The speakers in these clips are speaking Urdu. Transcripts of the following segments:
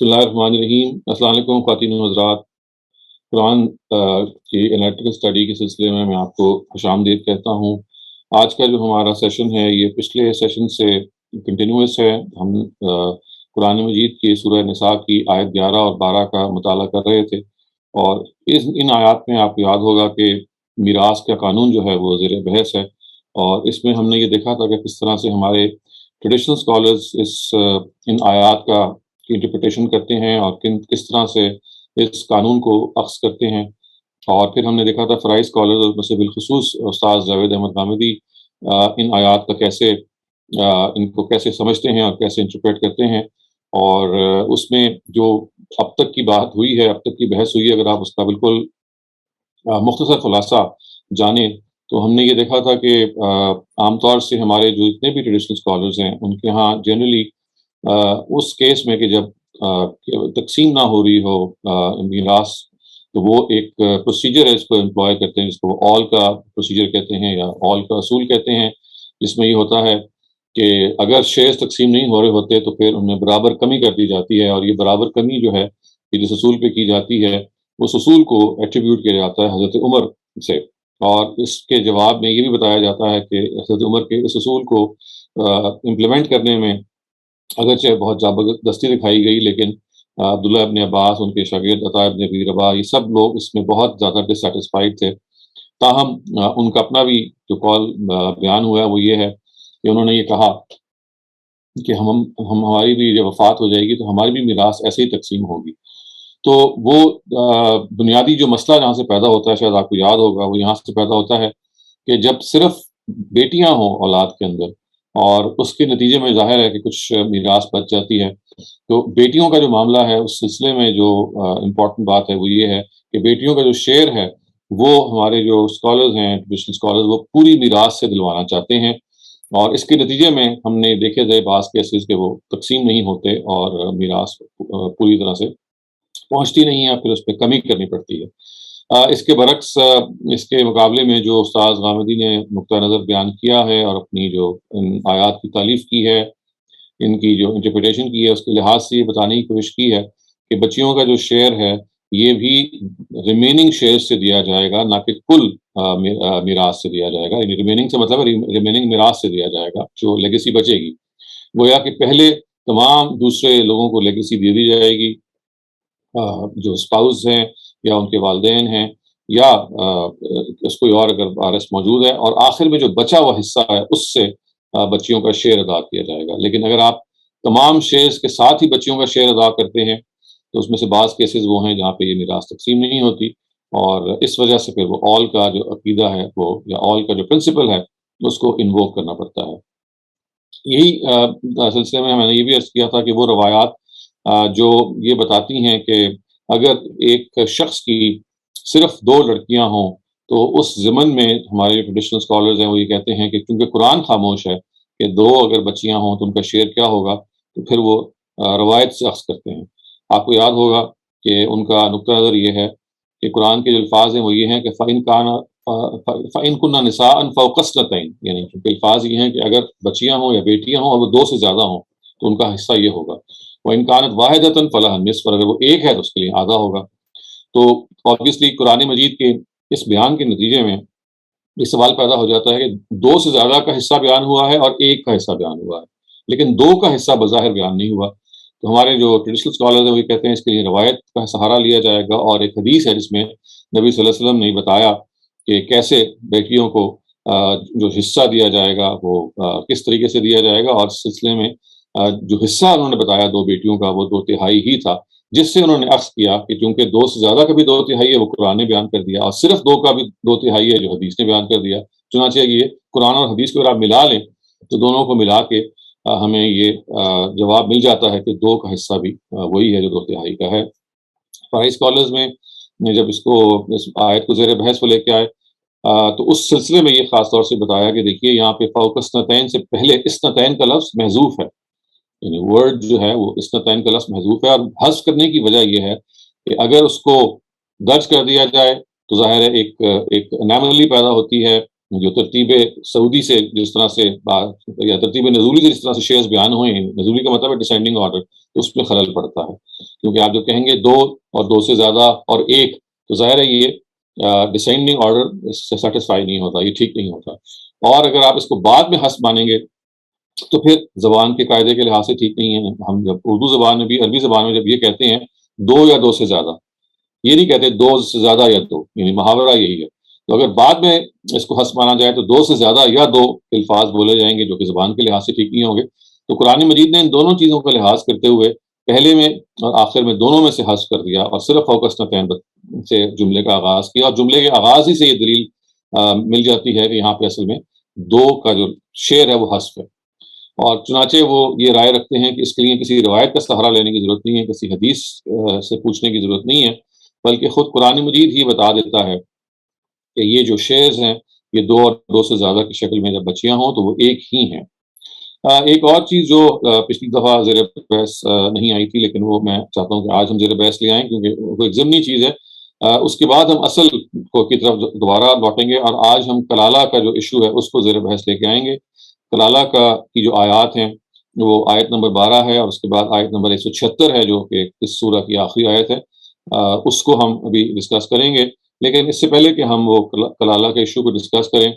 بسم اللہ الرحمن الرحیم۔ السلام علیکم خواتین و حضرات۔ قرآن کی انالیٹیکل اسٹڈی کے سلسلے میں آپ کو خوش آمدید کہتا ہوں۔ آج کا جو ہمارا سیشن ہے یہ پچھلے سیشن سے کنٹینیوس ہے۔ ہم قرآن مجید کی سورہ نساء کی آیت 11 اور 12 کا مطالعہ کر رہے تھے، اور ان آیات میں آپ کو یاد ہوگا کہ میراث کا قانون جو ہے وہ زیر بحث ہے، اور اس میں ہم نے یہ دیکھا تھا کہ کس طرح سے ہمارے ٹریڈیشنل اسکالرز ان آیات کا انٹرپریٹیشن کرتے ہیں اور کس طرح سے اس قانون کو اخذ کرتے ہیں۔ اور پھر ہم نے دیکھا تھا فرائض اسکالرز اور سے بالخصوص استاد جاوید احمد غامدی ان آیات کا کیسے ان کو کیسے سمجھتے ہیں اور کیسے انٹرپریٹ کرتے ہیں، اور اس میں جو اب تک کی بات ہوئی ہے، اب تک کی بحث ہوئی ہے، اگر آپ اس کا بالکل مختصر خلاصہ جانیں تو ہم نے یہ دیکھا تھا کہ عام طور سے ہمارے جو اتنے بھی ٹریڈیشنل اسکالرز ہیں ان کے ہاں جنرلی اس کیس میں کہ جب تقسیم نہ ہو رہی ہو میراث، تو وہ ایک پروسیجر ہے، اس کو امپلوائے کرتے ہیں جس کو آل کا پروسیجر کہتے ہیں یا آل کا اصول کہتے ہیں، جس میں یہ ہوتا ہے کہ اگر شیئرز تقسیم نہیں ہو رہے ہوتے تو پھر ان میں برابر کمی کر دی جاتی ہے، اور یہ برابر کمی جو ہے کہ جس اصول پہ کی جاتی ہے اس اصول کو ایٹریبیوٹ کیا جاتا ہے حضرت عمر سے، اور اس کے جواب میں یہ بھی بتایا جاتا ہے کہ حضرت عمر کے اس اصول کو امپلیمنٹ کرنے میں اگرچہ بہت زبردستی دکھائی گئی، لیکن عبداللہ ابن عباس، ان کے شاگرد عطا ابن ابی رباح، یہ سب لوگ اس میں بہت زیادہ ڈسسیٹسفائیڈ تھے۔ تاہم ان کا اپنا بھی جو قول بیان ہوا ہے وہ یہ ہے کہ انہوں نے یہ کہا کہ ہماری بھی جب وفات ہو جائے گی تو ہماری بھی میراث ایسے ہی تقسیم ہوگی۔ تو وہ بنیادی جو مسئلہ جہاں سے پیدا ہوتا ہے، شاید آپ کو یاد ہوگا، وہ یہاں سے پیدا ہوتا ہے کہ جب صرف بیٹیاں ہوں اولاد کے اندر، اور اس کے نتیجے میں ظاہر ہے کہ کچھ میراث بچ جاتی ہے، تو بیٹیوں کا جو معاملہ ہے اس سلسلے میں جو امپورٹنٹ بات ہے وہ یہ ہے کہ بیٹیوں کا جو شیئر ہے وہ ہمارے جو اسکالرز ہیں، ٹریڈیشنل اسکالرز، وہ پوری میراث سے دلوانا چاہتے ہیں، اور اس کے نتیجے میں ہم نے دیکھے گئے بعض کیسز کہ وہ تقسیم نہیں ہوتے اور میراث پوری طرح سے پہنچتی نہیں ہے، پھر اس پہ کمی کرنی پڑتی ہے۔ اس کے برعکس اس کے مقابلے میں جو استاد غامدی نے نقطہ نظر بیان کیا ہے اور اپنی جو ان آیات کی تالیف کی ہے، ان کی جو انٹرپریٹیشن کی ہے، اس کے لحاظ سے یہ بتانے کی کوشش کی ہے کہ بچیوں کا جو شیئر ہے یہ بھی ریمیننگ شیئر سے دیا جائے گا، نہ کہ کل میراث سے دیا جائے گا۔ یعنی ریمیننگ سے مطلب ریمیننگ میراث سے دیا جائے گا، جو لیگیسی بچے گی، گویا کہ پہلے تمام دوسرے لوگوں کو لیگیسی دے دی جائے گی، جو اسپاؤز ہیں یا ان کے والدین ہیں یا اس کوئی اور اگر وارث موجود ہے، اور آخر میں جو بچا ہوا حصہ ہے اس سے بچیوں کا شیئر ادا کیا جائے گا۔ لیکن اگر آپ تمام شیئرز کے ساتھ ہی بچیوں کا شیئر ادا کرتے ہیں تو اس میں سے بعض کیسز وہ ہیں جہاں پہ یہ میراث تقسیم نہیں ہوتی، اور اس وجہ سے پھر وہ آل کا جو عقیدہ ہے وہ یا آل کا جو پرنسپل ہے اس کو انووک کرنا پڑتا ہے۔ یہی سلسلے میں میں نے یہ بھی عرض کیا تھا کہ وہ روایات جو یہ بتاتی ہیں کہ اگر ایک شخص کی صرف 2 لڑکیاں ہوں تو اس ضمن میں ہمارے ٹریڈیشنل اسکالرز ہیں وہ یہ کہتے ہیں کہ کیونکہ قرآن خاموش ہے کہ 2 اگر بچیاں ہوں تو ان کا شیئر کیا ہوگا، تو پھر وہ روایت سے اخذ کرتے ہیں۔ آپ کو یاد ہوگا کہ ان کا نقطہ نظر یہ ہے کہ قرآن کے جو الفاظ ہیں وہ یہ ہیں کہ فَإِن كُنَّ نِسَاءً فَوْقَ اثْنَتَيْنِ، یعنی کہ الفاظ یہ ہیں کہ اگر بچیاں ہوں یا بیٹیاں ہوں اور وہ 2 سے زیادہ ہوں تو ان کا حصہ یہ ہوگا۔ وَإِن كَانَتْ وَاحِدَةً فَلَهَا النِّصْفُ، اور اگر وہ ایک ہے تو اس کے لیے آدھا ہوگا۔ تو obviously قرآن مجید کے اس بیان کے نتیجے میں یہ سوال پیدا ہو جاتا ہے کہ 2 سے زیادہ کا حصہ بیان ہوا ہے اور 1 کا حصہ بیان ہوا ہے، لیکن 2 کا حصہ بظاہر بیان نہیں ہوا۔ تو ہمارے جو ٹریڈیشنل اسکالرز ہیں وہ کہتے ہیں اس کے لیے روایت کا سہارا لیا جائے گا، اور ایک حدیث ہے جس میں نبی صلی اللہ علیہ وسلم نے بتایا کہ کیسے بیٹیوں کو جو حصہ دیا جائے گا وہ کس طریقے سے دیا جائے گا، اور اس سلسلے میں جو حصہ انہوں نے بتایا 2 بیٹیوں کا وہ 2/3 ہی تھا، جس سے انہوں نے اخذ کیا کہ چونکہ 2 سے زیادہ کا بھی 2/3 ہے وہ قرآن نے بیان کر دیا، اور صرف 2 کا بھی 2/3 ہے جو حدیث نے بیان کر دیا۔ چنانچہ یہ قرآن اور حدیث کو اگر آپ ملا لیں تو دونوں کو ملا کے ہمیں یہ جواب مل جاتا ہے کہ 2 کا حصہ بھی وہی ہے جو 2/3 کا ہے۔ فرائض اسکالرز میں جب اس آیت کو زیر بحث کو لے کے آئے تو اس سلسلے میں یہ خاص طور سے بتایا کہ دیکھیے یہاں پہ فوق اثنتین سے پہلے اثنتین کا لفظ محذوف ہے، یعنی ورڈ جو ہے وہ اثنتین کا لفظ محذوف ہے، اور حذف کرنے کی وجہ یہ ہے کہ اگر اس کو درج کر دیا جائے تو ظاہر ہے ایک اناملی پیدا ہوتی ہے جو ترتیب سعودی سے جس طرح سے یا ترتیب نزولی سے جس طرح سے شیئرز بیان ہوئے ہیں، نزولی کا مطلب ہے ڈسینڈنگ آرڈر، تو اس میں خلل پڑتا ہے، کیونکہ آپ جو کہیں گے دو اور دو سے زیادہ اور ایک، تو ظاہر ہے یہ ڈسینڈنگ آرڈر اس سے سیٹسفائی نہیں ہوتا، یہ ٹھیک نہیں ہوتا. اور اگر آپ اس کو بعد میں حسب مانیں گے تو پھر زبان کے قاعدے کے لحاظ سے ٹھیک نہیں ہے. ہم جب اردو زبان میں بھی، عربی زبان میں جب یہ کہتے ہیں دو یا دو سے زیادہ، یہ نہیں کہتے دو سے زیادہ یا دو، یعنی محاورہ یہی ہے. تو اگر بعد میں اس کو حسب مانا جائے تو دو سے زیادہ یا دو الفاظ بولے جائیں گے جو کہ زبان کے لحاظ سے ٹھیک نہیں ہوں گے. تو قرآن مجید نے ان دونوں چیزوں کا لحاظ کرتے ہوئے پہلے میں اور آخر میں دونوں میں سے حذف کر دیا، اور صرف فوکس نتین سے جملے کا آغاز کیا، اور جملے کے آغاز ہی سے یہ دلیل مل جاتی ہے کہ یہاں پہ اصل میں دو کا جو شعر ہے وہ حذف ہے. اور چنانچہ وہ یہ رائے رکھتے ہیں کہ اس کے لیے کسی روایت کا سہارا لینے کی ضرورت نہیں ہے، کسی حدیث سے پوچھنے کی ضرورت نہیں ہے، بلکہ خود قرآن مجید ہی بتا دیتا ہے کہ یہ جو شیئرز ہیں یہ دو اور دو سے زیادہ کی شکل میں جب بچیاں ہوں تو وہ ایک ہی ہیں. ایک اور چیز جو پچھلی دفعہ زیر بحث نہیں آئی تھی، لیکن وہ میں چاہتا ہوں کہ آج ہم زیر بحث لے آئیں کیونکہ وہ ایک ضمنی چیز ہے. اس کے بعد ہم اصل کی طرف دوبارہ لوٹیں گے، اور آج ہم کلالہ کا جو ایشو ہے اس کو زیر بحث لے کے آئیں گے. کلالہ کی جو آیات ہیں وہ آیت نمبر 12 ہے، اور اس کے بعد آیت نمبر 176 ہے جو کہ اس سورہ کی آخری آیت ہے. اس کو ہم ابھی ڈسکس کریں گے. لیکن اس سے پہلے کہ ہم وہ کلالہ کے ایشو کو ڈسکس کریں،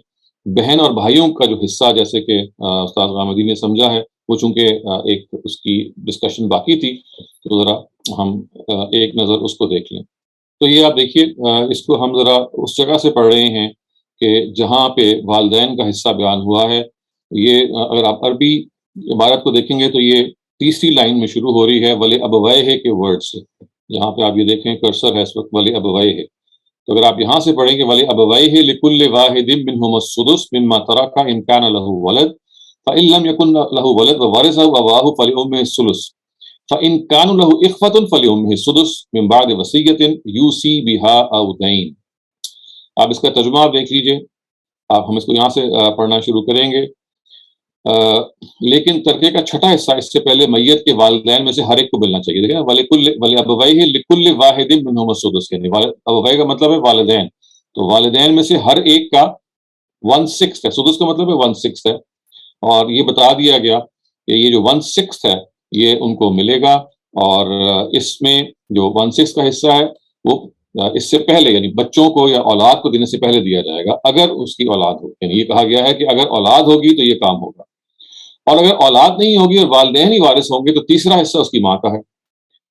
بہن اور بھائیوں کا جو حصہ جیسے کہ استاد غامدی نے سمجھا ہے، وہ چونکہ ایک اس کی ڈسکشن باقی تھی، تو ذرا ہم ایک نظر اس کو دیکھ لیں. تو یہ آپ دیکھیے، اس کو ہم ذرا اس جگہ سے پڑھ رہے ہیں کہ جہاں پہ والدین کا حصہ بیان ہوا ہے. یہ اگر آپ عربی عبارت کو دیکھیں گے تو یہ تیسری لائن میں شروع ہو رہی ہے ولی ابویہ کے ورڈ سے. جہاں پہ آپ یہ دیکھیں کرسر ہے اس وقت ولی ابویہ ہے، تو اگر آپ یہاں سے پڑھیں گے ولی ابویہ لکل واحد منہم السدس مما ترک ان کان لہ ولد فإن لم يكن له ولد وورثه أبواه فلأمه الثلث فإن كانوا له إخوة فلأمه السدس من بعد وصية يوصي بها أو دين. آپ اس کا ترجمہ آپ دیکھ لیجئے. ہم اس کو یہاں سے پڑھنا شروع کریں گے. لیکن ترکے کا چھٹا حصہ اس سے پہلے میت کے والدین میں سے ہر ایک کو ملنا چاہیے. دیکھیں ولی ابویہ لکل واحد منہم السدس، یعنی ابویہ کا مطلب ہے والدین، تو والدین میں سے ہر ایک کا 1/6 ہے. سدس کا مطلب ہے 1/6 ہے. اور یہ بتا دیا گیا کہ یہ جو 1/6 ہے یہ ان کو ملے گا، اور اس میں جو 1/6 کا حصہ ہے وہ اس سے پہلے یعنی بچوں کو یا اولاد کو دینے سے پہلے دیا جائے گا اگر اس کی اولاد ہو. یعنی یہ کہا گیا ہے کہ اگر اولاد ہوگی تو یہ کام ہوگا، اور اگر اولاد نہیں ہوگی اور والدین ہی وارث ہوں گے تو تیسرا حصہ اس کی ماں کا ہے.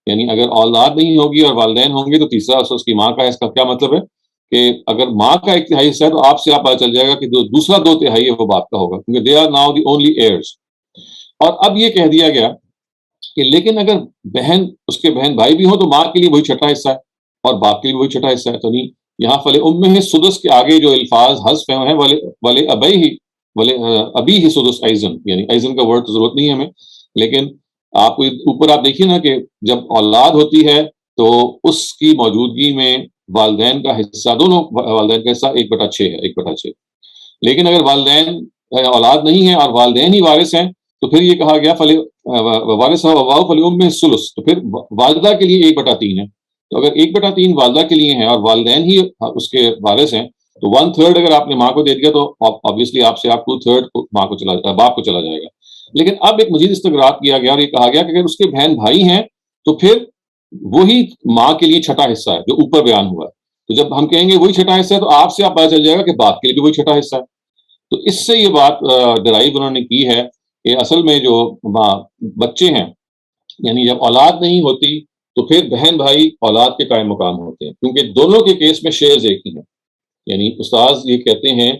یعنی اگر اولاد نہیں ہوگی اور والدین ہوں گے تو تیسرا حصہ اس کی ماں کا ہے. اس کا کیا مطلب ہے کہ اگر ماں کا 1/3 حصہ ہے تو آپ سے آپ پتہ چل جائے گا کہ جو دوسرا 2/3 ہے وہ باپ کا ہوگا، کیونکہ they are now the only heirs. اور اب یہ کہہ دیا گیا کہ لیکن اگر بہن اس کے بہن بھائی بھی ہوں تو ماں کے لیے وہی چھٹا حصہ ہے اور باپ کے لیے وہی چھٹا حصہ ہے. تو نہیں، یہاں فل امہ سدس کے آگے جو الفاظ حذف ہیں ولی ابی ہی سدس ایزن، یعنی ایزن کا ورڈ تو ضرورت نہیں ہے ہمیں، لیکن آپ کو اوپر آپ دیکھیے نا کہ جب اولاد ہوتی ہے تو اس کی موجودگی میں والدین کا حصہ، دونوں والدین کا حصہ 1/6 ہے، 1/6. لیکن اگر والدین اولاد نہیں ہے اور والدین ہی وارث ہیں تو پھر یہ کہا گیا وارث فلأمہ الثلث، تو پھر والدہ کے لیے 1/3 ہے. تو اگر 1/3 والدہ کے لیے ہے اور والدین ہی اس کے وارث ہیں تو 1/3 اگر آپ نے ماں کو دے دیا تو obviously آپ سے آپ 2/3 ماں کو باپ کو چلا جائے گا. لیکن اب ایک مزید استغراق کیا گیا اور یہ کہا گیا کہ اگر اس کے بہن بھائی ہیں تو پھر وہی ماں کے لیے چھٹا حصہ ہے جو اوپر بیان ہوا ہے. تو جب ہم کہیں گے وہی چھٹا حصہ ہے تو آپ سے آپ پتہ چل جائے گا کہ باپ کے لیے بھی وہی چھٹا حصہ ہے. تو اس سے یہ بات ڈرائیو انہوں نے کی ہے کہ اصل میں جو بچے ہیں، یعنی جب اولاد نہیں ہوتی تو پھر بہن بھائی اولاد کے قائم مقام ہوتے ہیں، کیونکہ دونوں کے کیس میں شیئرز ایک ہی ہیں. یعنی استاذ یہ کہتے ہیں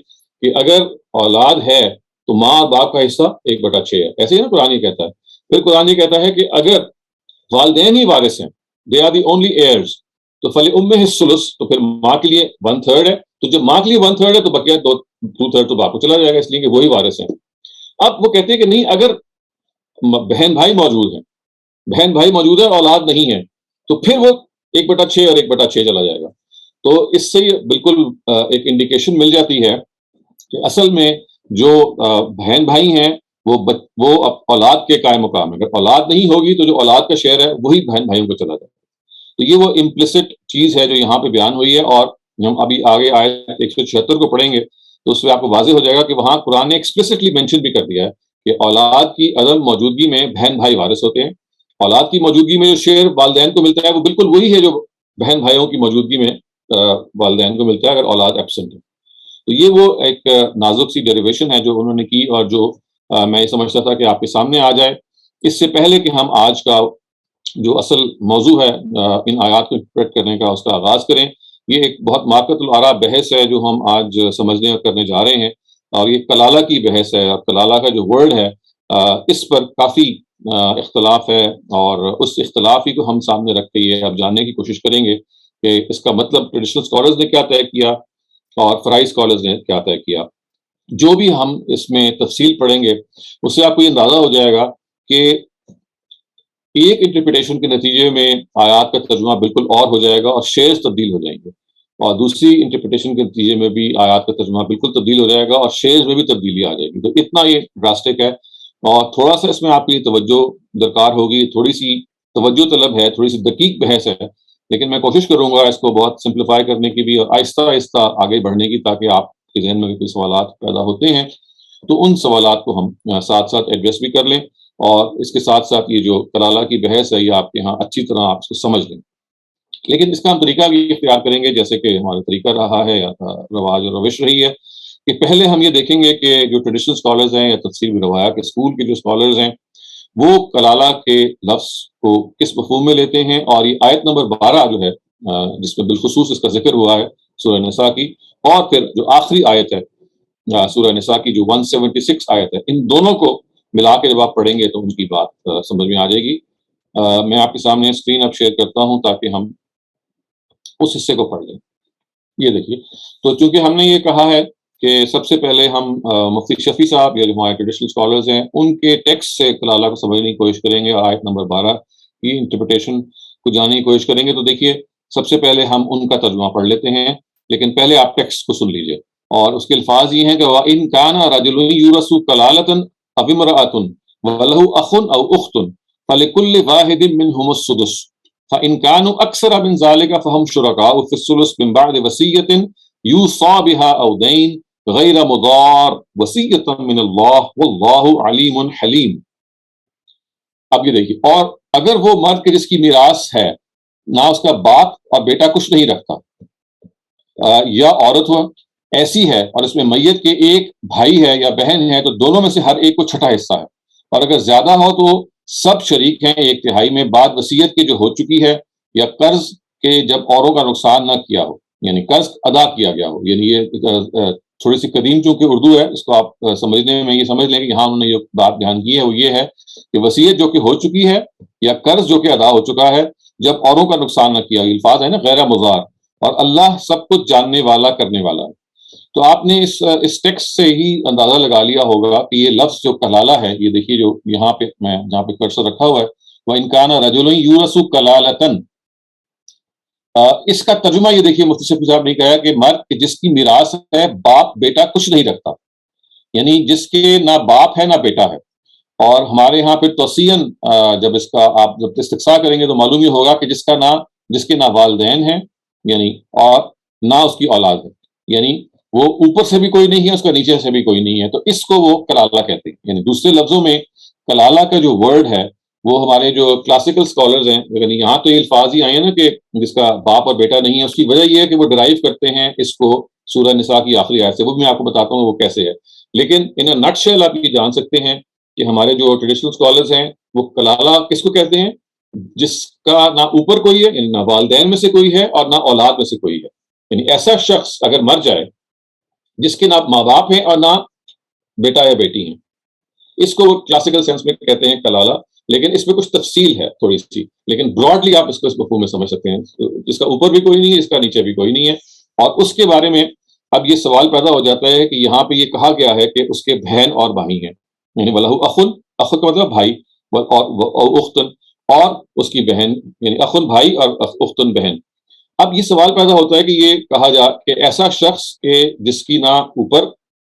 کہ اگر اولاد ہے تو ماں اور باپ کا حصہ 1/6 ہے. ایسے ہی نا قرآن یہ کہتا ہے. پھر قرآن یہ کہتا ہے کہ اگر والدین ہی وارث ہیں، they are the only heirs, تو فلأمہ الثلث، تو پھر ماں کے لیے 1/3 ہے. تو جب ماں کے لیے 1/3 ہے تو بقیہ 2/3 تو باپ کو چلا جائے گا، اس لیے کہ وہی وارث ہیں. اب وہ کہتے ہیں کہ نہیں، اگر بہن بھائی موجود ہیں، بہن بھائی موجود ہے اور اولاد نہیں ہے تو پھر وہ 1/6 اور 1/6 چلا جائے گا. تو اس سے بالکل ایک انڈیکیشن مل جاتی ہے کہ اصل میں جو بہن بھائی ہیں وہ اولاد کے قائم مقام ہے. اگر اولاد نہیں ہوگی تو جو اولاد کا شیئر ہے وہی بہن بھائیوں کو چلا جائے گا. تو یہ وہ امپلیسٹ چیز ہے جو یہاں پہ بیان ہوئی ہے. اور ہم ابھی آگے آیت 176 کو پڑھیں گے تو اس میں آپ کو واضح ہو جائے گا کہ وہاں قرآن نے ایکسپلسٹلی مینشن بھی کر دیا ہے کہ اولاد کی عدم موجودگی میں بہن بھائی وارث ہوتے ہیں. اولاد کی موجودگی میں جو شیئر والدین کو ملتا ہے وہ بالکل وہی ہے جو بہن بھائیوں کی موجودگی میں والدین کو ملتا ہے اگر اولاد ایبسنٹ ہے. تو یہ وہ ایک نازک سی ڈیریویشن ہے جو انہوں نے کی، اور جو میں یہ سمجھتا تھا کہ آپ کے سامنے آ جائے. اس سے پہلے کہ ہم آج کا جو اصل موضوع ہے ان آیات کو انٹرپریٹ کرنے کا اس کا آغاز کریں، یہ ایک بہت مارکت الآراء بحث ہے جو ہم آج سمجھنے اور کرنے جا رہے ہیں. اور یہ کلالہ کی بحث ہے، اور کلالہ کا جو ورڈ ہے اس پر کافی اختلاف ہے، اور اس اختلاف ہی کو ہم سامنے رکھ کے یہ اب جاننے کی کوشش کریں گے کہ اس کا مطلب ٹریڈیشنل اسکالرز نے کیا طے کیا اور فرائی اسکالرز نے کیا طے کیا. جو بھی ہم اس میں تفصیل پڑھیں گے اس سے آپ کو یہ اندازہ ہو جائے گا کہ ایک انٹرپریٹیشن کے نتیجے میں آیات کا ترجمہ بالکل اور ہو جائے گا اور شیئرز تبدیل ہو جائیں گے، اور دوسری انٹرپریٹیشن کے نتیجے میں بھی آیات کا ترجمہ بالکل تبدیل ہو جائے گا اور شیئرز میں بھی تبدیلی آ جائے گی. تو اتنا یہ ڈراسٹک ہے، اور تھوڑا سا اس میں آپ کی توجہ درکار ہوگی، تھوڑی سی توجہ طلب ہے، تھوڑی سی دقیق بحث ہے، لیکن میں کوشش کروں گا اس کو بہت سمپلیفائی کرنے کی بھی اور آہستہ آہستہ آگے بڑھنے کی، تاکہ آپ کے ذہن میں کوئی سوالات پیدا ہوتے ہیں تو ان سوالات کو ہم ساتھ ساتھ ایڈریس بھی کر لیں، اور اس کے ساتھ ساتھ یہ جو کلالہ کی بحث ہے یہ آپ کے یہاں اچھی طرح آپ اس کو سمجھ لیں. لیکن اس کا ہم طریقہ بھی اختیار کریں گے جیسے کہ ہمارا طریقہ رہا ہے یا رواج اور روش رہی ہے، کہ پہلے ہم یہ دیکھیں گے کہ جو ٹریڈیشنل اسکالرز ہیں یا تفسیر روایا کے اسکول کے جو اسکالرز ہیں وہ کلالہ کے لفظ کو کس مفہوم میں لیتے ہیں. اور یہ آیت نمبر 12 جو ہے جس میں بالخصوص اس کا ذکر ہوا ہے سورہ نساء کی، اور پھر جو آخری آیت ہے سورہ نساء کی جو 176 آیت ہے، ان دونوں کو ملا کے جب آپ پڑھیں گے تو ان کی بات سمجھ میں آ جائے گی. میں آپ کے سامنے اسکرین اب شیئر کرتا ہوں تاکہ ہم اس حصے کو پڑھ لیں. یہ دیکھیے، تو چونکہ ہم نے یہ کہا ہے کہ سب سے پہلے ہم مفتی شفیع صاحب یا جو ہمارے ٹریڈیشنل اسکالرز ہیں ان کے ٹیکسٹ سے کلالہ کو سمجھنے کی کوشش کریں گے، آیت نمبر 12 کی انٹرپریٹیشن کو جاننے کی کوشش کریں گے. تو دیکھیے، سب سے پہلے ہم ان کا ترجمہ پڑھ لیتے ہیں، لیکن پہلے آپ ٹیکسٹ کو سن لیجئے. اور اس کے الفاظ یہ ہیں کہ وَإِن كَانَ رَجُلٌ يُورَثُ كَلَالَةً أَوِ امْرَأَةٌ وَلَهُ أَخٌ أَوْ أُخْتٌ فَلِكُلِّ وَاحِدٍ مِّنْهُمُ السُّدُسُ فَإِن كَانُوا أَكْثَرَ مِنْ ذَلِكَ فَهُمْ شُرَكَاءُ فِي الثُّلُثِ مِنْ بَعْدِ وَصِيَّةٍ يُوصَىٰ بِهَا أَوْ دَيْنٍ غَيْرَ مُضَارٍّ وَصِيَّةً مِّنَ اللَّهِ وَاللَّهُ عَلِيمٌ حَلِيمٌ. اب یہ دیکھیے، اور اگر وہ مرد کے جس کی میراث ہے نہ اس کا باپ اور بیٹا کچھ نہیں رکھتا، یا عورت ہو ایسی ہے اور اس میں میت کے ایک بھائی ہے یا بہن ہے، تو دونوں میں سے ہر ایک کو چھٹا حصہ ہے. اور اگر زیادہ ہو تو سب شریک ہیں 1/3 میں بعد وصیت کے جو ہو چکی ہے، یا قرض کے جب اوروں کا نقصان نہ کیا ہو، یعنی قرض ادا کیا گیا ہو. یعنی یہ تھوڑی سی قدیم چونکہ اردو ہے، اس کو آپ سمجھنے میں یہ سمجھ لیں کہ یہاں انہوں نے یہ بات بیان کی ہے، وہ یہ ہے کہ وصیت جو کہ ہو چکی ہے یا قرض جو کہ ادا ہو چکا ہے جب اوروں کا نقصان نہ کیا. یہ الفاظ ہے نا غیر مضار، اور اللہ سب کچھ جاننے والا کرنے والا ہے. تو آپ نے اس ٹیکسٹ سے ہی اندازہ لگا لیا ہوگا کہ یہ لفظ جو کلالہ ہے، یہ دیکھیے جو یہاں پہ میں جہاں پہ کرسر رکھا ہوا ہے، وَإِن كَانَ رَجُلٌ يُورَثُ كَلَالَةً، اس کا ترجمہ یہ دیکھیے مفتی شفیع صاحب نے کہا کہ مرد جس کی میراث ہے باپ بیٹا کچھ نہیں رکھتا، یعنی جس کے نہ باپ ہے نہ بیٹا ہے. اور ہمارے یہاں پہ توسیعاً جب اس کا آپ جب استقصاء کریں گے تو معلوم یہ ہوگا کہ جس کے نہ والدین ہیں، یعنی اور نہ اس کی اولاد ہے، یعنی وہ اوپر سے بھی کوئی نہیں ہے، اس کا نیچے سے بھی کوئی نہیں ہے، تو اس کو وہ کلالہ کہتے ہیں. یعنی دوسرے لفظوں میں کلالہ کا جو ورڈ ہے وہ ہمارے جو کلاسیکل اسکالرز ہیں، یعنی یہاں تو یہ الفاظ ہی آئے ہیں نا کہ جس کا باپ اور بیٹا نہیں ہے، اس کی وجہ یہ ہے کہ وہ ڈرائیو کرتے ہیں اس کو سورہ نساء کی آخری آیت سے. وہ بھی میں آپ کو بتاتا ہوں وہ کیسے ہے. لیکن ان اے نٹ شیل آپ یہ جان سکتے ہیں کہ ہمارے جو ٹریڈیشنل اسکالرز ہیں وہ کلالہ کس کو کہتے ہیں؟ جس کا نہ اوپر کوئی ہے، یعنی نہ والدین میں سے کوئی ہے اور نہ اولاد میں سے کوئی ہے. یعنی ایسا شخص اگر مر جائے جس کے نہ ماں باپ ہیں اور نہ بیٹا یا بیٹی ہیں، اس کو کلاسیکل سینس میں کہتے ہیں کلالہ. لیکن اس میں کچھ تفصیل ہے تھوڑی سی، لیکن براڈلی آپ اس کو اس مفہوم میں سمجھ سکتے ہیں. جس کا اوپر بھی کوئی نہیں ہے، اس کا نیچے بھی کوئی نہیں ہے. اور اس کے بارے میں اب یہ سوال پیدا ہو جاتا ہے کہ یہاں پہ یہ کہا گیا ہے کہ اس کے بہن اور بھائی ہیں، یعنی وَلَهُ أَخٌ، اخ کا مطلب بھائی، اور اختن، اور اس کی بہن، یعنی اخن بھائی اور اختن بہن. اب یہ سوال پیدا ہوتا ہے کہ یہ کہا جا کہ ایسا شخص کہ جس کی نہ اوپر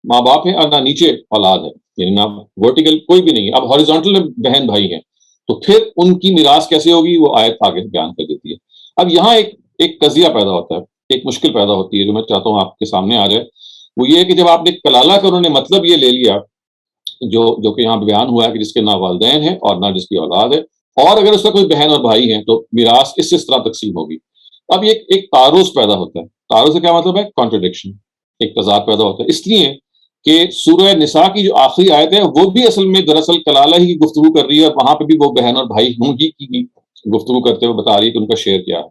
ماں باپ ہے اور نہ نیچے اولاد ہے، یعنی نہ ورٹیکل کوئی بھی نہیں ہے، اب ہاریزونٹل میں بہن بھائی ہیں، تو پھر ان کی میراث کیسے ہوگی؟ وہ آیت آگے بیان کر دیتی ہے. اب یہاں ایک قضیہ پیدا ہوتا ہے، ایک مشکل پیدا ہوتی ہے جو میں چاہتا ہوں آپ کے سامنے آ جائے. وہ یہ ہے کہ جب آپ نے کلالہ کا انہوں نے مطلب یہ لے لیا جو کہ یہاں بیان ہوا ہے کہ جس کے نہ والدین ہیں اور نہ جس کی اولاد ہے، اور اگر اس کا کوئی بہن اور بھائی ہیں تو میراث اس طرح تقسیم ہوگی. اب یہ ایک تعارض پیدا ہوتا ہے. تعارض سے کیا مطلب ہے؟ کانٹرڈکشن، ایک تضاد پیدا ہوتا ہے. اس لیے کہ سورہ نساء کی جو آخری آیت ہے وہ بھی اصل میں دراصل کلالہ ہی کی گفتگو کر رہی ہے، اور وہاں پہ بھی وہ بہن اور بھائی ہوں کی گفتگو کرتے ہوئے بتا رہی ہے کہ ان کا شیئر کیا ہے.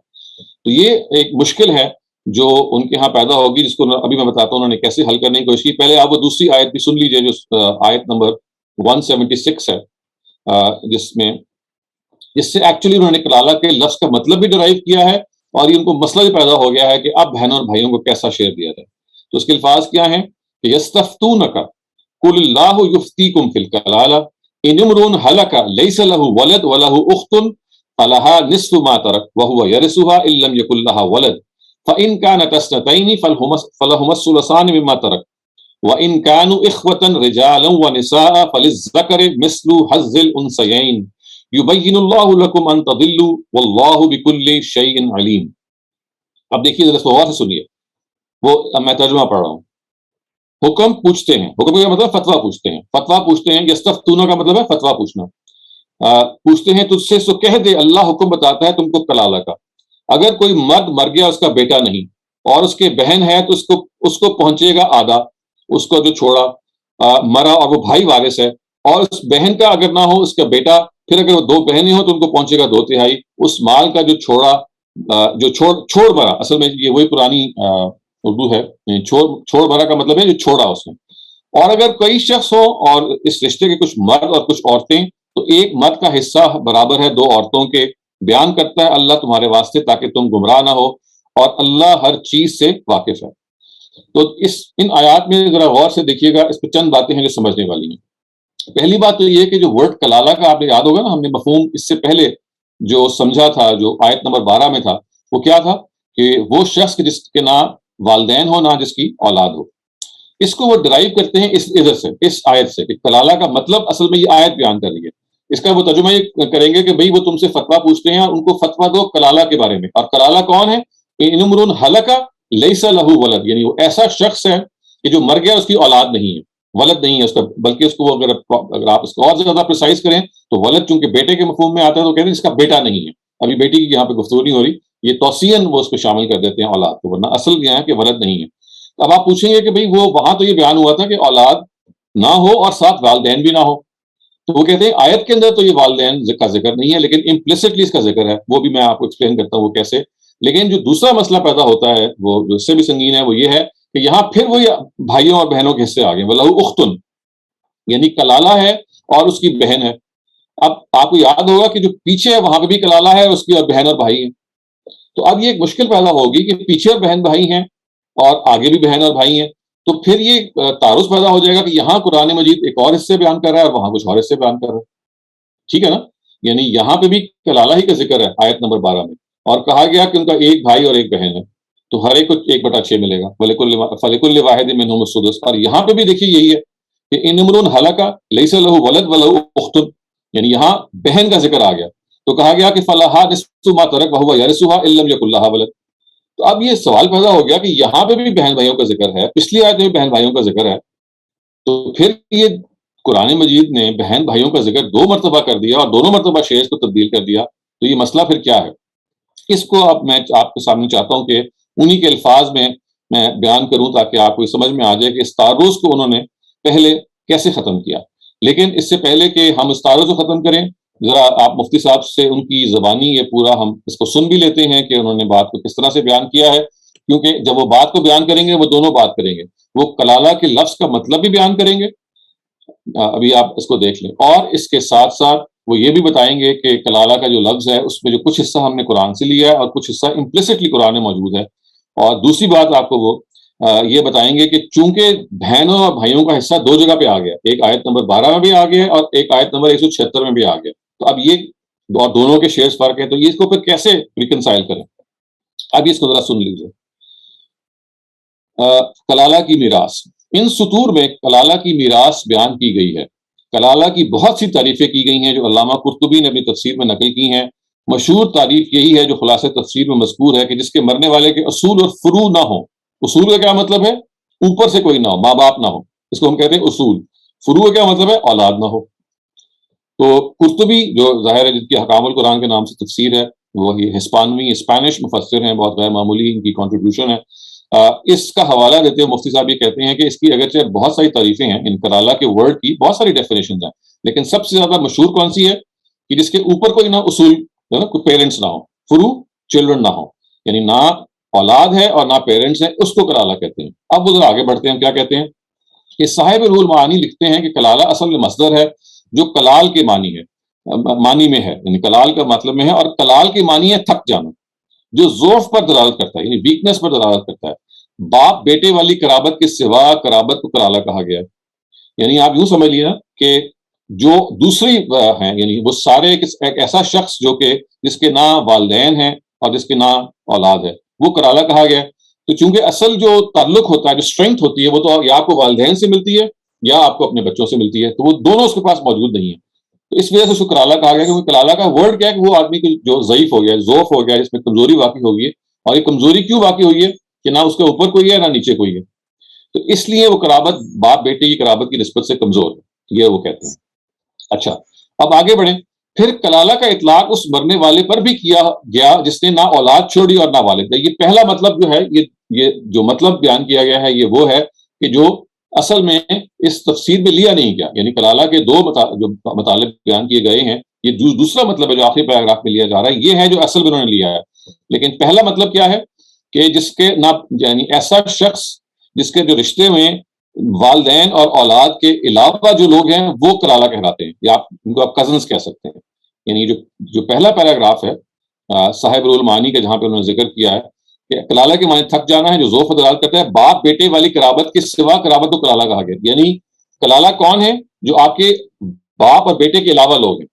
تو یہ ایک مشکل ہے جو ان کے ہاں پیدا ہوگی، جس کو ابھی میں بتاتا ہوں انہوں نے کیسے حل کرنے کی کوشش کی. پہلے آپ وہ دوسری آیت بھی سن لیجئے جو آیت نمبر 176 ہے، جس سے ایکچولی انہوں نے کلالہ کے لفظ کا مطلب بھی ڈرائیو کیا ہے، اور یہ ان کو مسئلہ بھی پیدا ہو گیا ہے کہ اب بہنوں اور بھائیوں کو کیسا شیئر دیا جائے. تو اس کے الفاظ کیا ہیں کہ یستفتونک قل اللہ یفتیکم فی الکلالہ ان امرؤ ہلک لیس له ولد وله اخت فلها نصف ما ترک وهو يرثها ان لم يكن لها ولد فان كانت اثنتين فلهما الثلثان مما ترك وان كانوا اخوة رجالا ونساء فللذكر مثل حظ الانثيين یبین اللہ لکم ان تضلوا واللہ بکل شیء علیم. اب دیکھیے ذرا غور سے سنیے، وہ اب میں ترجمہ پڑھ رہا ہوں. حکم پوچھتے ہیں، حکم کا مطلب فتویٰ پوچھتے ہیں، فتویٰ پوچھتے ہیں. یستفتون کا مطلب ہے فتویٰ پوچھنا. پوچھتے ہیں تجھ سے، سو کہہ دے اللہ حکم بتاتا ہے تم کو کلالہ کا. اگر کوئی مرد مر گیا اس کا بیٹا نہیں اور اس کے بہن ہے تو اس کو پہنچے گا آدھا، اس کو جو چھوڑا مرا اور وہ بھائی وارث ہے، اور اس بہن کا اگر نہ ہو اس کا بیٹا، پھر اگر وہ دو بہنیں ہوں تو ان کو پہنچے گا 2/3 اس مال کا جو چھوڑا، جو چھوڑ مرا. اصل میں یہ وہی پرانی اردو ہے، چھوڑ مرا کا مطلب ہے جو چھوڑا اس نے. اور اگر کئی شخص ہو اور اس رشتے کے کچھ مرد اور کچھ عورتیں، تو ایک مرد کا حصہ برابر ہے 2 عورتوں کے. بیان کرتا ہے اللہ تمہارے واسطے تاکہ تم گمراہ نہ ہو، اور اللہ ہر چیز سے واقف ہے. تو ان آیات میں ذرا غور سے دیکھیے گا، اس پہ چند باتیں ہیں جو سمجھنے والی ہیں. پہلی بات تو یہ کہ جو ورڈ کلالہ کا آپ نے یاد ہوگا نا، ہم نے مفہوم اس سے پہلے جو سمجھا تھا جو آیت نمبر 12 میں تھا، وہ کیا تھا کہ وہ شخص جس کے نہ والدین ہو نہ جس کی اولاد ہو. اس کو وہ ڈرائیو کرتے ہیں اس آیت سے کہ کلالہ کا مطلب اصل میں یہ آیت بیان کر رہی ہے. اس کا وہ ترجمہ یہ کریں گے کہ بھئی وہ تم سے فتویٰ پوچھتے ہیں اور ان کو فتویٰ دو کلالہ کے بارے میں. اور کلالہ کون ہے؟ ان امرؤ ہلک لیس لہ ولد، یعنی وہ ایسا شخص ہے کہ جو مر گیا اس کی اولاد نہیں ہے، ولد نہیں ہے اس کا، بلکہ اس کو اگر آپ اس کو اور زیادہ پریسائز کریں تو ولد چونکہ بیٹے کے مفہوم میں آتا ہے تو کہتے ہیں اس کا بیٹا نہیں ہے. ابھی بیٹی کی یہاں پہ گفتگو نہیں ہو رہی، یہ توصیاً وہ اس پہ شامل کر دیتے ہیں اولاد کو، ورنہ اصل یہ ہے کہ ولد نہیں ہے. اب آپ پوچھیں گے کہ بھئی وہ وہاں تو یہ بیان ہوا تھا کہ اولاد نہ ہو اور ساتھ والدین بھی نہ ہو، تو وہ کہتے ہیں آیت کے اندر تو یہ والدین کا ذکر نہیں ہے، لیکن امپلیسٹلی اس کا ذکر ہے. وہ بھی میں آپ کو ایکسپلین کرتا ہوں وہ کیسے. لیکن جو دوسرا مسئلہ پیدا ہوتا ہے وہ جو اس سے بھی سنگین ہے، وہ یہ ہے کہ یہاں پھر وہ بھائیوں اور بہنوں کے حصے آ گئے. وَلَهُ أُخْتٌ، یعنی کلالہ ہے اور اس کی بہن ہے. اب آپ کو یاد ہوگا کہ جو پیچھے ہے وہاں پہ بھی کلالہ ہے، اس کی اور بہن اور بھائی ہیں. تو اب یہ ایک مشکل پیدا ہوگی کہ پیچھے اور بہن بھائی ہیں اور آگے بھی بہن اور بھائی ہیں، تو پھر یہ تعارض پیدا ہو جائے گا کہ یہاں قرآن مجید ایک اور حصے بیان کر رہا ہے اور وہاں کچھ اور حصے بیان کر رہا ہے. ٹھیک ہے نا؟ یعنی یہاں پہ بھی کلالہ ہی کا ذکر ہے آیت نمبر 12 میں، اور کہا گیا کہ ان کا ایک بھائی اور ایک بہن ہے، تو ہر ایک کو 1/6 ملے گا. فَلِكُلِّ وَاحِدٍ مِّنْهُمُ السُّدُسُ. اور یہاں پہ بھی دیکھیے یہی ہے کہ ان امرؤ ہلک لیس لہ ولد وَلَهُ أُخْتٌ، یعنی یہاں بہن کا ذکر آ گیا تو کہا گیا کہ فَلَهَا نِصْفُ مَا تَرَكَ وَهُوَ يَرِثُهَا إِن لَّمْ يَكُن لَّهَا وَلَدٌ. تو اب یہ سوال پیدا ہو گیا کہ یہاں پہ بھی بہن بھائیوں کا ذکر ہے، پچھلی آیت میں بہن بھائیوں کا ذکر ہے، تو پھر یہ قرآن مجید نے بہن بھائیوں کا ذکر 2 مرتبہ کر دیا اور دونوں مرتبہ شیئرز کو تبدیل کر دیا، تو یہ مسئلہ پھر کیا ہے؟ اس کو اب میں آپ کے سامنے چاہتا ہوں کہ انہی کے الفاظ میں بیان کروں تاکہ آپ کو سمجھ میں آ جائے کہ اس تعارض کو انہوں نے پہلے کیسے ختم کیا. لیکن اس سے پہلے کہ ہم اس تعارض کو ختم کریں، ذرا آپ مفتی صاحب سے ان کی زبانی یہ پورا ہم اس کو سن بھی لیتے ہیں کہ انہوں نے بات کو کس طرح سے بیان کیا ہے، کیونکہ جب وہ بات کو بیان کریں گے وہ دونوں بات کریں گے، وہ کلالہ کے لفظ کا مطلب بھی بیان کریں گے. ابھی آپ اس کو دیکھ لیں، اور اس کے ساتھ ساتھ وہ یہ بھی بتائیں گے کہ کلالہ کا جو لفظ ہے اس میں جو کچھ حصہ ہم نے قرآن سے لیا ہے اور کچھ حصہ امپلیسٹلی قرآن میں موجود ہے. اور دوسری بات آپ کو وہ یہ بتائیں گے کہ چونکہ بہنوں اور بھائیوں کا حصہ 2 جگہ پہ آ گیا، ایک آیت نمبر 12 میں بھی آ گیا اور ایک آیت نمبر 176 میں بھی آ گیا، تو اب یہ دونوں کے شیئرز فرق ہے، تو یہ اس کو پھر کیسے ریکنسائل کریں؟ اب اس کو ذرا سن لیجیے. کلالہ کی میراث، ان سطور میں کلالہ کی میراث بیان کی گئی ہے. کلالہ کی بہت سی تعریفیں کی گئی ہیں جو علامہ قرطبی نے اپنی تفسیر میں نقل کی ہیں. مشہور تعریف یہی ہے جو خلاصہ تفسیر میں مذکور ہے کہ جس کے مرنے والے کے اصول اور فروع نہ ہوں. اصول کا کیا مطلب ہے؟ اوپر سے کوئی نہ ہو، ماں باپ نہ ہو، اس کو ہم کہتے ہیں اصول. فروع کیا مطلب ہے؟ اولاد نہ ہو. تو قرطبی جو ظاہر ہے جن کی حکام القرآن کے نام سے تفسیر ہے، وہی اسپینش مفسر ہیں، بہت غیر معمولی ان کی کنٹریبیوشن ہے. اس کا حوالہ دیتے ہوئے مفتی صاحب یہ کہتے ہیں کہ اس کی اگرچہ بہت ساری تعریفیں ہیں، ان کلالہ کے ورڈ کی بہت ساری ڈیفینیشنز ہیں، لیکن سب سے زیادہ مشہور کون سی ہے کہ جس کے اوپر کوئی نہ اصول، کوئی پیرنٹس نہ ہو، فروع چلڈرن نہ ہو، یعنی نہ اولاد ہے اور نہ پیرنٹس ہیں، اس کو کلالہ کہتے ہیں. اب وہ ذرا آگے بڑھتے ہیں، کیا کہتے ہیں کہ صاحب روح المعانی لکھتے ہیں کہ کلالہ اصل میں مصدر ہے جو کلال کے معنی ہے، معنی میں ہے، یعنی کلال کا مطلب میں ہے، اور کلال کے معنی ہے تھک جانا، جو ضعف پر دلالت کرتا ہے، یعنی ویکنس پر دلالت کرتا ہے. باپ بیٹے والی قرابت کے سوا قرابت کو کلالہ کہا گیا ہے. یعنی آپ یوں سمجھ لیے نا کہ جو دوسری ہیں، یعنی وہ سارے ایک ایسا شخص جو کہ جس کے نہ والدین ہیں اور جس کے نہ اولاد ہے، وہ کلالہ کہا گیا ہے. تو چونکہ اصل جو تعلق ہوتا ہے، جو اسٹرینتھ ہوتی ہے، وہ تو یا آپ کو والدین سے ملتی ہے یا آپ کو اپنے بچوں سے ملتی ہے، تو وہ دونوں اس کے پاس موجود نہیں ہے. تو اس وجہ سے اس کو کلالہ کہا گیا، کیونکہ کلالہ کا ورڈ کیا ہے کہ وہ آدمی کو جو ضعیف ہو گیا، ضعف ہو گیا، جس میں کمزوری واقع ہو گئی ہے. اور یہ کمزوری کیوں واقع ہوئی ہے کہ نہ اس کے اوپر کوئی ہے نہ نیچے کوئی ہے، تو اس لیے وہ قرابت باپ بیٹے کی قرابت کی نسبت سے کمزور ہے، یہ وہ کہتے ہیں. اچھا، اب آگے بڑھیں. پھر کلالہ کا اطلاق اس مرنے والے پر بھی کیا گیا جس نے نہ اولاد چھوڑی اور نہ والد. یہ پہلا مطلب جو ہے، یہ جو مطلب بیان کیا گیا ہے، یہ وہ ہے کہ جو اصل میں اس تفسیر میں لیا نہیں گیا. یعنی کلالہ کے دو جو مطالب بیان کیے گئے ہیں، یہ دوسرا مطلب ہے جو آخری پیراگراف میں لیا جا رہا ہے، یہ ہے جو اصل میں انہوں نے لیا ہے. لیکن پہلا مطلب کیا ہے کہ جس کے نہ، یعنی ایسا شخص جس کے جو رشتے میں والدین اور اولاد کے علاوہ جو لوگ ہیں وہ کلالہ کہلاتے ہیں، یا ان کو آپ کزنس کہہ سکتے ہیں. یعنی جو پہلا پیراگراف ہے صاحب روح المعانی کا، جہاں پہ انہوں نے ذکر کیا ہے کہ کلالہ کے معنی تھک جانا ہے، جو ذوف و دلالت کرتا ہے باپ بیٹے والی قرابت کے سوا قرابت کو کلالہ کہا گیا. یعنی کلالہ کون ہے؟ جو آپ کے باپ اور بیٹے کے علاوہ لوگ ہیں،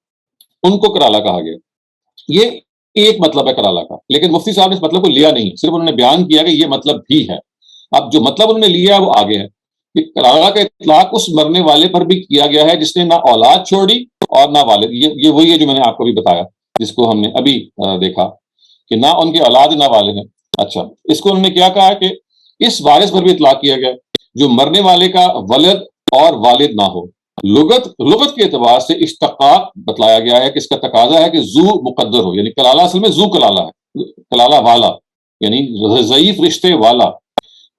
ان کو کلالہ کہا گیا. یہ ایک مطلب ہے کلالہ کا، لیکن مفتی صاحب نے اس مطلب کو لیا نہیں، صرف انہوں نے بیان کیا کہ یہ مطلب بھی ہے. اب جو مطلب انہوں نے لیا ہے وہ آگے ہے کہ کلالہ کا اطلاق اس مرنے والے پر بھی کیا گیا ہے جس نے نہ اولاد چھوڑی اور نہ والد. یہ وہی ہے جو میں نے آپ کو بھی بتایا، جس کو ہم نے ابھی دیکھا کہ نہ ان کے اولاد نہ والد ہیں. اچھا، اس کو انہوں نے کیا کہا کہ اس وارث پر بھی اطلاق کیا گیا جو مرنے والے کا ولد اور والد نہ ہو. لغت کے اعتبار سے اشتقاق بتلایا گیا ہے کہ اس کا تقاضا ہے کہ زو مقدر ہو، یعنی کلالہ اصل میں زو کلالہ ہے، کلالہ والا، یعنی ضعیف رشتے والا.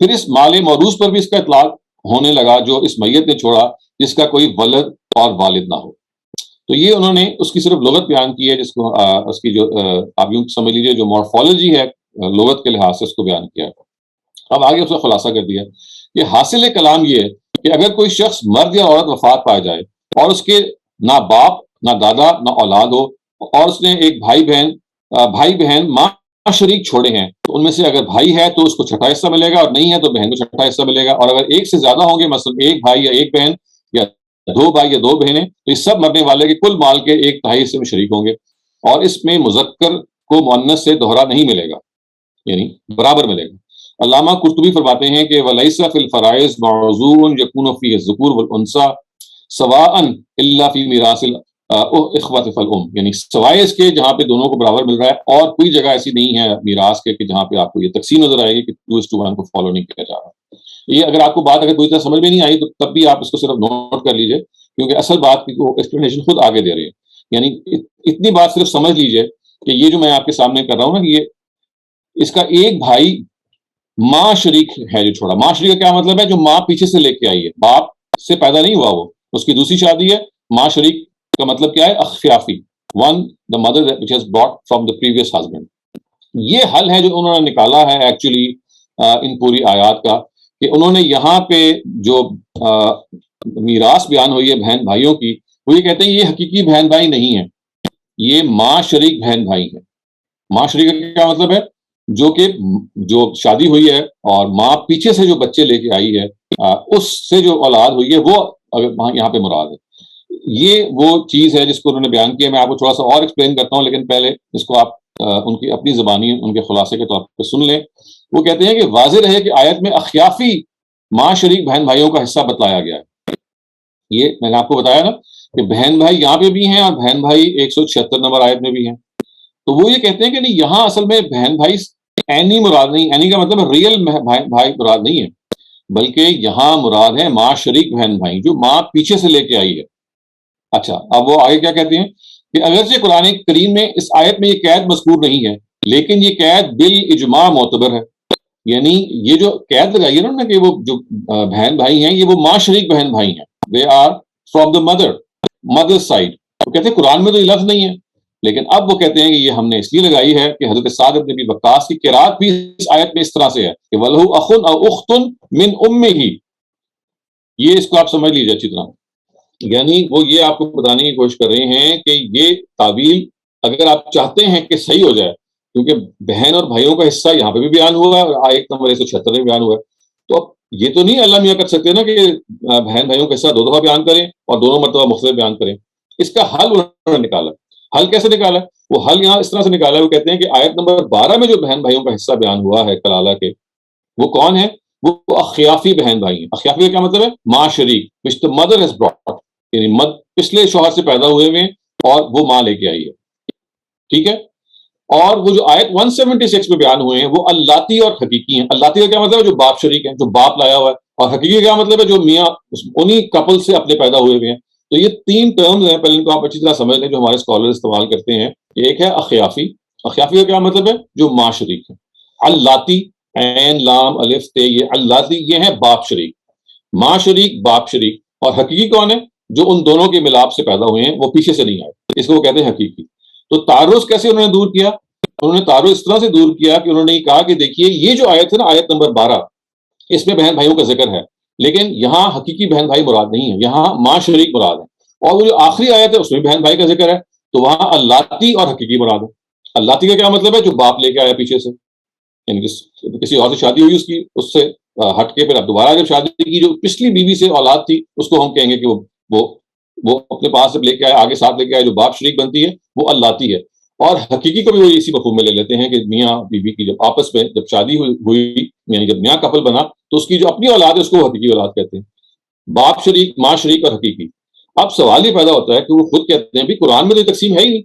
پھر اس مال موروث پر بھی اس کا اطلاق ہونے لگا جو اس میت نے چھوڑا جس کا کوئی ولد اور والد نہ ہو. تو یہ انہوں نے اس کی صرف لغت بیان کی ہے، جس کو اس کی جو آپ یوں سمجھ لیجیے جو مورفولوجی ہے لغت کے لحاظ سے اس کو بیان کیا ہے. اب آگے اس کا خلاصہ کر دیا کہ حاصل کلام یہ ہے کہ اگر کوئی شخص مرد یا عورت وفات پائے جائے اور اس کے نہ باپ نہ دادا نہ اولاد ہو، اور اس نے ایک بھائی بہن ماں شریک چھوڑے ہیں، تو ان میں سے اگر بھائی ہے تو اس کو چھٹا حصہ ملے گا، اور نہیں ہے تو بہن کو چھٹا حصہ ملے گا. اور اگر ایک سے زیادہ ہوں گے، مثلا ایک بھائی یا ایک بہن یا دو بھائی یا دو بہنیں، تو یہ سب مرنے والے کے کل مال کے 1/3 حصے میں شریک ہوں گے. اور اس میں مذکر کو مؤنث سے دوہرا نہیں ملے گا، یعنی برابر ملے گا. علامہ قرطبی فرماتے ہیں کہ وَلَيْسَ فِي الْفَرَائِضِ مَعْزُورٌ يَكُونُ فِيهِ الذُّكُورُ وَالْأُنثَىٰ سَوَاءً إِلَّا فِي مِيرَاثِ الْإِخْوَةِ فَالْأُمِّ. یعنی سوائے اس کے جہاں پہ دونوں کو برابر مل رہا ہے، اور کوئی جگہ ایسی نہیں ہے میراث کے کہ جہاں پہ آپ کو یہ تقسیم نظر آئے گی کہ 2:1 کو فالو نہیں کیا جا رہا. یہ اگر آپ کو بات اگر کوئی طرح سمجھ میں نہیں آئی تو تب بھی آپ اس کو صرف نوٹ کر لیجئے، کیونکہ اصل بات کی ایکسپلینیشن خود آگے دے رہی ہے. یعنی اتنی بات صرف سمجھ لیجئے کہ یہ جو میں آپ کے سامنے کر رہا ہوں نا، کہ یہ اس کا ایک بھائی ماں شریک ہے جو چھوڑا. ماں شریک کا کیا مطلب ہے؟ جو ماں پیچھے سے لے کے آئی ہے، باپ سے پیدا نہیں ہوا، وہ اس کی دوسری شادی ہے. ماں شریک کا مطلب کیا ہے؟ اخفیافی، one the mother which has brought from the previous husband. یہ حل ہے جو انہوں نے نکالا ہے ایکچولی ان پوری آیات کا، کہ انہوں نے یہاں پہ جو میراث بیان ہوئی ہے بہن بھائیوں کی، وہ یہ کہتے ہیں یہ حقیقی بہن بھائی نہیں ہے، یہ ماں شریک بہن بھائی ہے. ماں شریک کا کیا مطلب ہے؟ جو شادی ہوئی ہے اور ماں پیچھے سے جو بچے لے کے آئی ہے، اس سے جو اولاد ہوئی ہے، وہ یہاں پہ مراد ہے. یہ وہ چیز ہے جس کو انہوں نے بیان کیا. میں آپ کو تھوڑا سا اور ایکسپلین کرتا ہوں، لیکن پہلے اس کو آپ ان کی اپنی زبانی ان کے خلاصے کے طور پہ سن لیں. وہ کہتے ہیں کہ واضح رہے کہ آیت میں اخیافی ماں شریک بہن بھائیوں کا حصہ بتلایا گیا ہے. یہ میں نے آپ کو بتایا نا کہ بہن بھائی یہاں پہ بھی ہیں اور بہن بھائی 176 نمبر آیت میں بھی ہیں. تو وہ یہ کہتے ہیں کہ نہیں، یہاں اصل میں بہن بھائی اینی مراد نہیں. اینی کا مطلب ریئل بھائی مراد نہیں ہے. بلکہ یہاں مراد ہے ماں شریک بہن بھائی، جو ماں پیچھے سے لے کے آئی ہے۔ اچھا، اب وہ آگے کیا کہتے ہیں کہ اگرچہ قرآن کریم میں اس آیت میں یہ قید مذکور نہیں ہے، لیکن یہ قید بالاجماع معتبر ہے۔ یعنی یہ جو قید لگائی ہے نا کہ وہ جو بہن بھائی ہیں، یہ وہ ماں شریک بہن بھائی ہیں، they are from the mother side. وہ کہتے ہیں قرآن میں تو یہ لفظ نہیں ہے، لیکن اب وہ کہتے ہیں کہ یہ ہم نے اس لیے لگائی ہے کہ حضرت سعد بن ابی وقاص کی قرات بھی اس آیت میں اس طرح سے ہے کہ وَلَهُ أَخٌ أَوْ أُخْتٌ مِّنْ أُمِّهِ۔ یہ اس کو آپ سمجھ لیجیے اچھی طرح، یعنی وہ یہ آپ کو بتانے کی کوشش کر رہے ہیں کہ یہ تعویل اگر آپ چاہتے ہیں کہ صحیح ہو جائے، کیونکہ بہن اور بھائیوں کا حصہ یہاں پہ بھی بیان ہوا ہے اور آیت نمبر 176 میں بیان ہوا ہے، تو اب یہ تو نہیں اللہ میاں کر سکتے نا کہ بہن بھائیوں کا حصہ دو دفعہ بیان کریں اور دونوں مرتبہ مختلف بیان کریں۔ اس کا حل انہوں نے نکالا۔ حل کیسے نکالا؟ وہ حل یہاں اس طرح سے نکالا ہے، وہ کہتے ہیں کہ آیت نمبر 12 میں جو بہن بھائیوں کا حصہ بیان ہوا ہے کلالہ کے، وہ کون ہے؟ وہ اخیافی بہن بھائی ہیں۔ اخیافی کا کیا مطلب ہے؟ ماں شریک، which the mother has brought، یعنی پچھلے شوہر سے پیدا ہوئے ہوئے اور وہ ماں لے کے آئی ہے، ٹھیک ہے۔ اور وہ جو آیت 176 میں بیان ہوئے ہیں وہ اللاتی اور حقیقی ہیں۔ اللاتی کا کیا مطلب ہے؟ جو باپ شریک ہیں، جو باپ لایا ہوا ہے، اور حقیقی کا کیا مطلب ہے؟ جو میاں انہی کپل سے اپنے پیدا ہوئے ہوئے ہیں۔ تو یہ تین ٹرمز ہیں، پہلے ان کو آپ اچھی طرح سمجھ لیں جو ہمارے اسکالر استعمال کرتے ہیں۔ ایک ہے اخیافی، اخیافی کا کیا مطلب ہے؟ جو ماں شریک ہے۔ اللاتی، عین لام الف تے، یہ اللاتی یہ ہے باپ شریک، ماں شریک باپ شریک۔ اور حقیقی کون ہے؟ جو ان دونوں کے ملاپ سے پیدا ہوئے ہیں، وہ پیچھے سے نہیں آئے، اس کو وہ کہتے ہیں حقیقی۔ تو تعارض کیسے انہوں نے دور کیا؟ انہوں نے تعارض اس طرح سے دور کیا کہ انہوں نے کہا کہ دیکھیے یہ جو آیت ہے نا، آیت نمبر 12، اس میں بہن بھائیوں کا ذکر ہے، لیکن یہاں حقیقی بہن بھائی مراد نہیں ہے، یہاں ماں شریک مراد ہے۔ اور وہ جو آخری آیت ہے اس میں بہن بھائی کا ذکر ہے، تو وہاں اللاتی اور حقیقی مراد ہے۔ اللاتی کا کیا مطلب ہے؟ جو باپ لے کے آیا پیچھے سے، یعنی کسی اور سے شادی ہوئی اس کی، اس سے ہٹ کے پھر اب دوبارہ جب شادی کی، جو پچھلی بیوی سے اولاد تھی اس کو ہم کہیں گے کہ وہ اپنے پاس سے لے کے آئے، آگے ساتھ لے کے آئے، جو باپ شریک بنتی ہے وہ اللاتی ہے۔ اور حقیقی کو بھی وہ اسی مفہوم میں لے لیتے ہیں کہ میاں بیوی کی جب آپس میں جب شادی ہوئی، یعنی جب نیا کپل بنا، تو اس کی جو اپنی اولاد ہے اس کو حقیقی اولاد کہتے ہیں۔ باپ شریک، ماں شریک اور حقیقی۔ اب سوال یہ پیدا ہوتا ہے کہ وہ خود کہتے ہیں بھی قرآن میں تو یہ تقسیم ہے ہی نہیں،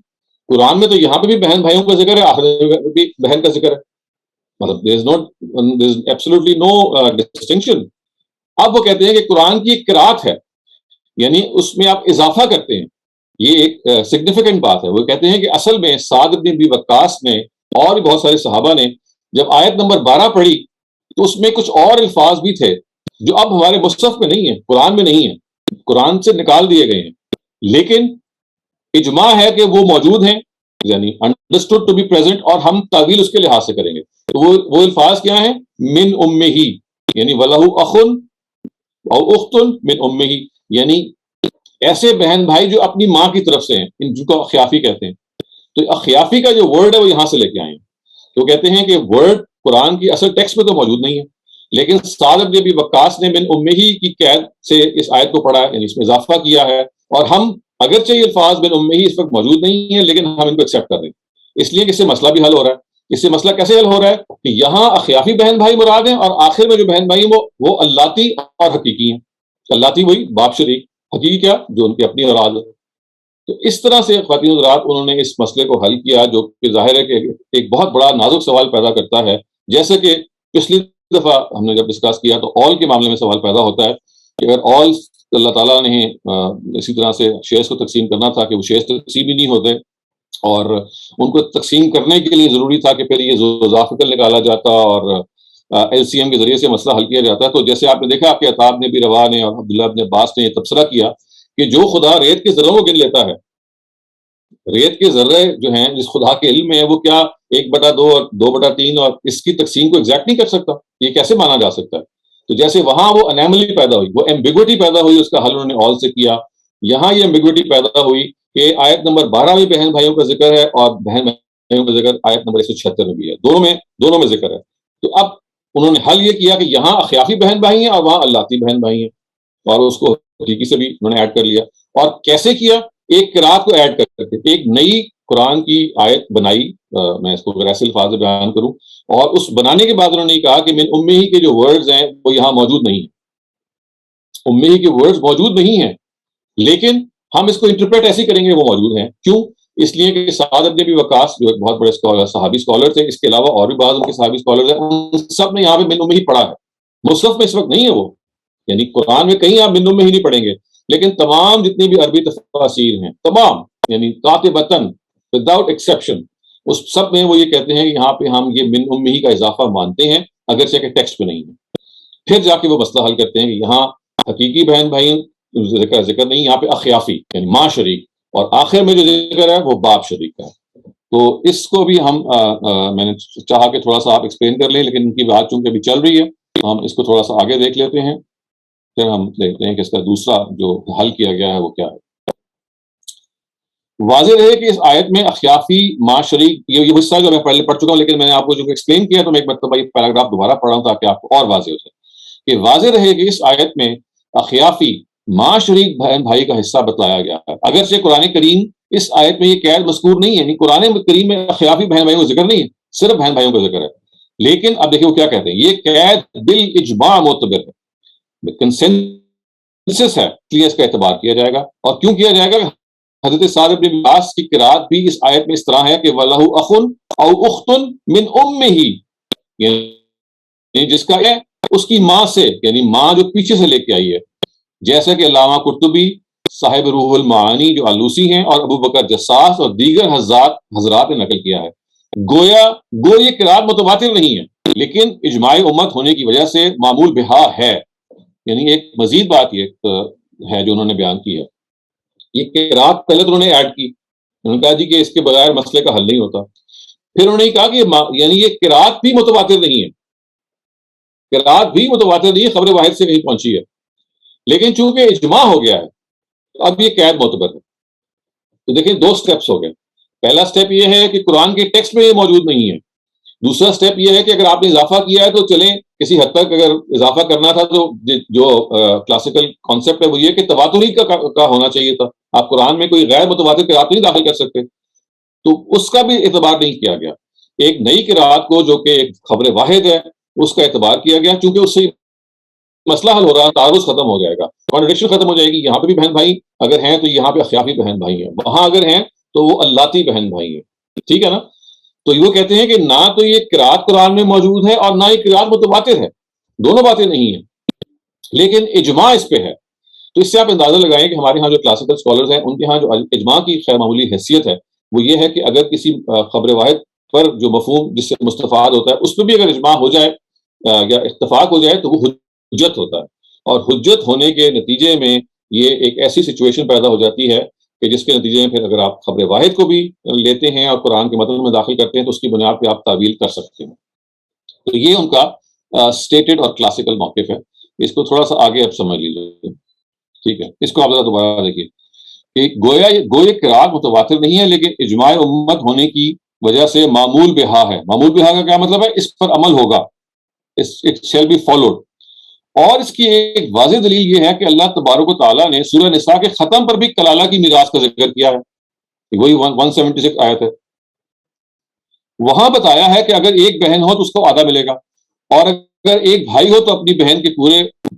قرآن میں تو یہاں پہ بھی بہن بھائیوں کا ذکر ہے، آخر میں بھی بہن کا ذکر ہے، مطلب there is absolutely no distinction۔ اب وہ کہتے ہیں کہ قرآن کی ایک قرات ہے، یعنی اس میں آپ اضافہ کرتے ہیں، یہ ایک سگنیفیکنٹ بات ہے۔ وہ کہتے ہیں کہ اصل میں سعد بن ابی وقاص نے اور بھی بہت سارے صحابہ نے جب آیت نمبر 12 پڑھی تو اس میں کچھ اور الفاظ بھی تھے جو اب ہمارے مصحف میں نہیں ہیں، قرآن میں نہیں ہیں، قرآن سے نکال دیے گئے ہیں، لیکن اجماع ہے کہ وہ موجود ہیں، یعنی understood to be present، اور ہم تعویل اس کے لحاظ سے کریں گے۔ تو وہ الفاظ کیا ہیں؟ من امہ، یعنی وَلَهُ أَخٌ أَوْ أُخْتٌ من امہ، یعنی ایسے بہن بھائی جو اپنی ماں کی طرف سے ہیں، جن کو اخیافی کہتے ہیں۔ تو اخیافی کا جو ورڈ ہے وہ یہاں سے لے کے آئے ہیں۔ تو کہتے ہیں کہ ورڈ قرآن کی اصل ٹیکسٹ میں تو موجود نہیں ہے، لیکن سعد بن ابی وقاص نے من امہ کی قید سے اس آیت کو پڑھا ہے، یعنی اس میں اضافہ کیا ہے، اور ہم اگرچہ یہ الفاظ بن امہ اس وقت موجود نہیں ہیں، لیکن ہم ان کو ایکسیپٹ کر رہے ہیں، اس لیے کہ اس سے مسئلہ بھی حل ہو رہا ہے۔ اس سے مسئلہ کیسے حل ہو رہا ہے کہ یہاں اخیافی بہن بھائی مراد ہیں، اور آخر میں جو بہن بھائی ہیں وہ اللاتی اور حقیقی ہیں۔ اللاتی وہی باپ شریک، حقیقی کیا؟ جو ان کی اپنی اولاد ہے۔ تو اس طرح سے خواتین حضرات انہوں نے اس مسئلے کو حل کیا، جو کہ ظاہر ہے کہ ایک بہت بڑا نازک سوال پیدا کرتا ہے، جیسے کہ پچھلی دفعہ ہم نے جب ڈسکس کیا تو آل کے معاملے میں سوال پیدا ہوتا ہے کہ اگر آل اللہ تعالیٰ نے اسی طرح سے شیئرز کو تقسیم کرنا تھا کہ وہ شیئرز تقسیم ہی نہیں ہوتے، اور ان کو تقسیم کرنے کے لیے ضروری تھا کہ پھر یہ ذوالفقر نکالا جاتا اور ایل سی ایم کے ذریعے سے مسئلہ حل کیا جاتا ہے۔ تو جیسے آپ نے دیکھا، آپ کے عطاب نے بھی، روا نے اور عبداللہ ابن عباس نے یہ تبصرہ کیا کہ جو خدا ریت کے ذروں کو گن لیتا ہے، ریت کے ذرے جو ہیں جس خدا کے علم میں ہے، وہ کیا 1/2 اور 2/3 اور اس کی تقسیم کو ایگزیکٹ نہیں کر سکتا؟ یہ کیسے مانا جا سکتا ہے؟ تو جیسے وہاں وہ انیملی پیدا ہوئی، وہ ایمبیگوٹی پیدا ہوئی، اس کا حل انہوں نے آل سے کیا۔ یہاں یہ ایمبیگوٹی پیدا ہوئی کہ آیت نمبر 12 میں بہن بھائیوں کا ذکر ہے اور بہن بھائیوں کا ذکر آیت نمبر 176 میں بھی ہے، دونوں میں ذکر ہے۔ تو اب انہوں نے حل یہ کیا کہ یہاں اخیافی بہن بھائی ہیں اور وہاں اللاتی بہن بھائی ہیں، اور اس کو حقیقی سے بھی انہوں نے ایڈ کر لیا۔ اور کیسے کیا؟ ایک قرات کو ایڈ کر کے ایک نئی قرآن کی آیت بنائی، میں اس کو ایسے الفاظ میں بیان کروں، اور اس بنانے کے بعد انہوں نے کہا کہ من امہ کے جو ورڈز ہیں وہ یہاں موجود نہیں ہیں، امہ کے ورڈز موجود نہیں ہیں، لیکن ہم اس کو انٹرپریٹ ایسے کریں گے وہ موجود ہیں۔ کیوں؟ اس لیے کہ سعد بن ابی وقاص جو ایک بہت بڑے صحابی اسکالر تھے، اس کے علاوہ اور بھی بعض ان کے صحابی اسکالرز ہیں، ان سب نے یہاں پہ من امہ پڑھا ہے، مصحف میں اس وقت نہیں ہے وہ، یعنی قرآن میں کہیں آپ من ام ہی نہیں پڑھیں گے، لیکن تمام جتنی بھی عربی تفاسیر ہیں تمام، یعنی قاطبتاً وداؤٹ ایکسیپشن، اس سب میں وہ یہ کہتے ہیں کہ یہاں پہ ہم یہ من ام ہی کا اضافہ مانتے ہیں اگرچہ کہ ٹیکسٹ میں نہیں ہے. پھر جا کے وہ مسئلہ حل کرتے ہیں کہ یہاں حقیقی بہن بھائی ذکر نہیں، یہاں پہ اخیافی یعنی ماں شریک، اور آخر میں جو ذکر ہے وہ باپ شریک کا ہے. تو اس کو بھی ہم میں نے چاہا کہ تھوڑا سا آپ ایکسپلین کر لیں، لیکن ان کی بات چونکہ ابھی چل رہی ہے تو ہم اس کو تھوڑا سا آگے دیکھ لیتے ہیں، پھر ہم دیکھتے ہیں کہ اس کا دوسرا جو حل کیا گیا ہے وہ کیا ہے. واضح رہے کہ اس آیت میں اخیافی ماں شریک یہ حصہ جو میں پہلے پڑھ چکا ہوں، لیکن میں نے آپ کو جو ایکسپلین کیا تو میں ایک مرتبہ یہ پیراگراف دوبارہ پڑھ رہا ہوں تاکہ آپ کو اور واضح ہو جائے کہ واضح رہے کہ اس آیت میں اخیافی ماں شریک بہن بھائی کا حصہ بتلایا گیا ہے. اگرچہ قرآن کریم اس آیت میں یہ قید مذکور نہیں ہے، یعنی قرآن کریم میں اخیافی بہن بھائیوں کا ذکر نہیں ہے، صرف بہن بھائیوں کا ذکر ہے. لیکن اب دیکھیں وہ کیا کہتے ہیں، یہ قید بالاجماع معتبر ہے، کنسنسس ہے، اس لیے اس کا اعتبار کیا جائے گا. اور کیوں کیا جائے گا؟ حضرت سعد بن عباس کی قرات بھی اس آیت میں اس طرح ہے کہ وَلَهُ أَخٌ أَوْ أُخْتٌ مِّنْ أُمِّهِ، یعنی جس کا ہے اس کی ماں سے، یعنی ماں جو پیچھے سے لے کے آئی ہے، جیسا کہ علامہ قرطبی صاحب روح المعانی جو آلوسی ہیں اور ابو بکر جساس اور دیگر حضرات نے نقل کیا ہے. گو یہ قرات متواتر نہیں ہے، لیکن اجماع امت ہونے کی وجہ سے معمول بہا ہے. یعنی ایک مزید بات یہ ہے جو انہوں نے بیان کی ہے، یہ قرات پہلے تو انہوں نے ایڈ کی، انہوں نے کہا جی کہ اس کے بغیر مسئلے کا حل نہیں ہوتا. پھر انہوں نے کہا کہ یعنی یہ قرات بھی متواتر نہیں ہے، قرات بھی متواتر نہیں ہے، خبر واحد سے کہیں پہنچی ہے، لیکن چونکہ اجماع ہو گیا ہے تو اب یہ قید معتبر ہے. تو دیکھیں دو سٹیپس ہو گئے. پہلا سٹیپ یہ ہے کہ قرآن کے ٹیکسٹ میں یہ موجود نہیں ہے. دوسرا سٹیپ یہ ہے کہ اگر آپ نے اضافہ کیا ہے تو چلیں کسی حد تک اگر اضافہ کرنا تھا تو جو کلاسیکل کانسیپٹ ہے وہ یہ کہ تواتری کا ہونا چاہیے تھا. آپ قرآن میں کوئی غیر متواتر قرات نہیں داخل کر سکتے، تو اس کا بھی اعتبار نہیں کیا گیا. ایک نئی قرات کو جو کہ ایک خبر واحد ہے اس کا اعتبار کیا گیا، چونکہ اس سے مسئلہ حل ہو رہا ہے، تعارض ختم ہو جائے گا، کانٹرڈکشن ختم ہو جائے گی. یہاں پہ بھی بہن بھائی اگر ہیں تو یہاں پہ اخیافی بہن بھائی ہیں، وہاں اگر ہیں تو وہ اللاتی بہن بھائی ہیں. ٹھیک ہے نا؟ تو وہ کہتے ہیں کہ نہ تو یہ قرات قرآن میں موجود ہے اور نہ یہ قرات متواتر ہے، دونوں باتیں نہیں ہیں، لیکن اجماع اس پہ ہے. تو اس سے آپ اندازہ لگائیں کہ ہمارے ہاں جو کلاسیکل اسکالرز ہیں ان کے ہاں جو اجماع کی خیر معمولی حیثیت ہے وہ یہ ہے کہ اگر کسی خبر واحد پر جو مفہوم جس سے مستفاد ہوتا ہے اس پہ بھی اگر اجماع ہو جائے یا اتفاق ہو جائے تو وہ حجت ہوتا ہے. اور حجت ہونے کے نتیجے میں یہ ایک ایسی سچویشن پیدا ہو جاتی ہے کہ جس کے نتیجے میں پھر اگر آپ خبر واحد کو بھی لیتے ہیں اور قرآن کے متن میں داخل کرتے ہیں تو اس کی بنیاد پہ آپ تعویل کر سکتے ہیں. تو یہ ان کا سٹیٹڈ اور کلاسیکل موقف ہے. اس کو تھوڑا سا آگے آپ سمجھ لیجیے. ٹھیک ہے، اس کو آپ ذرا دوبارہ دیکھیے کہ گویا قرات متواتر نہیں ہے، لیکن اجماع امت ہونے کی وجہ سے معمول بہا ہے. معمول بہا کا کیا مطلب ہے؟ اس پر عمل ہوگا، it shall be followed. اور اس کی ایک واضح دلیل یہ ہے کہ اللہ تبارک و تعالیٰ نے سورہ نساء کے ختم پر بھی کلالہ کی میراث کا ذکر کیا ہے. وہی 176 آیت ہے. وہاں بتایا ہے کہ اگر ایک بہن ہو تو اس کو آدھا ملے گا، اور اگر ایک بھائی ہو تو اپنی بہن کے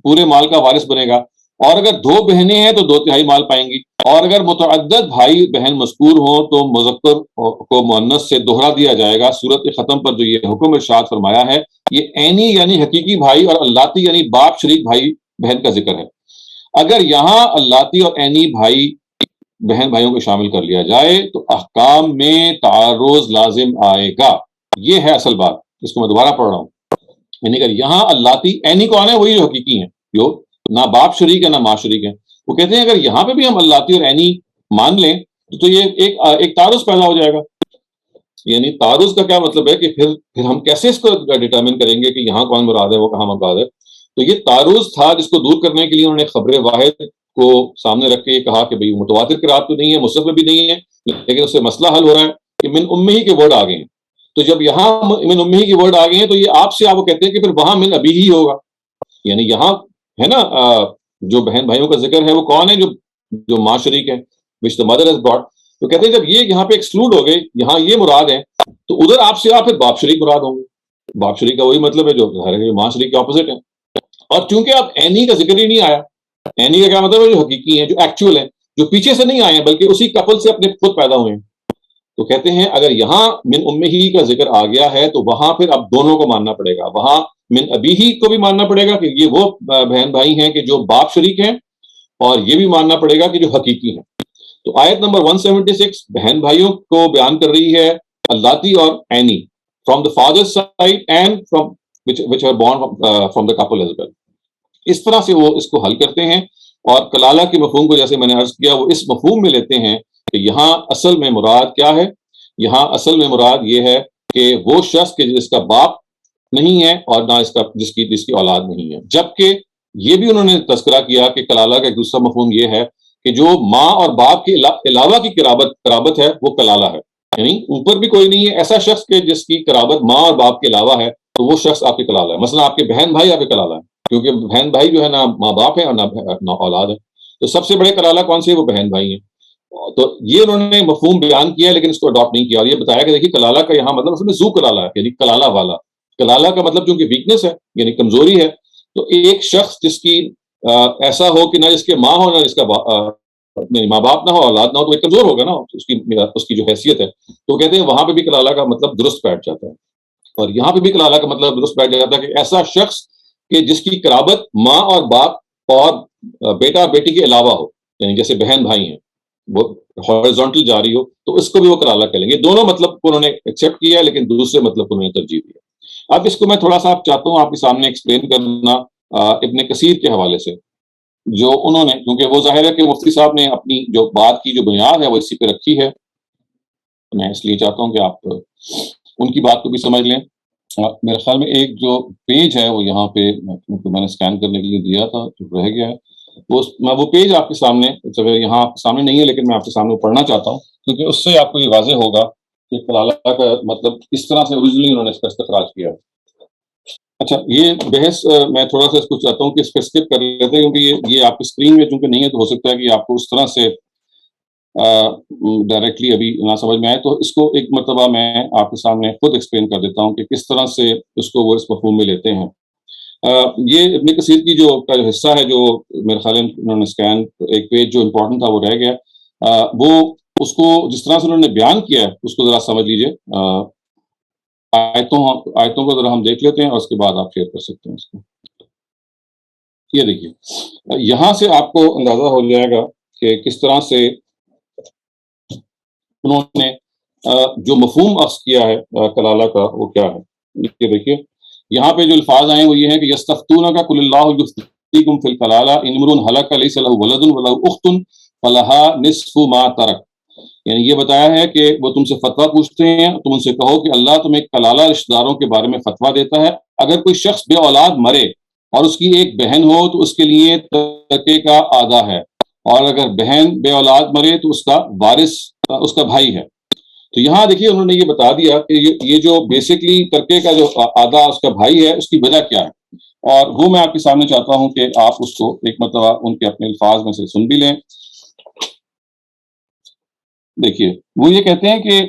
پورے مال کا وارث بنے گا، اور اگر دو بہنیں ہیں تو 2/3 مال پائیں گی. اور اگر متعدد بھائی بہن مذکور ہوں تو مذکر کو مؤنث سے دوہرا دیا جائے گا. سورت کے ختم پر جو یہ حکم ارشاد فرمایا ہے یہ عینی یعنی حقیقی بھائی اور اللاتی یعنی باپ شریک بھائی بہن کا ذکر ہے. اگر یہاں اللاتی اور عینی بھائی بہن بھائیوں کو شامل کر لیا جائے تو احکام میں تعارض لازم آئے گا. یہ ہے اصل بات، اس کو میں دوبارہ پڑھ رہا ہوں. یعنی اگر یہاں اللاتی، عینی کون ہے؟ وہی جو حقیقی ہیں، جو نہ باپ شریک ہے نہ ماں شریک ہے. وہ کہتے ہیں اگر یہاں پہ بھی ہم اللاتی اور عینی مان لیں تو یہ ایک تعارض پیدا ہو جائے گا. یعنی تعارض کا کیا مطلب ہے کہ پھر ہم کیسے اس کو ڈیٹرمن کریں گے کہ یہاں کون مراد ہے وہ کہاں مراد ہے. تو یہ تعارض تھا جس کو دور کرنے کے لیے انہوں نے خبر واحد کو سامنے رکھ کے یہ کہا کہ بھئی متواتر قرات تو نہیں ہے، مصحف میں بھی نہیں ہے، لیکن اس سے مسئلہ حل ہو رہا ہے کہ من امی کے ورڈ آ گئے ہیں. تو جب یہاں من امی کے ورڈ آ گئے ہیں تو یہ آپ سے آپ وہ کہتے ہیں کہ پھر وہاں من ابی ہی ہوگا. یعنی یہاں ہے نا جو بہن بھائیوں کا ذکر ہے وہ کون ہے؟ جو ماں شریک ہے which the mother has brought. تو کہتے ہیں جب یہ یہاں پہ ایکسکلوڈ ہو گئے، یہاں یہ مراد ہے تو ادھر آپ سے آپ پھر باپ شریک مراد ہوں گے. باپ شریک کا وہی مطلب ہے جو ماں شریک کے اپوزٹ ہے. اور چونکہ اب عینی کا ذکر ہی نہیں آیا، عینی کا کیا مطلب ہے؟ جو حقیقی ہیں، جو ایکچوئل ہیں، جو پیچھے سے نہیں آئے ہیں بلکہ اسی کپل سے اپنے خود پیدا ہوئے ہیں. تو کہتے ہیں اگر یہاں من امہ کا ذکر آ گیا ہے تو وہاں پھر اب دونوں کو ماننا پڑے گا، وہاں من ابیہ کو بھی ماننا پڑے گا کہ یہ وہ بہن بھائی ہیں کہ جو باپ شریک ہیں، اور یہ بھی ماننا پڑے گا کہ جو حقیقی ہیں۔ تو آیت نمبر 176 بہن بھائیوں کو بیان کر رہی ہے، اللاتی اور عینی، from the father side and from which are born from the couple as well۔ اس طرح سے وہ اس کو حل کرتے ہیں، اور کلالہ کے مفہوم کو جیسے میں نے عرض کیا وہ اس مفہوم میں لیتے ہیں کہ یہاں اصل میں مراد کیا ہے؟ یہاں اصل میں مراد یہ ہے کہ وہ شخص کہ جس کا باپ نہیں ہے اور نہ اس کا جس کی اولاد نہیں ہے، جبکہ یہ بھی انہوں نے تذکرہ کیا کہ کلالہ کا ایک دوسرا مفہوم یہ ہے کہ جو ماں اور باپ کے علاوہ کی قرابت ہے وہ کلالہ ہے، یعنی اوپر بھی کوئی نہیں ہے ایسا شخص کہ جس کی قرابت ماں اور باپ کے علاوہ ہے تو وہ شخص آپ کے کلالہ ہے۔ مثلا آپ کے بہن بھائی آپ کے کلالہ ہے، کیونکہ بہن بھائی جو ہے نہ ماں باپ ہے اور نہ اولاد ہے، تو سب سے بڑے کلالہ کون سے؟ وہ بہن بھائی ہیں۔ تو یہ انہوں نے مفہوم بیان کیا لیکن اس کو اڈاپٹ نہیں کیا، اور یہ بتایا کہ دیکھیے کلالہ کا یہاں مطلب اس میں ذو کلالہ ہے، یعنی کلالہ والا۔ کلالہ کا مطلب چونکہ ویکنس ہے یعنی کمزوری ہے، تو ایک شخص جس کی ایسا ہو کہ نہ جس کے ماں ہو نہ جس کا ماں باپ نہ ہو اولاد نہ ہو تو وہ کمزور ہوگا نا اس کی جو حیثیت ہے، تو کہتے ہیں وہاں پہ بھی کلالہ کا مطلب درست بیٹھ جاتا ہے، اور یہاں پہ بھی کلالہ کا مطلب درست بیٹھ جاتا ہے کہ ایسا شخص کہ جس کی قرابت ماں اور باپ اور بیٹا بیٹی کے علاوہ ہو، یعنی جیسے بہن بھائی ہیں وہ ہارزونٹل جاری ہو تو اس کو بھی وہ کلالہ کہیں گے۔ دونوں مطلب کو انہوں نے ایکسیپٹ کیا ہے لیکن دوسرے مطلب کو انہوں نے ترجیح دیا۔ اب اس کو میں تھوڑا سا چاہتا ہوں آپ کے سامنے ایکسپلین کرنا ابن کثیر کے حوالے سے، جو انہوں نے، کیونکہ وہ ظاہر ہے کہ مفتی صاحب نے اپنی جو بات کی جو بنیاد ہے وہ اسی پہ رکھی ہے، میں اس لیے چاہتا ہوں کہ آپ ان کی بات کو بھی سمجھ لیں۔ میرے خیال میں ایک جو پیج ہے وہ یہاں پہ میں نے اسکین کرنے کے لیے دیا تھا جو رہ گیا ہے، میں وہ پیج آپ کے سامنے یہاں سامنے نہیں ہے لیکن میں آپ کے سامنے پڑھنا چاہتا ہوں کیونکہ اس سے آپ کو یہ واضح ہوگا کہ کلالہ کا مطلب اس طرح سے اوریجنلی انہوں نے اس کا استخراج کیا۔ اچھا، یہ بحث میں تھوڑا سا اس کو چاہتا ہوں کہ اسپیسیفک کر لیتے ہیں کیونکہ یہ آپ کی اسکرین میں چونکہ نہیں ہے تو ہو سکتا ہے کہ آپ کو اس طرح سے ڈائریکٹلی ابھی نہ سمجھ میں آئے، تو اس کو ایک مرتبہ میں آپ کے سامنے خود ایکسپلین کر دیتا ہوں کہ کس طرح سے اس کو وہ اس مفہوم میں لیتے ہیں۔ یہ ابن کثیر کی جو حصہ ہے جو میرے خیال میں انہوں نے اسکین ایک پیج جو امپورٹنٹ تھا وہ رہ گیا، وہ اس کو جس طرح سے انہوں نے بیان کیا ہے اس کو ذرا سمجھ لیجئے۔ آیتوں کو ذرا ہم دیکھ لیتے ہیں اور اس کے بعد آپ شیئر کر سکتے ہیں اس کو۔ یہ دیکھیے یہاں سے آپ کو اندازہ ہو جائے گا کہ کس طرح سے انہوں نے جو مفہوم اخذ کیا ہے کلالہ کا وہ کیا ہے۔ یہ دیکھیے یہاں پہ جو الفاظ آئے وہ یہ ہے کہ یستفتونک قل اللہ یفتیکم فی الکلالہ ان امرؤ ہلک لیس لہ ولد ولہ اخت فلہا نصف ما ترک، یعنی یہ بتایا ہے کہ وہ تم سے فتویٰ پوچھتے ہیں، تم ان سے کہو کہ اللہ تمہیں کلالہ رشتہ داروں کے بارے میں فتویٰ دیتا ہے، اگر کوئی شخص بے اولاد مرے اور اس کی ایک بہن ہو تو اس کے لیے ترکے کا آدھا ہے، اور اگر بہن بے اولاد مرے تو اس کا وارث اس کا بھائی ہے۔ تو یہاں دیکھیے انہوں نے یہ بتا دیا کہ یہ جو بیسکلی ترکے کا جو آدھا اس کا بھائی ہے اس کی وجہ کیا ہے، اور وہ میں آپ کے سامنے چاہتا ہوں کہ آپ اس کو ایک مرتبہ ان کے اپنے الفاظ میں سے سن بھی لیں۔ دیکھیے وہ یہ کہتے ہیں کہ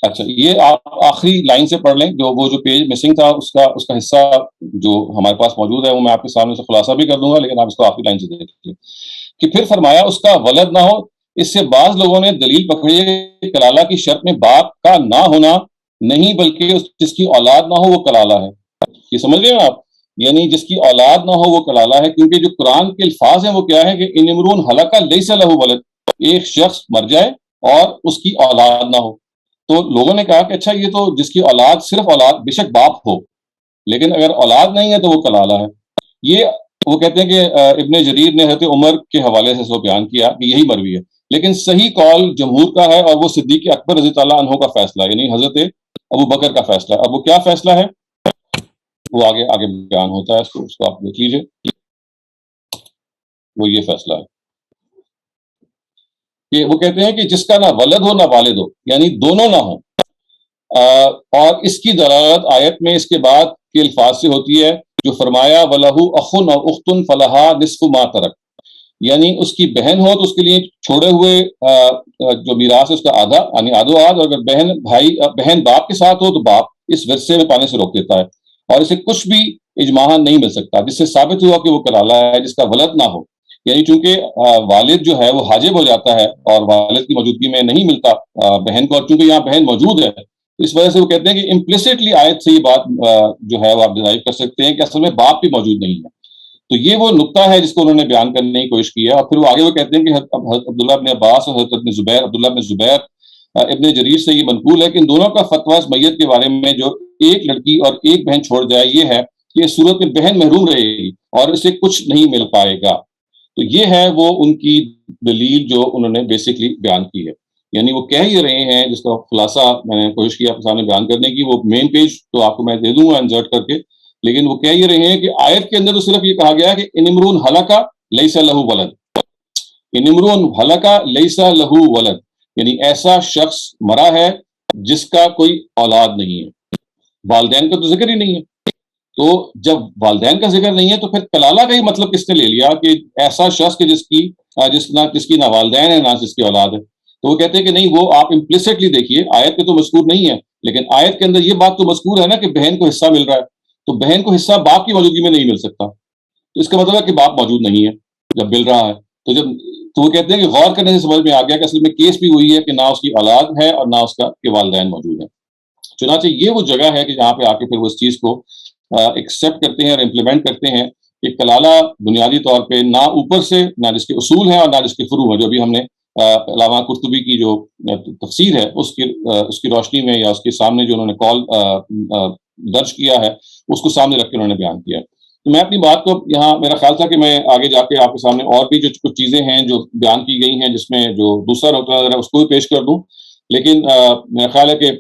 اچھا یہ آپ آخری لائن سے پڑھ لیں، وہ جو پیج مسنگ تھا اس کا حصہ جو ہمارے پاس موجود ہے وہ میں آپ کے سامنے سے خلاصہ بھی کر دوں گا، لیکن آپ اس کو آخری لائن سے دیکھ لیں کہ پھر فرمایا اس کا ولد نہ ہو۔ اس سے بعض لوگوں نے دلیل پکڑی ہے کلالہ کی شرط میں باپ کا نہ ہونا نہیں بلکہ جس کی اولاد نہ ہو وہ کلالہ ہے۔ یہ سمجھ رہے ہیں آپ، یعنی جس کی اولاد نہ ہو وہ کلالہ ہے، کیونکہ جو قرآن کے الفاظ ہیں وہ کیا ہے کہ ان امرؤ ہلک لیس لہ ولد، ایک شخص مر جائے اور اس کی اولاد نہ ہو، تو لوگوں نے کہا کہ اچھا یہ تو جس کی اولاد صرف اولاد بے شک باپ ہو، لیکن اگر اولاد نہیں ہے تو وہ کلالہ ہے۔ یہ وہ کہتے ہیں کہ ابن جریر نے حضرت عمر کے حوالے سے اس کو بیان کیا کہ یہی مروی ہے، لیکن صحیح قول جمہور کا ہے اور وہ صدیق اکبر رضی اللہ عنہ کا فیصلہ ہے، یعنی حضرت ابو بکر کا فیصلہ ہے۔ اب وہ کیا فیصلہ ہے وہ آگے بیان ہوتا ہے، اس کو آپ دیکھ لیجئے۔ وہ یہ فیصلہ ہے کہ وہ کہتے ہیں کہ جس کا نہ ولد ہو نہ والد ہو، یعنی دونوں نہ ہوں، اور اس کی دلالت آیت میں اس کے بعد کے الفاظ سے ہوتی ہے جو فرمایا وَلَهُ أَخٌ أَوْ أُخْتٌ فَلَهَا نِصْفُ مَا تَرَكَ، یعنی اس کی بہن ہو تو اس کے لیے چھوڑے ہوئے جو میراث ہے اس کا آدھا، یعنی آدھو آدھ، اور اگر بہن باپ کے ساتھ ہو تو باپ اس ورثے میں پانے سے روک دیتا ہے، اور اسے کچھ بھی اجماعاً نہیں مل سکتا جس سے ثابت ہوا کہ وہ کلالہ ہے جس کا ولد نہ ہو۔ یعنی چونکہ والد جو ہے وہ حاجب ہو جاتا ہے اور والد کی موجودگی میں نہیں ملتا بہن کو، اور چونکہ یہاں بہن موجود ہے اس وجہ سے وہ کہتے ہیں کہ امپلیسٹلی آیت سے یہ بات جو ہے وہ آپ ڈرائیو کر سکتے ہیں کہ اصل میں باپ بھی موجود نہیں ہے. تو یہ وہ نقطہ ہے جس کو انہوں نے بیان کرنے کی کوشش کی ہے. اور پھر وہ آگے وہ کہتے ہیں کہ حضرت عبداللہ ابن عباس اور حضرت ابن زبیر عبداللہ ابن زبیر ابن جریر سے یہ منقول ہے کہ ان دونوں کا فتویٰ اس میت کے بارے میں جو ایک لڑکی اور ایک بہن چھوڑ جائے یہ ہے کہ اس صورت میں بہن محروم رہے گی اور اسے کچھ نہیں مل پائے گا. تو یہ ہے وہ ان کی دلیل جو انہوں نے بیسکلی بیان کی ہے. یعنی وہ کہہ ہی رہے ہیں، جس کا خلاصہ میں نے کوشش کی آپ کے سامنے بیان کرنے کی، وہ مین پیج تو آپ کو میں دے دوں گا انسرٹ کر کے، لیکن وہ کہہ یہ رہے ہیں کہ آیت کے اندر تو صرف یہ کہا گیا کہ ان امرؤ ہلک لیس لہ ولد، ان امرؤ ہلک لیس لہ ولد، یعنی ایسا شخص مرا ہے جس کا کوئی اولاد نہیں ہے. والدین کا تو ذکر ہی نہیں ہے. تو جب والدین کا ذکر نہیں ہے تو پھر کلالہ کا ہی مطلب کس نے لے لیا کہ ایسا شخص کہ جس کی نہ والدین ہے نہ جس کی اولاد ہے. تو وہ کہتے ہیں کہ نہیں، وہ آپ امپلیسٹلی دیکھیے، آیت میں تو مذکور نہیں ہے، لیکن آیت کے اندر یہ بات تو مذکور ہے نا کہ بہن کو حصہ مل رہا ہے. تو بہن کو حصہ باپ کی موجودگی میں نہیں مل سکتا، تو اس کا مطلب ہے کہ باپ موجود نہیں ہے جب مل رہا ہے. تو وہ کہتے ہیں کہ غور کرنے سے سمجھ میں آ گیا کہ اصل میں کیس بھی وہی ہے کہ نہ اس کی اولاد ہے اور نہ اس کا کے والدین موجود ہیں. چنانچہ یہ وہ جگہ ہے کہ جہاں پہ آ کے پھر وہ اس چیز کو ایکسیپٹ کرتے ہیں اور امپلیمنٹ کرتے ہیں کہ کلالہ بنیادی طور پہ نہ اوپر سے نہ جس کے اصول ہیں اور نہ جس کے فروع ہیں، جو بھی ہم نے علامہ قرطبی کی جو تفسیر ہے اس کی روشنی میں یا اس کے سامنے جو انہوں نے کال درج کیا ہے اس کو سامنے رکھ کے انہوں نے بیان کیا ہے. تو میں اپنی بات کو یہاں، میرا خیال تھا کہ میں آگے جا کے آپ کے سامنے اور بھی جو کچھ چیزیں ہیں جو بیان کی گئی ہیں جس میں جو دوسرا نقطہ نظر ہے اس کو بھی پیش کر دوں، لیکن میرا خیال ہے کہ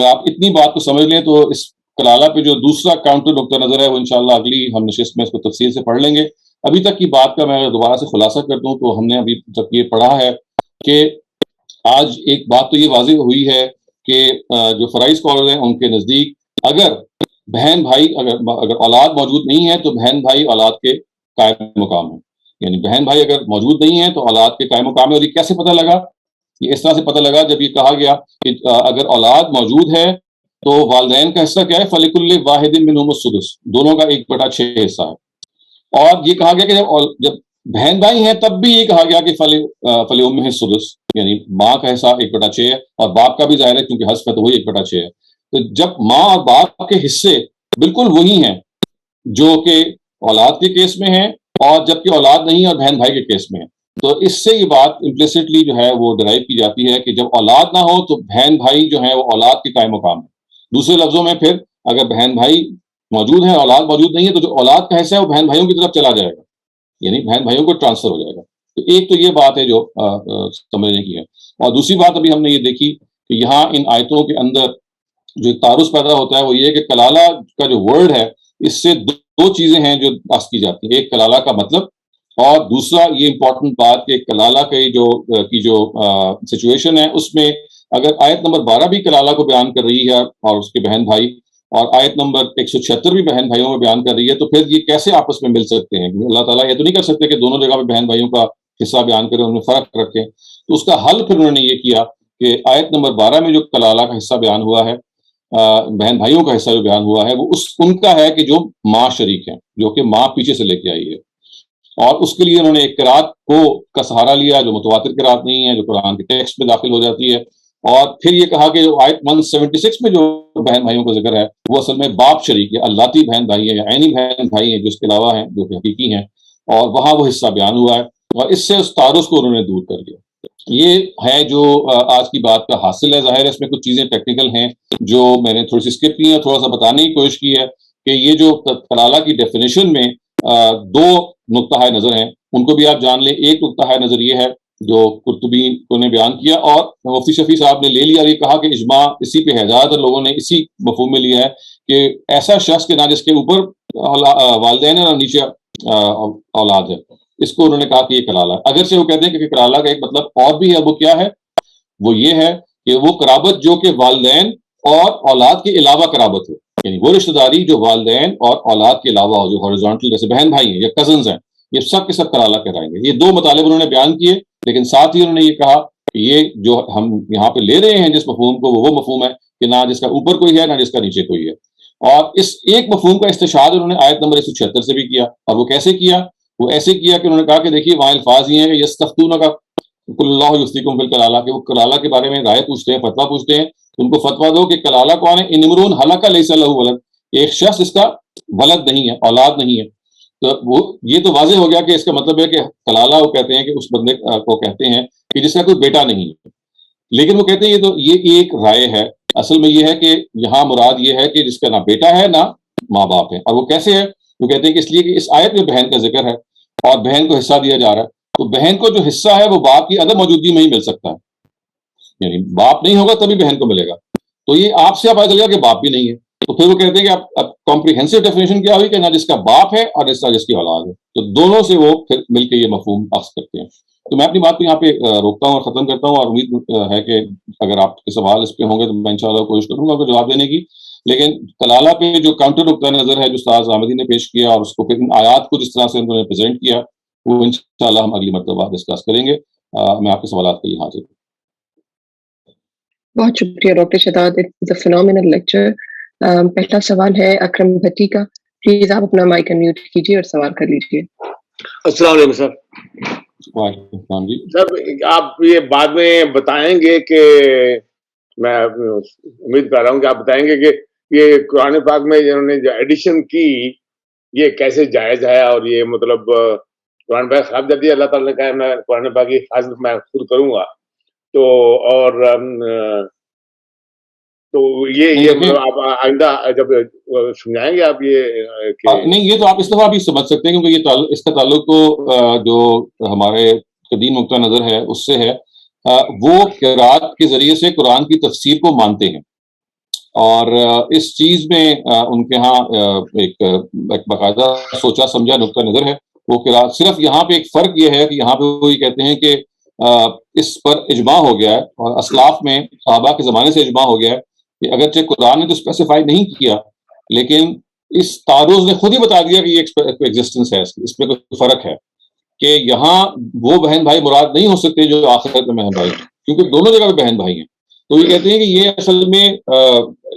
آپ اتنی بات کو سمجھ لیں تو اس کلالہ پہ جو دوسرا کاؤنٹر نقطہ نظر ہے وہ انشاءاللہ اگلی ہم نشست میں اس کو تفصیل سے پڑھ لیں گے. ابھی تک کی بات کا میں دوبارہ سے خلاصہ کر دوں تو ہم نے ابھی تک یہ پڑھا ہے کہ آج ایک بات تو یہ واضح ہوئی ہے کہ جو فرعی اسکالر ہیں ان کے نزدیک اگر بہن بھائی اگر اولاد موجود نہیں ہے تو بہن بھائی اولاد کے قائم مقام ہیں. یعنی بہن بھائی اگر موجود نہیں ہیں تو اولاد کے قائم مقام ہے. اور یہ کیسے پتہ لگا؟ یہ اس طرح سے پتہ لگا جب یہ کہا گیا کہ اگر اولاد موجود ہے تو والدین کا حصہ کیا ہے؟ فَلِكُلِّ وَاحِدٍ مِّنْهُمُ السُّدُسُ، دونوں کا 1/6 حصہ ہے. اور یہ کہا گیا کہ جب بہن بھائی ہیں تب بھی یہ کہا گیا کہ فَلِأُمِّهِ السُّدُسُ، یعنی ماں کا حصہ 1/6 ہے اور باپ کا بھی ظاہر ہے کیونکہ حذف ہے تو وہی 1/6 ہے. تو جب ماں اور باپ کے حصے بالکل وہی ہیں جو کہ اولاد کے کیس میں ہیں اور جبکہ اولاد نہیں اور بہن بھائی کے کیس میں ہیں، تو اس سے یہ بات امپلیسٹلی جو ہے وہ ڈرائیو کی جاتی ہے کہ جب اولاد نہ ہو تو بہن بھائی جو ہیں وہ اولاد کے قائم مقام ہے. دوسرے لفظوں میں پھر اگر بہن بھائی موجود ہیں، اولاد موجود نہیں ہے، تو جو اولاد کا حصہ ہے وہ بہن بھائیوں کی طرف چلا جائے گا، یعنی بہن بھائیوں کو ٹرانسفر ہو جائے گا. تو ایک تو یہ بات ہے جو سمجھنے کی ہے. اور دوسری بات ابھی ہم نے یہ دیکھی کہ یہاں ان آیتوں کے اندر جو تعارض پیدا ہوتا ہے وہ یہ ہے کہ کلالہ کا جو ورڈ ہے اس سے دو چیزیں ہیں جو اخذ کی جاتی ہیں. ایک کلالہ کا مطلب، اور دوسرا یہ امپورٹنٹ بات کہ کلالہ کی جو سچویشن ہے اس میں اگر آیت نمبر 12 بھی کلالہ کو بیان کر رہی ہے اور اس کے بہن بھائی، اور آیت نمبر 176 بھی بہن بھائیوں میں بیان کر رہی ہے، تو پھر یہ کیسے آپس میں مل سکتے ہیں؟ اللہ تعالیٰ یہ تو نہیں کر سکتے کہ دونوں جگہ پہ بہن بھائیوں کا حصہ بیان کریں، ان میں فرق رکھیں. تو اس کا حل پھر انہوں نے یہ کیا کہ آیت نمبر 12 میں جو کلالہ کا حصہ بیان ہوا ہے، بہن بھائیوں کا حصہ جو بیان ہوا ہے، وہ ان کا ہے کہ جو ماں شریک ہے، جو کہ ماں پیچھے سے لے کے آئی ہے. اور اس کے لیے انہوں نے ایک قرات کا سہارا لیا جو متواتر قرات نہیں ہے، جو قرآن کے ٹیکسٹ میں داخل ہو جاتی ہے. اور پھر یہ کہا کہ جو آیت 176 میں جو بہن بھائیوں کا ذکر ہے وہ اصل میں باپ شریک ہے، اللاتی بہن بھائی ہیں یا عینی بہن بھائی ہیں جو اس کے علاوہ ہیں، جو کہ حقیقی ہیں، اور وہاں وہ حصہ بیان ہوا ہے. اور اس سے اس تعارض کو انہوں نے دور کر دیا. یہ ہے جو آج کی بات کا حاصل ہے. ظاہر ہے اس میں کچھ چیزیں ٹیکنیکل ہیں جو میں نے تھوڑی سی اسکپ کی ہیں، تھوڑا سا بتانے کی کوشش کی ہے کہ یہ جو کلالہ کی ڈیفینیشن میں دو نقطہ نظر ہیں، ان کو بھی آپ جان لیں. ایک نقطہ نظر یہ ہے جو قرطبی کو نے بیان کیا اور مفتی شفیع صاحب نے لے لیا، یہ کہا کہ اجماع اسی پہ ہے، زیادہ تر لوگوں نے اسی مفہوم میں لیا ہے کہ ایسا شخص کہ نہ جس کے اوپر والدین اور نیچے اولاد ہے، اس کو انہوں نے کہا کہ یہ کلالہ ہے. اگرچہ وہ کہتے ہیں کہ کلالہ کا ایک مطلب اور بھی ہے. وہ کیا ہے؟ وہ یہ ہے کہ وہ قرابت جو کہ والدین اور اولاد کے علاوہ قرابت ہو، یعنی وہ رشتہ داری جو والدین اور اولاد کے علاوہ ہو، جو ہاریزونٹل جیسے بہن بھائی ہیں یا کزنز ہیں، یہ سب کے سب کلالہ کہلائیں گے. یہ دو مطالب انہوں نے بیان کیے، لیکن ساتھ ہی انہوں نے یہ کہا کہ یہ جو ہم یہاں پہ لے رہے ہیں جس مفہوم کو، وہ مفہوم ہے کہ نہ جس کا اوپر کوئی ہے نہ جس کا نیچے کوئی ہے. اور اس ایک مفہوم کا استشہاد انہوں نے آیت نمبر 176 سے بھی کیا. اور وہ کیسے کیا؟ وہ ایسے کیا کہ انہوں نے کہا کہ دیکھیے وہاں الفاظ یہ ہیں کہ یستفتونک قل اللہ یفتیکم فی الکلالہ، کہ وہ کلالہ کے بارے میں رائے پوچھتے ہیں، فتویٰ پوچھتے ہیں، ان کو فتویٰ دو کہ کلالہ کون ہے؟ ان امرؤ ہلک لیس لہ ولد، ایک شخص اس کا ولد نہیں ہے، اولاد نہیں ہے. تو وہ یہ تو واضح ہو گیا کہ اس کا مطلب ہے کہ کلالہ وہ کہتے ہیں کہ اس بندے کو کہتے ہیں کہ جس کا کوئی بیٹا نہیں ہے. لیکن وہ کہتے ہیں یہ تو یہ ایک رائے ہے، اصل میں یہ ہے کہ یہاں مراد یہ ہے کہ جس کا نہ بیٹا ہے نہ ماں باپ ہے. اور وہ کیسے ہے؟ وہ کہتے ہیں کہ اس لیے کہ اس آیت میں بہن کا ذکر ہے اور بہن کو حصہ دیا جا رہا ہے، تو بہن کو جو حصہ ہے وہ باپ کی عدم موجودگی میں ہی مل سکتا ہے. یعنی باپ نہیں ہوگا تبھی بہن کو ملے گا. تو یہ آپ سے پتا چل گیا کہ باپ بھی نہیں ہے. تو پھر وہ کہتے ہیں کہ اب کمپریہنسو ڈیفینیشن کیا ہوئی کہ نہ جس کا باپ ہے اور نہ جس کی اولاد ہے، تو دونوں سے وہ پھر مل کے یہ مفہوم اخذ کرتے ہیں. تو میں اپنی بات کو یہاں پہ روکتا ہوں اور ختم کرتا ہوں، اور امید ہے کہ اگر آپ کے سوال اس پہ ہوں گے تو میں انشاءاللہ کوشش کروں گا جواب دینے کی. لیکن کلالہ پہ جو کاؤنٹر نقطہ نظر ہے جو استاذ حامدی نے پیش کیا اور اس کو پھر ان آیات کو جس طرح سے انہوں نے پریزنٹ کیا، وہ انشاءاللہ ہم اگلی مرتبہ ڈسکس کریں گے. میں آپ کے سوالات کے لیے حاضر ہوں. بہت شکریہ doctor Shaddad, it's a phenomenal lecture. پہلا سوال ہے اکرم بھٹی کا. پلیز آپ اپنا مائک انمیوٹ کیجیے اور سوال کر لیجیے. السلام علیکم سر. وعلیکم السلام جی. سر آپ یہ بعد میں بتائیں گے کہ میں امید کر رہا ہوں کہ آپ بتائیں گے کہ یہ قرآن پاک میں انہوں نے جو ایڈیشن کی یہ کیسے جائز ہے، اور یہ مطلب قرآن پاک خلاف جاتی ہے. اللہ تعالیٰ نے کہا میں قرآن پاک کی حفاظت میں خود کروں گا. تو اور تو یہ مطلب آپ آئندہ جب سمجھائیں گے آپ یہ نہیں، یہ تو آپ اس دفعہ بھی سمجھ سکتے ہیں کیونکہ یہ اس کا تعلق تو جو ہمارے قدیم نقطہ نظر ہے اس سے ہے. وہ قرات کے ذریعے سے قرآن کی تفسیر کو مانتے ہیں، اور اس چیز میں ان کے ہاں ایک باقاعدہ سوچا سمجھا نقطہ نظر ہے. وہ قرات صرف یہاں پہ ایک فرق یہ ہے کہ یہاں پہ وہ یہ کہتے ہیں کہ اس پر اجماع ہو گیا ہے، اور اسلاف میں صحابہ کے زمانے سے اجماع ہو گیا ہے کہ اگرچہ قرآن نے تو اسپیسیفائی نہیں کیا، لیکن اس تعارض نے خود ہی بتا دیا کہ یہ ایگزسٹنس ہے، اس میں کوئی فرق ہے کہ یہاں وہ بہن بھائی مراد نہیں ہو سکتے جو آخرت میں بہن بھائی ہیں، کیونکہ دونوں جگہ پہ بہن بھائی ہیں. تو یہ کہتے ہیں کہ یہ اصل میں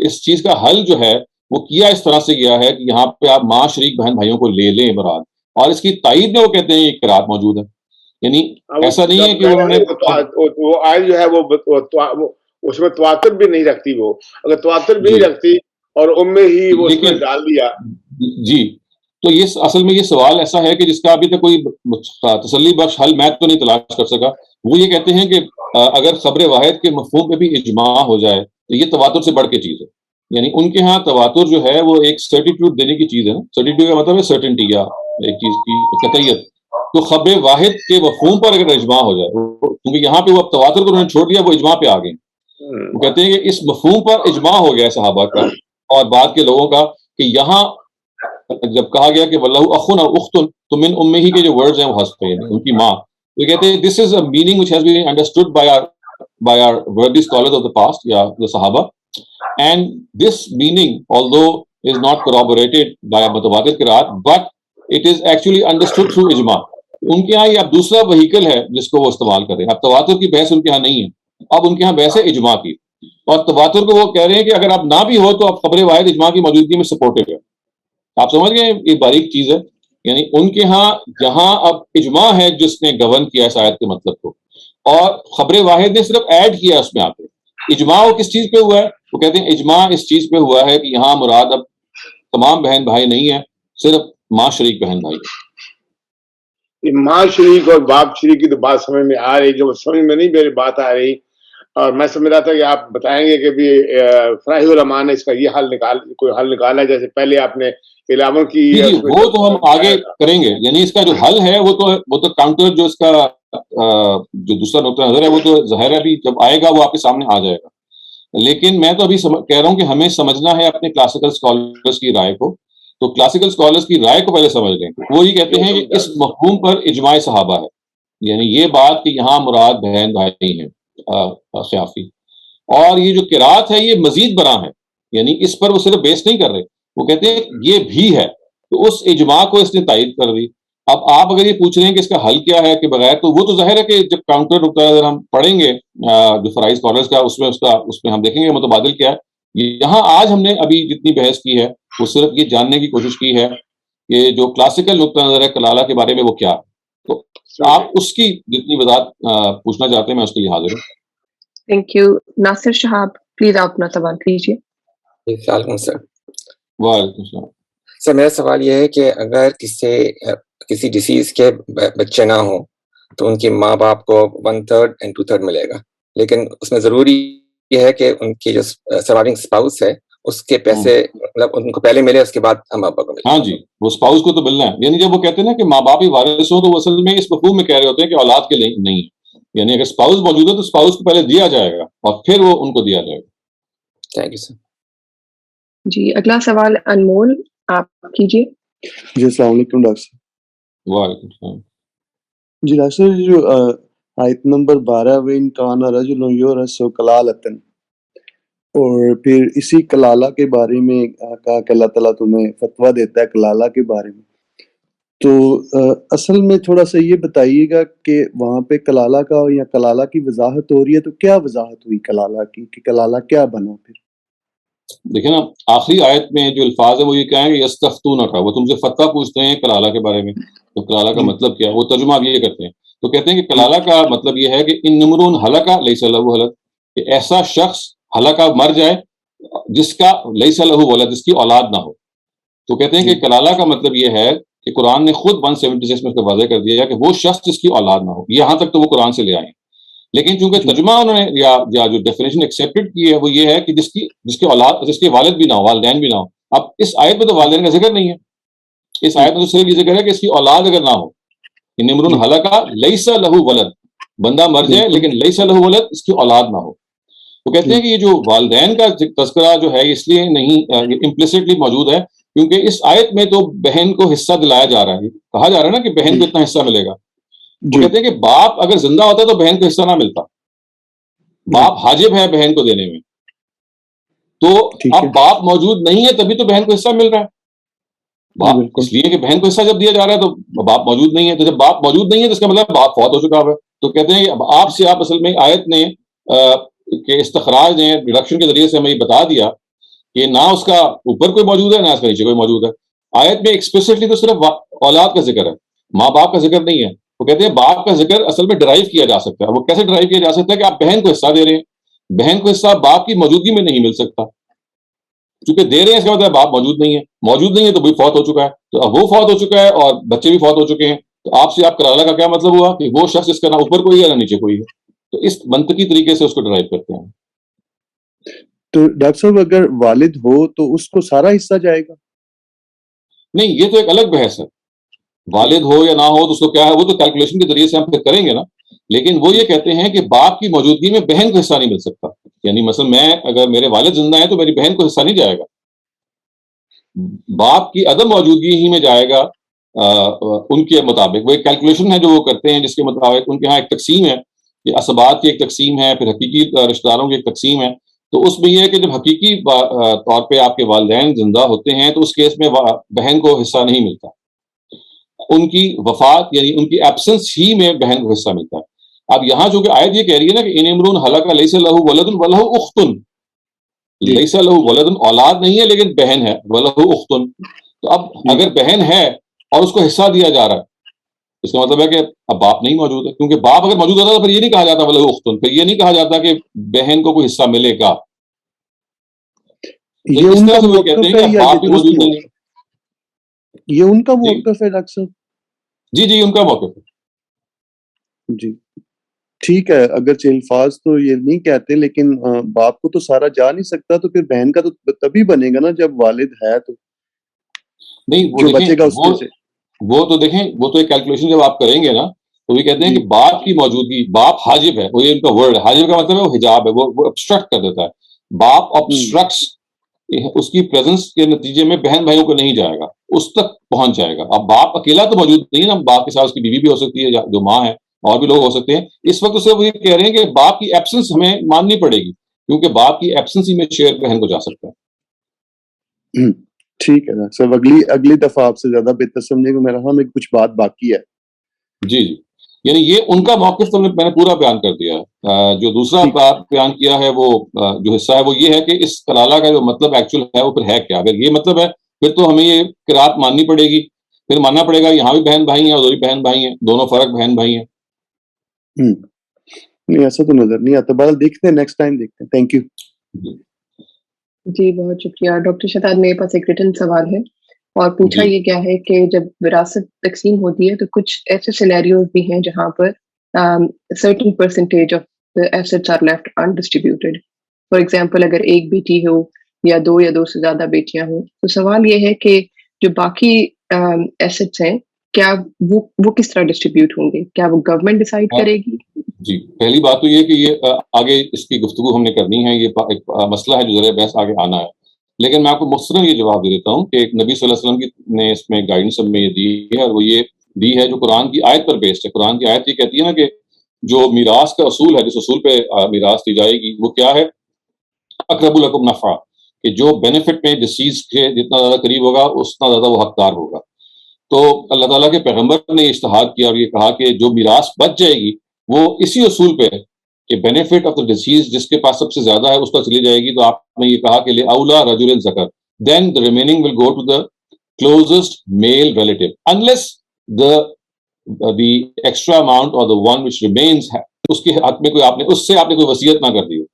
اس چیز کا حل جو ہے وہ کیا اس طرح سے گیا ہے کہ یہاں پہ آپ ماں شریک بہن بھائیوں کو لے لیں مراد، اور اس کی تائید میں وہ کہتے ہیں یہ قرات موجود ہے. یعنی ایسا نہیں ہے کہ انہوں نے وہ آئل جو ہے وہ اس میں تواتر بھی نہیں رکھتی. وہ اگر تواتر بھی نہیں رکھتی اور ہی وہ اس میں ڈال دیا. جی، تو یہ اصل میں یہ سوال ایسا ہے کہ جس کا ابھی تک کوئی تسلی بخش حل میں تو نہیں تلاش کر سکا. وہ یہ کہتے ہیں کہ اگر خبر واحد کے مفہوم پہ بھی اجماع ہو جائے تو یہ تواتر سے بڑھ کے چیز ہے. یعنی ان کے ہاں تواتر جو ہے وہ ایک سرٹیٹیوڈ دینے کی چیز ہے نا. سرٹیٹیوڈ کا مطلب ہے سرٹنٹی یا ایک چیز کی قطعیت. تو خبر واحد کے مفہوم پر اگر اجماع ہو جائے، کیونکہ یہاں پہ وہ اب تواتر کو انہوں نے چھوڑ دیا، وہ اجماع پہ آ گئے. وہ کہتے ہیں کہ اس مفہوم پر اجماع ہو گیا صحابہ کا اور بعد کے لوگوں کا کہ یہاں جب کہا گیا کہ واللہ اخن اور اختن، تو من امہ ہی کے جو ورڈز ہیں وہ حذف ہیں، ان کی ماں. وہ کہتے ہیں this is a meaning which has been understood by our worldly scholars of the past یا the صحابہ, and this meaning although is not corroborated by a متواتر قرات but it is actually understood through اجماع. ان کے ہاں یہ اب دوسرا وہیکل ہے جس کو وہ استعمال کر رہے ہیں. اب تواتر کی بحث ان کے ہاں نہیں ہے، اب ان کے ہاں بحث ہے اجماع کی. اور تواتر کو وہ کہہ رہے ہیں کہ اگر آپ نہ بھی ہو تو اب خبر واحد اجماع کی موجودگی میں سپورٹڈ ہے. آپ سمجھ گئے یہ باریک چیز ہے. یعنی ان کے ہاں جہاں اب اجماع ہے جس نے گورن کیا اس آیت کے مطلب کو، اور خبر واحد نے صرف ایڈ کیا اس میں آ کے. اجماع وہ کس چیز پہ ہوا ہے؟ وہ کہتے ہیں اجماع اس چیز پہ ہوا ہے کہ یہاں مراد اب تمام بہن بھائی نہیں ہے، صرف ماں شریک بہن بھائی. ماں شریک اور باپ شریک کی تو بات سمجھ میں آ رہی، جو سمجھ میں نہیں میری بات آ رہی. اور میں سمجھ رہا تھا کہ آپ بتائیں گے کہ بھی فراہی علماء نے اس کا یہ کوئی حل نکالا، جیسے پہلے آپ نے علاموں کی وہ تو ہم آگے کریں گے. یعنی اس کا جو حل ہے وہ تو کاؤنٹر جو اس کا جو دوسرا نقطہ نظر ہے وہ تو ظاہر ہے ابھی جب آئے گا وہ آپ کے سامنے آ جائے گا. لیکن میں تو ابھی کہہ رہا ہوں کہ ہمیں سمجھنا ہے اپنے کلاسیکل اسکالرس کی رائے کو. تو کلاسیکل اسکالرس کی رائے کو پہلے سمجھ لیں. وہ یہ کہتے ہیں کہ اس مفہوم پر اجماع صحابہ ہے. یعنی یہ بات کہ یہاں مراد بہن بھائی ہیں خیافی. اور یہ جو قرات ہے یہ مزید برآں ہے، یعنی اس پر وہ صرف بیس نہیں کر رہے، وہ کہتے ہیں یہ بھی ہے. تو اس اجماع کو اس نے تائید کر دی. اب آپ اگر یہ پوچھ رہے ہیں کہ اس کا حل کیا ہے کہ بغیر، تو وہ تو ظاہر ہے کہ جب کاؤنٹر نقطہ اگر ہم پڑھیں گے جو فرعی اسکالرس کا اس میں ہم دیکھیں گے متبادل کیا ہے. یہاں آج ہم نے ابھی جتنی بحث کی ہے وہ صرف یہ جاننے کی کوشش کی ہے کہ جو کلاسیکل نقطہ نظر ہے کلالہ کے بارے میں وہ کیا ہے. تو آپ اس کی جتنی وضاحت پوچھنا چاہتے ہیں میں اس کے لیے حاضر ہوں. Thank you. Nasir Shahab please آپ اپنا سوال کیجیے. السلام علیکم سر. وعلیکم السلام. سر میرا سوال یہ ہے کہ اگر کسی ڈیسیز کے بچے نہ ہوں تو ان کی ماں باپ کو 1/3 and 2/3 ملے گا، لیکن اس میں ضروری یہ ہے کہ ان کی جو سروائونگ اسپاؤس ہے اس کے پیسے مطلب ان کو پہلے ملے اس کے بعد ماں باپ کو ملے. ہاں جی، وہ اسپاؤس کو تو ملنا ہے. یعنی جب وہ کہتے ہیں نا کہ ماں باپ ہی وارث ہو تو وہ اصل میں اس مفہوم میں کہہ رہے ہوتے ہیں کہ اولاد کے نہیں ہے. یعنی اگر اسپاؤس موجود ہے تو اسپاؤس کو پہلے دیا جائے گا اور پھر وہ ان کو دیا جائے گا. Thank you sir. جی اگلا سوال انمول آپ کیجیے. جی السلام علیکم ڈاکٹر صاحب. وعلیکم السلام. جی ڈاکٹر صاحب جو آیت نمبر 12 وَإِنْ كَانَ رَجُلٌ يُورَثُ كَلَالَةً، اور پھر اسی کلالہ کے بارے میں کہا کہ اللہ تعالیٰ تمہیں فتویٰ دیتا ہے کلالہ کے بارے میں. تو اصل میں تھوڑا سا یہ بتائیے گا کہ وہاں پہ کلالہ کا یا کلالہ کی وضاحت ہو رہی ہے تو کیا وضاحت ہوئی کلالہ کی کہ کلالہ کیا بنا پھر؟ دیکھیں نا آخری آیت میں جو الفاظ ہے وہ یہ کہیں کہ یستفتونک، وہ تم سے فتویٰ پوچھتے ہیں کلالہ کے بارے میں. تو کلالہ کا مطلب کیا ہے وہ ترجمہ اب یہ کرتے ہیں. تو کہتے ہیں کہ کلالہ کا مطلب یہ ہے کہ ان نمرون ہلکا لیس لہ ولد، کہ ایسا شخص ہلاکا مر جائے جس کا لیس لہ ولد، جس کی اولاد نہ ہو. تو کہتے ہیں کہ کلالہ کا مطلب یہ ہے کہ قرآن نے خود 176 میں اس کو واضح کر دیا کہ وہ شخص جس کی اولاد نہ ہو. یہاں تک تو وہ قرآن سے لے آئے ہیں، لیکن چونکہ ترجمہ انہوں نے یا جو ڈیفینیشن ایکسیپٹڈ کی ہے وہ یہ ہے کہ جس کی اولاد، جس کے والد بھی نہ ہو، والدین بھی نہ ہو. اب اس آیت میں تو والدین کا ذکر نہیں ہے. اس آیت میں تو صرف یہ ذکر ہے کہ اس کی اولاد اگر نہ ہو. نمرون ہلاکا لیس لہ ولد، بندہ مر جائے لیکن لیس لہ ولد، اس کی اولاد نہ ہو. تو کہتے ہیں کہ یہ جو والدین کا تذکرہ جو ہے اس لیے نہیں امپلیسٹلی موجود ہے کیونکہ اس آیت میں تو بہن کو حصہ دلایا جا رہا ہے. کہا جا رہا ہے نا کہ بہن کو اتنا حصہ ملے گا. وہ کہتے ہیں کہ باپ اگر زندہ ہوتا تو بہن کو حصہ نہ ملتا. باپ حاجب ہے بہن کو دینے میں. تو اب باپ موجود نہیں ہے تبھی تو بہن کو حصہ مل رہا ہے. باپ اس لیے کہ بہن کو حصہ جب دیا جا رہا ہے تو باپ موجود نہیں ہے. تو جب باپ موجود نہیں ہے تو اس کا مطلب باپ فوت ہو چکا ہے. تو کہتے ہیں کہ آپ سے آپ اصل میں آیت نے کہ استخراج نے ڈیڈکشن کے ذریعے سے ہمیں یہ بتا دیا کہ نہ اس کا اوپر کوئی موجود ہے نہ اس کا نیچے کوئی موجود ہے. آیت میں ایکسپلیسٹلی تو صرف اولاد کا ذکر ہے، ماں باپ کا ذکر نہیں ہے. وہ کہتے ہیں باپ کا ذکر اصل میں ڈرائیو کیا جا سکتا ہے. وہ کیسے ڈرائیو کیا جا سکتا ہے کہ آپ بہن کو حصہ دے رہے ہیں، بہن کو حصہ باپ کی موجودگی میں نہیں مل سکتا. چونکہ دے رہے ہیں اس کا مطلب باپ موجود نہیں ہے تو بھی فوت ہو چکا ہے. تو اب وہ فوت ہو چکا ہے اور بچے بھی فوت ہو چکے ہیں. تو آپ سے آپ کلالہ کا کیا مطلب ہوا کہ وہ شخص جس کا نہ اوپر کوئی ہے نہ نیچے کوئی ہے. تو اس منطقی طریقے سے اس کو ڈرائیو کرتے ہیں. تو ڈاکٹر صاحب اگر والد ہو تو اس کو سارا حصہ جائے گا؟ نہیں، یہ تو ایک الگ بحث ہے. والد ہو یا نہ ہو تو اس کو کیا ہے وہ تو کیلکولیشن کے ذریعے سے ہم پھر کریں گے نا. لیکن وہ یہ کہتے ہیں کہ باپ کی موجودگی میں بہن کو حصہ نہیں مل سکتا. یعنی مثلا میں اگر میرے والد زندہ ہیں تو میری بہن کو حصہ نہیں جائے گا. باپ کی عدم موجودگی ہی میں جائے گا ان کے مطابق. وہ ایک کیلکولیشن ہے جو وہ کرتے ہیں جس کے مطابق ان کے ہاں ایک تقسیم ہے کہ اسبات کی ایک تقسیم ہے، پھر حقیقی رشتہ داروں کی ایک تقسیم ہے. تو اس میں یہ ہے کہ جب حقیقی طور پہ آپ کے والدین زندہ ہوتے ہیں تو اس کیس میں بہن کو حصہ نہیں ملتا. ان کی وفات یعنی ان کی ایبسنس ہی میں بہن کو حصہ ملتا ہے. اب یہاں جو کہ آیت یہ کہہ رہی ہے نا کہ ان امرون ہلاکا لیس لہ ولد ولہ اختن، لیس لہ ولد اولاد نہیں ہے لیکن بہن ہے، ولہ اختن. تو اب اگر بہن ہے اور اس کو حصہ دیا جا رہا ہے اس کا مطلب ہے کہ اب باپ نہیں موجود ہے. کیونکہ باپ اگر موجود ہوتا تو پھر یہ نہیں کہا جاتا ولہ اختن، پھر یہ نہیں کہا جاتا کہ بہن کو کوئی حصہ ملے گا. یہ ان کا موقف ہے یا باپ بھی موجود نہیں ہے. یہ ان کا موقف ہے ڈاکٹر صاحب؟ جی ان کا موقف ہے. جی ٹھیک ہے. اگرچہ الفاظ تو یہ نہیں کہتے لیکن باپ کو تو سارا جا نہیں سکتا تو پھر بہن کا تو تبھی بنے گا نا جب والد ہے. تو نہیں وہ جو بچے گا اس میں سے وہ تو دیکھیں وہ تو ایک کیلکولیشن جب آپ کریں گے نا تو یہ کہتے ہیں کہ باپ کی موجودگی، باپ حاجب ہے، وہ یہ ان کا ورڈ ہے. حاجب کا مطلب ہے وہ حجاب ہے، وہ ابسٹرکٹ کر دیتا ہے. باپ ابسٹرکٹس اس کی پریزنس کے نتیجے میں بہن بھائیوں کو نہیں جائے گا، اس تک پہنچ جائے گا. اب باپ اکیلا تو موجود نہیں ہے نا، باپ کے ساتھ اس کی بیوی بھی ہو سکتی ہے جو ماں ہے، اور بھی لوگ ہو سکتے ہیں. اس وقت اسے وہ یہ کہہ رہے ہیں کہ باپ کی ایبسنس ہمیں ماننی پڑے گی کیونکہ باپ کی ایبسنس ہی میں شیئر بہن کو جا سکتا ہے. ٹھیک ہے ڈاکٹر صاحب. اگلی دفعہ آپ سے زیادہ بہتر سمجھے گا. میرا میں کچھ بات باقی ہے. جی یعنی یہ ان کا موقف تو میں نے پورا بیان کر دیا ہے. جو دوسرا بات بیان کیا ہے وہ جو حصہ ہے وہ یہ ہے کہ اس کلالہ کا جو مطلب ایکچوئل ہے وہ پھر ہے کیا. اگر یہ مطلب ہے پھر تو ہمیں یہ قرات ماننی پڑے گی پھر ماننا پڑے گا یہاں بھی بہن بھائی ہیں ادھر بھی بہن بھائی ہیں, دونوں فرق بہن بھائی ہیں. نہیں ایسا تو نظر نہیں آتا, بہرحال دیکھتے ہیں, نیکسٹ ٹائم دیکھتے ہیں. Thank you. جی بہت شکریہ ڈاکٹر شہزاد. میرے پاس ایک ریٹن سوال ہے اور پوچھا جی یہ کیا ہے کہ جب وراثت تقسیم ہوتی ہے تو کچھ ایسے سینیریوز بھی ہیں جہاں پر certain percentage of the assets are left undistributed. For example اگر ایک بیٹی ہو یا دو سے زیادہ بیٹیاں ہوں, تو سوال یہ ہے کہ جو باقی ایسٹس ہیں کیا وہ کس طرح ڈسٹریبیوٹ ہوں گے؟ کیا وہ گورنمنٹ ڈیسائیڈ کرے گی؟ جی, پہلی بات تو یہ کہ یہ آگے اس کی گفتگو ہم نے کرنی ہے, یہ ایک مسئلہ ہے جو ذرا بحث آگے آنا ہے, لیکن میں آپ کو مختصراً یہ جواب دے دیتا ہوں کہ نبی صلی اللہ علیہ وسلم نے اس میں گائیڈنس ہمیں یہ دی ہے, اور وہ یہ دی ہے جو قرآن کی آیت پر بیسڈ ہے. قرآن کی آیت یہ کہتی ہے نا کہ جو میراث کا اصول ہے, جس اصول پہ میراث دی جائے گی, وہ کیا ہے؟ اقرب لکم نفع, کہ جو بینیفٹ میں ڈسیز کے جتنا زیادہ قریب ہوگا اتنا زیادہ وہ حقدار ہوگا. تو اللہ تعالیٰ کے پیغمبر نے اشتہاد کیا اور یہ کہا کہ جو میراث بچ جائے گی وہ اسی اصول پہ کہ بینیفٹ آف دا ڈسیز جس کے پاس سب سے زیادہ ہے اس پر چلی جائے گی. تو آپ نے یہ کہا کہ اولا رجل ذکر, دین the remaining will go to the closest male relative unless the extra amount or the one which remains اس کے حق میں کوئی آپ نے اس سے آپ نے کوئی وصیت نہ کر دی ہو.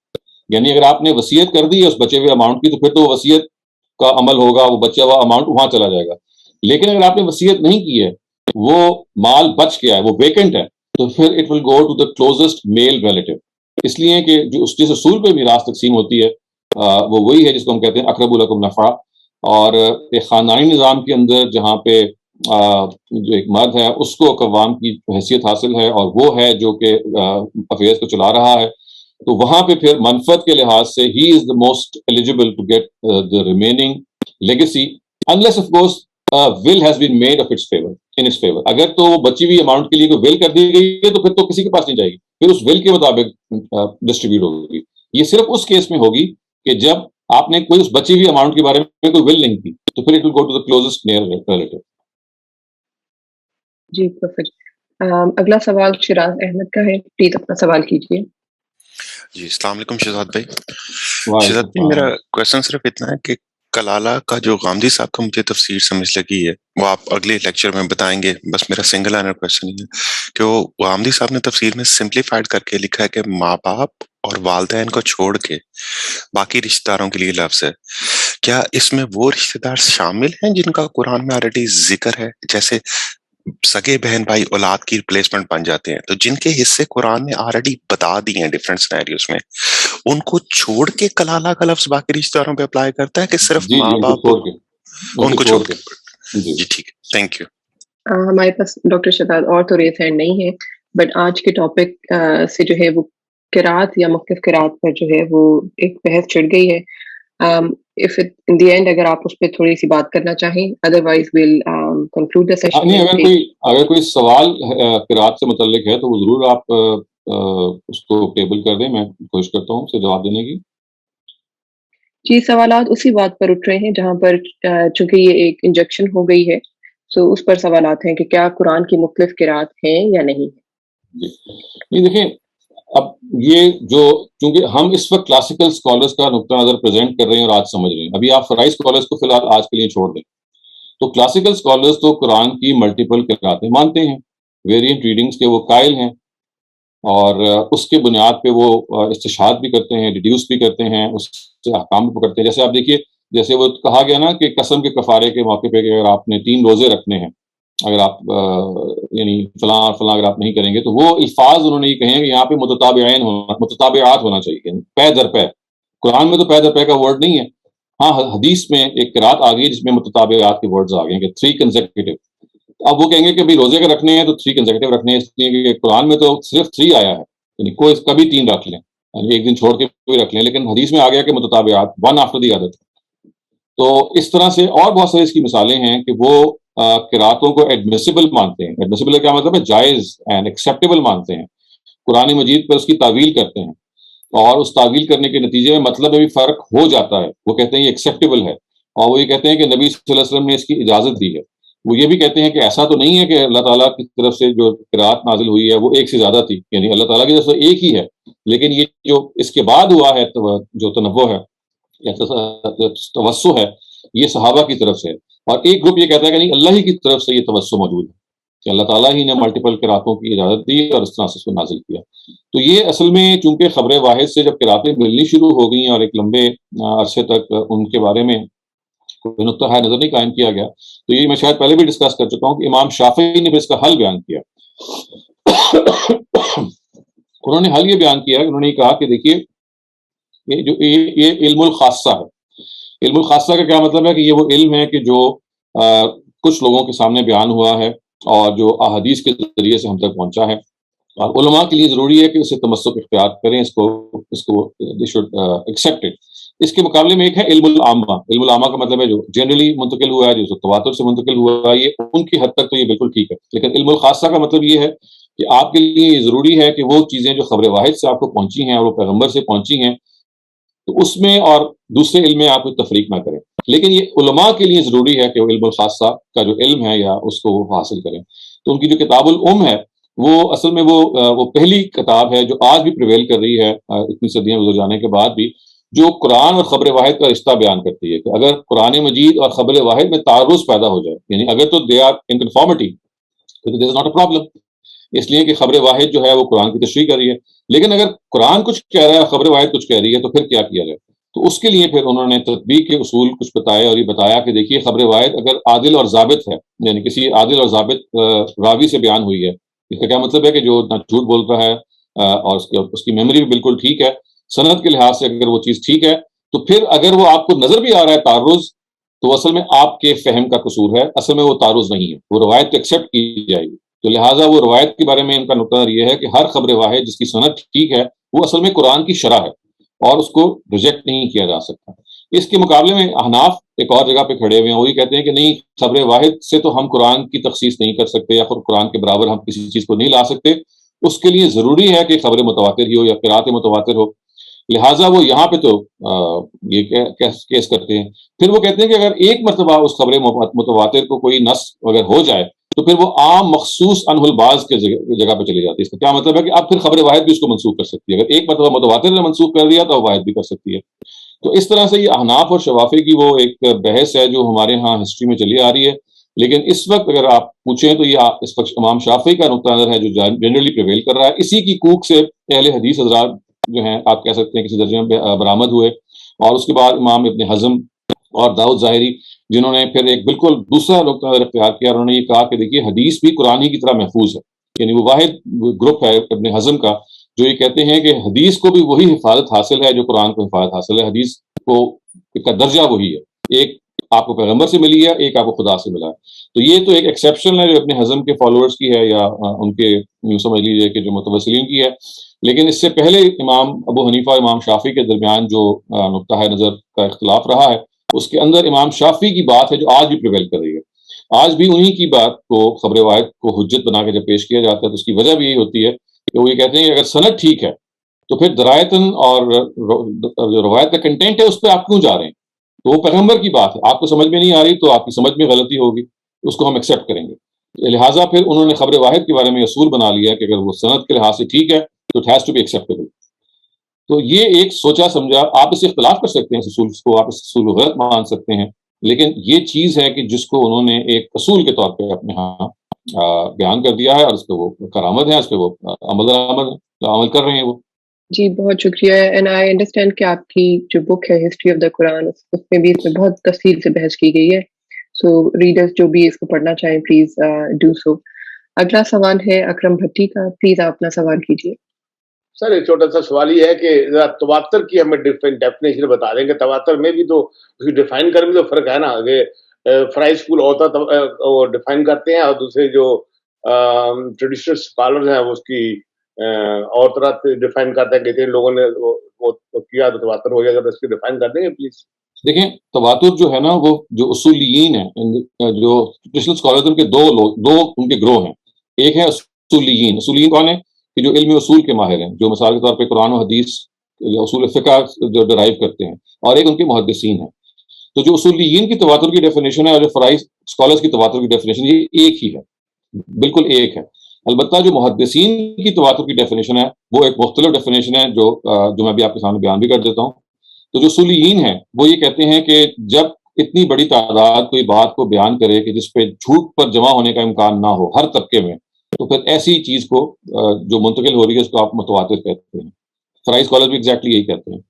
یعنی اگر آپ نے وصیت کر دی ہے اس بچے ہوئے اماؤنٹ کی تو پھر تو وہ وصیت کا عمل ہوگا, وہ بچہ ہوا اماؤنٹ وہاں چلا جائے گا. لیکن اگر آپ نے وصیت نہیں کی ہے, وہ مال بچ گیا ہے, وہ ویکنٹ ہے, تو پھر it will go to the closest male relative. اس لیے کہ جو جس اصول پہ میراث تقسیم ہوتی ہے وہ وہی ہے جس کو ہم کہتے ہیں اقرب لکم نفع. اور ایک خاندانی نظام کے اندر جہاں پہ جو ایک مرد ہے اس کو قوام کی حیثیت حاصل ہے اور وہ ہے جو کہ افیئرس کو چلا رہا ہے, تو وہاں پہ پھر منفعت کے لحاظ سے ہی is the most eligible to get the remaining legacy unless of course will has been made of its favor in its favor. اگر تو بچی ہوئی اماؤنٹ کے لیے کوئی ول کر دی گئی ہے تو پھر تو کسی کے پاس نہیں جائے گی, پھر اس ول کے مطابق ڈسٹریبیوٹ ہوگی. یہ صرف اس کیس میں ہوگی کہ جب آپ نے کوئی اس بچی ہوئی اماؤنٹ کے بارے میں کوئی ول نہیں کی, تو پھر it will go to the closest near relative. جی پرفیکٹ. اگلا سوال شیراز احمد کا ہے, پلیز اپنا سوال کیجیے. جی السلام علیکم شہزاد بھائی. شہزاد بھائی میرا کویشچن صرف اتنا ہے کہ کلالہ کا جو غامدی صاحب کا مجھے تفسیر سمجھ لگی ہے وہ آپ اگلے لیکچر میں بتائیں گے. بس میرا سنگل لائنر کویشچن یہ ہے کہ وہ غامدی صاحب نے تفسیر میں سمپلیفائڈ کر کے لکھا ہے کہ ماں باپ اور والدین کو چھوڑ کے باقی رشتہ داروں کے لیے لفظ ہے. کیا اس میں وہ رشتہ دار شامل ہیں جن کا قرآن میں آلریڈی ذکر ہے, جیسے سگے بہن بھائی اولاد کی ریپلیسمنٹ بن جاتے ہیں, تو جن کے حصے قرآن نے آلریڈی بتا دیے ہیں ڈفرینٹ سینیریوز میں, ان کو چھوڑ کے کلالہ کا لفظ باقی رشتہ داروں پہ اپلائی کرتا ہے کہ صرف ماں باپ ان کو چھوڑ کے؟ جی ٹھیک ہے, تھینک یو. ہمارے پاس ڈاکٹر شہزاد اور تو ریز ہینڈ نہیں ہے, بٹ آج کے ٹاپک سے جو ہے وہ قرات یا مختلف قرات پر جو ہے وہ ایک بحث چھڑ گئی ہے. if it in the end اگر آپ اس پہ تھوڑی سی بات کرنا چاہیں, otherwise we'll conclude the session. اگر کوئی سوال قرات سے متعلق ہے تو وہ ضرور آپ اس کو ٹیبل کر دیں, میں کوشش کرتا ہوں اسے جواب دینے کی. جی سوالات اسی بات پر اٹھ رہے ہیں جہاں پر چونکہ یہ ایک انجیکشن ہو گئی ہے, تو اس پر سوالات ہیں کہ کیا قرآن کی مختلف قرات ہیں یا نہیں. جی دیکھیں, اب یہ جو چونکہ ہم اس وقت کلاسیکل اسکالرس کا نقطہ نظر پریزنٹ کر رہے ہیں اور آج سمجھ رہے ہیں, ابھی آپ فرائض اسکالرس کو فی الحال آج کے لیے چھوڑ دیں. تو کلاسیکل اسکالرس تو قرآن کی ملٹیپل قراتیں مانتے ہیں, ویریئنٹ ریڈنگس کے وہ قائل ہیں, اور اس کے بنیاد پہ وہ استشہاد بھی کرتے ہیں, ڈیڈیوس بھی کرتے ہیں, اس سے احکام بھی پکڑتے ہیں. جیسے آپ دیکھیے, جیسے وہ کہا گیا نا کہ قسم کے کفارے کے موقع پہ کہ اگر آپ نے 3 روزے رکھنے ہیں, اگر آپ یعنی فلاں اور فلاں اگر آپ نہیں کریں گے, تو وہ الفاظ انہوں نے یہ کہے ہیں کہ یہاں پہ متتابعات ہونا چاہیے, پے در پے. قرآن میں تو پے در پے کا ورڈ نہیں ہے. ہاں حدیث میں ایک قرات آ گئی جس میں متتابعات کے ورڈز آ گئے ہیں کہ 3 کنزیکٹیو. اب وہ کہیں گے کہ بھائی روزے کے رکھنے ہیں تو 3 کنزیکٹیو رکھنے ہیں, اس لیے کہ قرآن میں تو صرف 3 آیا ہے, یعنی کوئی کبھی 3 رکھ لیں, یعنی ایک دن چھوڑ کے بھی رکھ لیں, لیکن حدیث میں آ گیا کہ متتابعات one after the other. تو اس طرح سے اور بہت ساری اس کی مثالیں ہیں کہ وہ قراتوں کو ایڈمیسیبل مانتے ہیں. ایڈمیسیبل کا کیا مطلب ہے؟ جائز اینڈ ایکسیپٹیبل مانتے ہیں. قرآن مجید پر اس کی تعویل کرتے ہیں, اور اس تعویل کرنے کے نتیجے میں مطلب میں بھی فرق ہو جاتا ہے. وہ کہتے ہیں یہ ایکسیپٹیبل ہے, اور وہ یہ کہتے ہیں کہ نبی صلی اللہ علیہ وسلم نے اس کی اجازت دی ہے. وہ یہ بھی کہتے ہیں کہ ایسا تو نہیں ہے کہ اللہ تعالیٰ کی طرف سے جو قرات نازل ہوئی ہے وہ ایک سے زیادہ تھی, یعنی اللہ تعالیٰ کی طرف سے ایک ہی ہے, لیکن یہ جو اس کے بعد ہوا ہے جو تنوع ہے یا توسع ہے, یہ صحابہ کی طرف سے. اور ایک گروپ یہ کہتا ہے کہ نہیں، اللہ ہی کی طرف سے یہ توسع موجود ہے کہ اللہ تعالیٰ ہی نے ملٹیپل قراتوں کی اجازت دی اور اس طرح سے اس کو نازل کیا. تو یہ اصل میں چونکہ خبر واحد سے جب قراتیں ملنی شروع ہو گئیں اور ایک لمبے عرصے تک ان کے بارے میں کوئی نقطہ نظر نہیں قائم کیا گیا، تو یہ میں شاید پہلے بھی ڈسکس کر چکا ہوں کہ امام شافعی نے پھر اس کا حل بیان کیا. انہوں نے حل یہ بیان کیا کہ انہوں نے کہا کہ دیکھیے یہ علم الخاصہ ہے. علم الخاصہ کا کیا مطلب ہے کہ یہ وہ علم ہے کہ جو کچھ لوگوں کے سامنے بیان ہوا ہے اور جو احادیث کے ذریعے سے ہم تک پہنچا ہے، اور علماء کے لیے ضروری ہے کہ اسے تمسک اختیار کریں، اس کو they should accept it. اس کے مقابلے میں ایک ہے علم العامہ. علم العامہ کا مطلب ہے جو جنرلی منتقل ہوا ہے، جو تواتر سے منتقل ہوا ہے، یہ ان کی حد تک تو یہ بالکل ٹھیک ہے. لیکن علم الخاصہ کا مطلب یہ ہے کہ آپ کے لیے یہ ضروری ہے کہ وہ چیزیں جو خبر واحد سے آپ کو پہنچی ہیں اور وہ پیغمبر سے پہنچی ہیں، تو اس میں اور دوسرے علم میں آپ کوئی تفریق نہ کریں. لیکن یہ علماء کے لیے ضروری ہے کہ وہ علم الخاصہ کا جو علم ہے یا اس کو وہ حاصل کریں. تو ان کی جو کتاب الام ہے وہ اصل میں وہ پہلی کتاب ہے جو آج بھی پریویل کر رہی ہے اتنی صدیاں گزر جانے کے بعد بھی، جو قرآن اور خبر واحد کا رشتہ بیان کرتی ہے کہ اگر قرآن مجید اور خبر واحد میں تعارض پیدا ہو جائے، یعنی اگر تو دے آر ان کنفارمٹی تو دیر از ناٹ اے پرابلم، اس لیے کہ خبر واحد جو ہے وہ قرآن کی تشریح کر رہی ہے. لیکن اگر قرآن کچھ کہہ رہا ہے اور خبر واحد کچھ کہہ رہی ہے تو پھر کیا کیا جائے؟ تو اس کے لیے پھر انہوں نے تطبیق کے اصول کچھ بتائے اور یہ بتایا کہ دیکھیے خبر واحد اگر عادل اور ضابط ہے، یعنی کسی عادل اور ضابط راوی سے بیان ہوئی ہے، اس کا کیا مطلب ہے کہ جو نہ جھوٹ بول رہا ہے اور اس کی میموری بھی بالکل ٹھیک ہے، سند کے لحاظ سے اگر وہ چیز ٹھیک ہے، تو پھر اگر وہ آپ کو نظر بھی آ رہا ہے تعارض، تو اصل میں آپ کے فہم کا قصور ہے، اصل میں وہ تعارض نہیں ہے، وہ روایت کو ایکسیپٹ کی جائے گی. تو لہٰذا وہ روایت کے بارے میں ان کا نقطہ یہ ہے کہ ہر خبر واحد جس کی سند ٹھیک ہے وہ اصل میں قرآن کی شرح ہے اور اس کو ریجیکٹ نہیں کیا جا سکتا. اس کے مقابلے میں احناف ایک اور جگہ پہ کھڑے ہوئے ہیں، وہی کہتے ہیں کہ نہیں، خبر واحد سے تو ہم قرآن کی تخصیص نہیں کر سکتے یا قرآن کے برابر ہم کسی چیز کو نہیں لا سکتے، اس کے لیے ضروری ہے کہ خبر متواتر ہی ہو یا قرات متواتر ہو. لہٰذا وہ یہاں پہ تو یہ کیس کرتے ہیں. پھر وہ کہتے ہیں کہ اگر ایک مرتبہ اس خبر متواتر کو کوئی نص اگر ہو جائے تو پھر وہ عام مخصوص عنہ الباز کے جگہ پہ چلی جاتی ہے. اس کا کیا مطلب ہے کہ اب پھر خبر واحد بھی اس کو منسوخ کر سکتی ہے، اگر ایک مرتبہ متواتر نے منسوخ کر دیا تو واحد بھی کر سکتی ہے. تو اس طرح سے یہ احناف اور شوافی کی وہ ایک بحث ہے جو ہمارے ہاں ہسٹری میں چلی آ رہی ہے. لیکن اس وقت اگر آپ پوچھیں تو یہ اس وقت امام شافعی کا نقطہ نظر ہے جو جنرلی پریویل کر رہا ہے. اسی کی کوک سے اہل حدیث حضرات جو ہیں آپ کہہ سکتے ہیں کسی درجے میں برآمد ہوئے، اور اس کے بعد امام ابن حزم اور داؤد ظاہری جنہوں نے پھر ایک بالکل دوسرا نقطہ نظر اختیار کیا. انہوں نے یہ کہا کہ دیکھیے حدیث بھی قرآن ہی کی طرح محفوظ ہے، یعنی وہ واحد گروپ ہے ابن حزم کا جو یہ کہتے ہیں کہ حدیث کو بھی وہی حفاظت حاصل ہے جو قرآن کو حفاظت حاصل ہے. حدیث کو کا درجہ وہی ہے، ایک آپ کو پیغمبر سے ملی ہے، ایک آپ کو خدا سے ملا ہے. تو یہ تو ایک ایکسیپشن ہے جو ابن حزم کے فالوورز کی ہے یا ان کے یوں سمجھ لیجیے کہ جو متوسلین کی ہے. لیکن اس سے پہلے امام ابو حنیفہ اور امام شافعی کے درمیان جو نقطہ نظر کا اختلاف رہا ہے، اس کے اندر امام شافعی کی بات ہے جو آج بھی پریویل کر رہی ہے. آج بھی انہی کی بات کو خبر واحد کو حجت بنا کے جب پیش کیا جاتا ہے تو اس کی وجہ بھی یہی ہوتی ہے کہ وہ یہ کہتے ہیں کہ اگر سند ٹھیک ہے تو پھر درایتاً اور جو روایت کا کنٹینٹ ہے اس پہ آپ کیوں جا رہے ہیں؟ تو وہ پیغمبر کی بات ہے، آپ کو سمجھ میں نہیں آ رہی تو آپ کی سمجھ میں غلطی ہوگی، اس کو ہم ایکسیپٹ کریں گے. لہٰذا پھر انہوں نے خبر واحد کے بارے میں اصول بنا لیا کہ اگر وہ سند کے لحاظ سے ٹھیک ہے تو it has to be acceptable. تو یہ ایک سوچا سمجھا، آپ اس سے اختلاف کر سکتے ہیں اس اصول کو، آپ اس اصول کو غلط مان سکتے ہیں، لیکن یہ چیز ہے کہ جس کو انہوں نے ایک اصول کے طور پہ اپنے ہاں بیان کر دیا ہے اور اس پہ وہ کرامت ہے، اس پہ وہ عمل کر رہے ہیں وہ. جی بہت شکریہ. اینڈ آئی انڈرسٹینڈ کہ آپ کی جو بک ہے ہسٹری آف دا قرآن، اس میں بھی اس میں بہت تفصیل سے بحث کی گئی ہے. سو ریڈرز جو بھی اس کو پڑھنا چاہیں پلیز ڈو سو. اگلا سوال ہے اکرم بھٹی کا، پلیز آپ اپنا سوال کیجیے. سر ایک چھوٹا سا سوال یہ ہے کہ تواتر کی ہمیں ڈفرینٹ ڈیفینیشن بتا دیں کہ تواتر میں بھی تو اس کی ڈیفائن کرنے میں تو فرق ہے نا، کہ فرائی اسکول ہوتا وہ ڈیفائن کرتے ہیں اور دوسرے جو ٹریڈیشنل اسکالرز ہیں وہ اس کی اور طرح ڈیفائن کرتے ہیں. کہتے ہیں لوگوں نے وہ کیا تو تواتر ہو جائے گا، اس کی ڈیفائن کر دیں گے پلیز. دیکھیں تواتر جو ہے نا وہ جو اصولیین ہیں، جو ٹریڈیشنل اسکالرز کے دو ان کے گروہ ہیں. ایک ہے اصولیین. اصولیین کون ہے؟ کہ جو علم اصول کے ماہر ہیں، جو مثال کے طور پہ قرآن و حدیث اصول فقہ جو ڈرائیو کرتے ہیں، اور ایک ان کے محدثین ہیں. تو جو اصولیین کی تواتر کی ڈیفینیشن ہے اور جو فرائی اسکالرز کی تواتر کی ڈیفینیشن، یہ ایک ہی ہے، بالکل ایک ہے. البتہ جو محدثین کی تواتر کی ڈیفینیشن ہے وہ ایک مختلف ڈیفینیشن ہے جو میں بھی آپ کے سامنے بیان بھی کر دیتا ہوں. تو جو اصولیین ہیں وہ یہ کہتے ہیں کہ جب اتنی بڑی تعداد کوئی بات کو بیان کرے کہ جس پہ جھوٹ پر جمع ہونے کا امکان نہ ہو ہر طبقے میں، تو پھر ایسی چیز کو جو منتقل ہو رہی ہے اس کو آپ متواتر کہتے ہیں. فرائی اسکالر بھی ایگزیکٹلی یہی کہتے ہیں.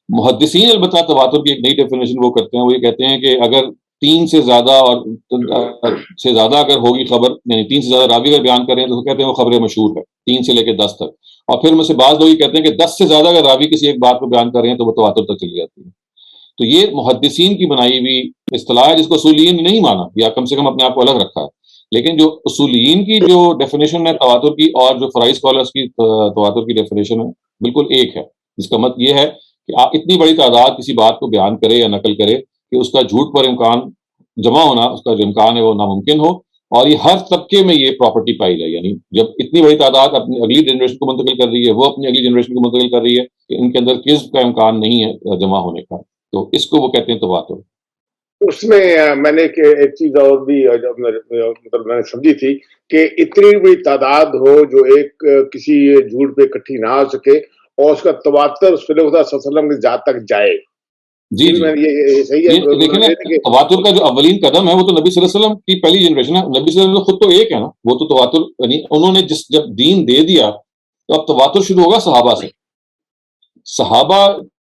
محدثین البتہ تواتر کی ایک نئی ڈیفینیشن وہ کرتے ہیں، وہ یہ کہتے ہیں کہ اگر 3 سے زیادہ اگر ہوگی خبر، یعنی 3 سے زیادہ راوی اگر بیان کریں تو وہ کہتے ہیں وہ خبر مشہور ہے، 3 سے لے کے 10 تک. اور پھر میں سے بعض لوگ یہ کہتے ہیں کہ 10 سے زیادہ اگر راوی کسی ایک بات کو بیان کر رہے ہیں تو وہ تواتر تک چلی جاتی ہے. تو یہ محدثین کی بنائی ہوئی اصطلاح ہے جس کو اصولیین نے نہیں مانا، یا کم سے کم اپنے آپ کو الگ رکھا ہے. لیکن جو اصولیین کی جو ڈیفینیشن ہے تواتر کی اور جو فرائی اسکالرس کی تواتر کی ڈیفینیشن ہے بالکل ایک ہے، جس کا مطلب یہ ہے کہ آپ اتنی بڑی تعداد کسی بات کو بیان کرے یا نقل کرے کہ اس کا جھوٹ پر امکان جمع ہونا، اس کا جو امکان ہے وہ ناممکن ہو. اور یہ ہر طبقے میں یہ پراپرٹی پائی جائے، یعنی جب اتنی بڑی تعداد اپنی اگلی جنریشن کو منتقل کر رہی ہے، وہ اپنی اگلی جنریشن کو منتقل کر رہی ہے کہ ان کے اندر کذب کا امکان نہیں ہے جمع ہونے کا، تو اس کو وہ کہتے ہیں تواتر. اس میں میں نے ایک چیز اور بھی مطلب میں نے سمجھی تھی کہ اتنی بڑی تعداد ہو جو ایک کسی جھوٹ پہ اکٹھی نہ ہو سکے اور اس کا تواتر رسول اللہ صلی اللہ علیہ وسلم کی ذات تک جائے. جی جی یہ صحیح ہے. لیکن تواتر کا جو اولین قدم ہے وہ تو نبی صلی اللہ علیہ وسلم کی پہلی جنریشن ہے. نبی صلی اللہ علیہ وسلم خود تو ایک ہے نا، وہ تو تواتر یعنی انہوں نے جب دین دے دیا تو اب تواتر شروع ہوگا صحابہ سے. صحابہ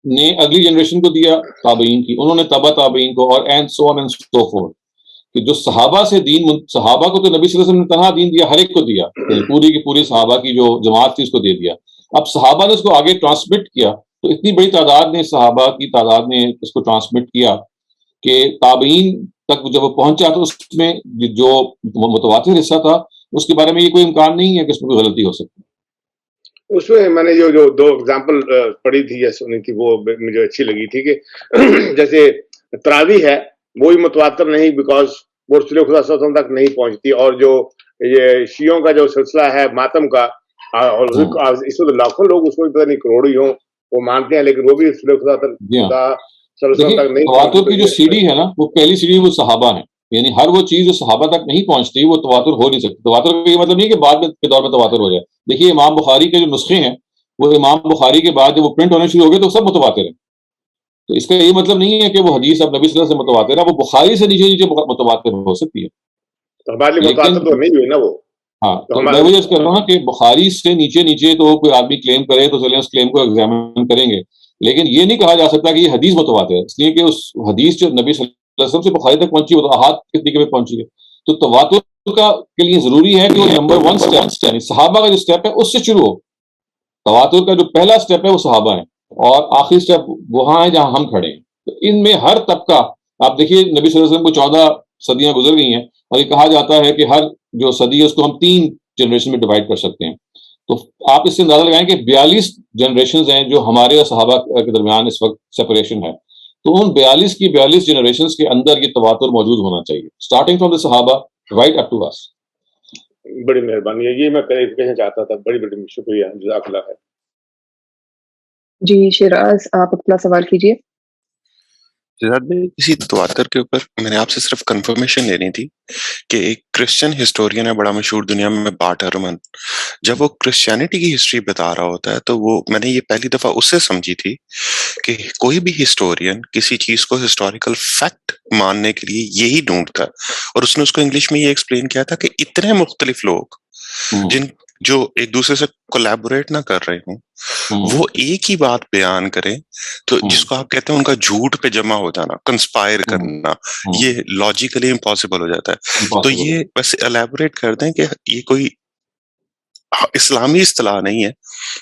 نے اگلی جنریشن کو دیا تابعین کی، انہوں نے تبع تابعین کو، اور and so on and so forth, کہ جو صحابہ سے دین، صحابہ کو تو نبی صلی اللہ علیہ وسلم نے تنہا دین دیا، ہر ایک کو دیا، پوری کی پوری صحابہ کی جو جماعت تھی اس کو دے دیا. اب صحابہ نے اس کو آگے ٹرانسمٹ کیا، تو اتنی بڑی تعداد نے، صحابہ کی تعداد نے اس کو ٹرانسمٹ کیا کہ تابعین تک جب وہ پہنچا تو اس میں جو متواتر حصہ تھا اس کے بارے میں یہ کوئی امکان نہیں ہے کہ اس میں کوئی غلطی ہو سکتی. اس میں نے جو 2 اگزامپل پڑھی تھی یا سنی تھی وہ مجھے اچھی لگی تھی کہ جیسے تراویح ہے وہی متواتر نہیں بیکاز وہ رسول خدا صلی اللہ علیہ وسلم تک نہیں پہنچتی، اور جو یہ شیعوں کا جو سلسلہ ہے ماتم کا، اس وقت لاکھوں لوگ اس کو بھی پتہ نہیں کروڑوں ہوں وہ مانتے ہیں، لیکن وہ بھی رسول خدا صلی اللہ علیہ وسلم تک نہیں. تواتر کی جو سیڑھی ہے نا، وہ پہلی سیڑھی وہ صحابہ ہیں، یعنی ہر وہ چیز جو صحابہ تک نہیں پہنچتی وہ تواتر ہو نہیں سکتی. تواتر کا یہ مطلب نہیں کہ بعد میں کے دور میں تواتر ہو جائے. دیکھیے امام بخاری کے جو نسخے ہیں وہ امام بخاری کے بعد جب وہ پرنٹ ہونے شروع ہو گئے تو سب متواتر ہیں. تو اس کا یہ مطلب نہیں ہے کہ وہ حدیث اب نبی صلی اللہ علیہ وسلم سے متواتر ہے، وہ بخاری سے نیچے نیچے متواتر ہو سکتی ہے. ہمارے لیے متواتر تو نہیں ہوئی نا وہ. ہاں تو میں وہ یہ کہہ رہا ہوں کہ بخاری سے نیچے نیچے تو کوئی آدمی کلیم کرے تو چلیں اس کلیم کو ایگزامن کریں گے، لیکن یہ نہیں کہا جا سکتا کہ یہ حدیث متواتر ہے، اس لیے کہ اس حدیث جو نبی صلی اللہ علیہ وسلم سے بخاری تک پہنچی وہ تو احاد کے طریقے پہ پہنچی ہے. تو تواتر کا کے لیے ضروری ہے کہ وہ نمبر 1 اسٹیپ یعنی صحابہ کا جو اسٹیپ ہے اس سے شروع ہو. تواتر کا جو پہلا اسٹیپ ہے وہ صحابہ ہیں، اور آخری اسٹیپ وہاں ہے جہاں ہم کھڑے ہیں. تو ان میں ہر طبقہ، آپ دیکھیے نبی صلی اللہ علیہ وسلم کو 14 صدیاں گزر گئی ہیں، اور یہ کہا جاتا ہے کہ ہر جو صدی ہے اس کو ہم 3 جنریشن میں ڈیوائڈ کر سکتے ہیں. تو آپ اس سے اندازہ لگائیں کہ 42 جنریشنز ہیں جو ہمارے اور صحابہ کے درمیان اس وقت سپریشن ہے. تو ان 42 کی 42 جنریشنز کے اندر یہ تواتر موجود ہونا چاہیے، اسٹارٹنگ فرام دا صحابہ رائٹ اپ ٹو اس. بڑی مہربانی ہے، یہ میں کہنا چاہتا تھا. بڑی بڑی شکریہ، جزاک اللہ خیر. جی شیراز آپ اپنا سوال کیجیے. شہزاد بھائی اسی تواتر کے اوپر میں نے آپ سے صرف کنفرمیشن لینی تھی کہ ایک کرسچن ہسٹورین ہے بڑا مشہور دنیا میں، بارٹ ہرمن، جب وہ کرسچینٹی کی ہسٹری بتا رہا ہوتا ہے تو وہ میں نے یہ پہلی دفعہ اس سے سمجھی تھی کہ کوئی بھی ہسٹورین کسی چیز کو ہسٹوریکل فیکٹ ماننے کے لیے یہی ڈھونڈتا ہے، اور اس نے اس کو انگلش میں یہ ایکسپلین کیا تھا کہ اتنے مختلف لوگ جو ایک دوسرے سے کولیبوریٹ نہ کر رہے ہوں وہ ایک ہی بات بیان کریں تو جس کو آپ کہتے ہیں ان کا جھوٹ پہ جمع ہو جانا، کنسپائر کرنا، یہ لاجیکلی امپاسبل ہو جاتا ہے. تو یہ بس الیبوریٹ کر دیں کہ یہ کوئی اسلامی اصطلاح نہیں ہے،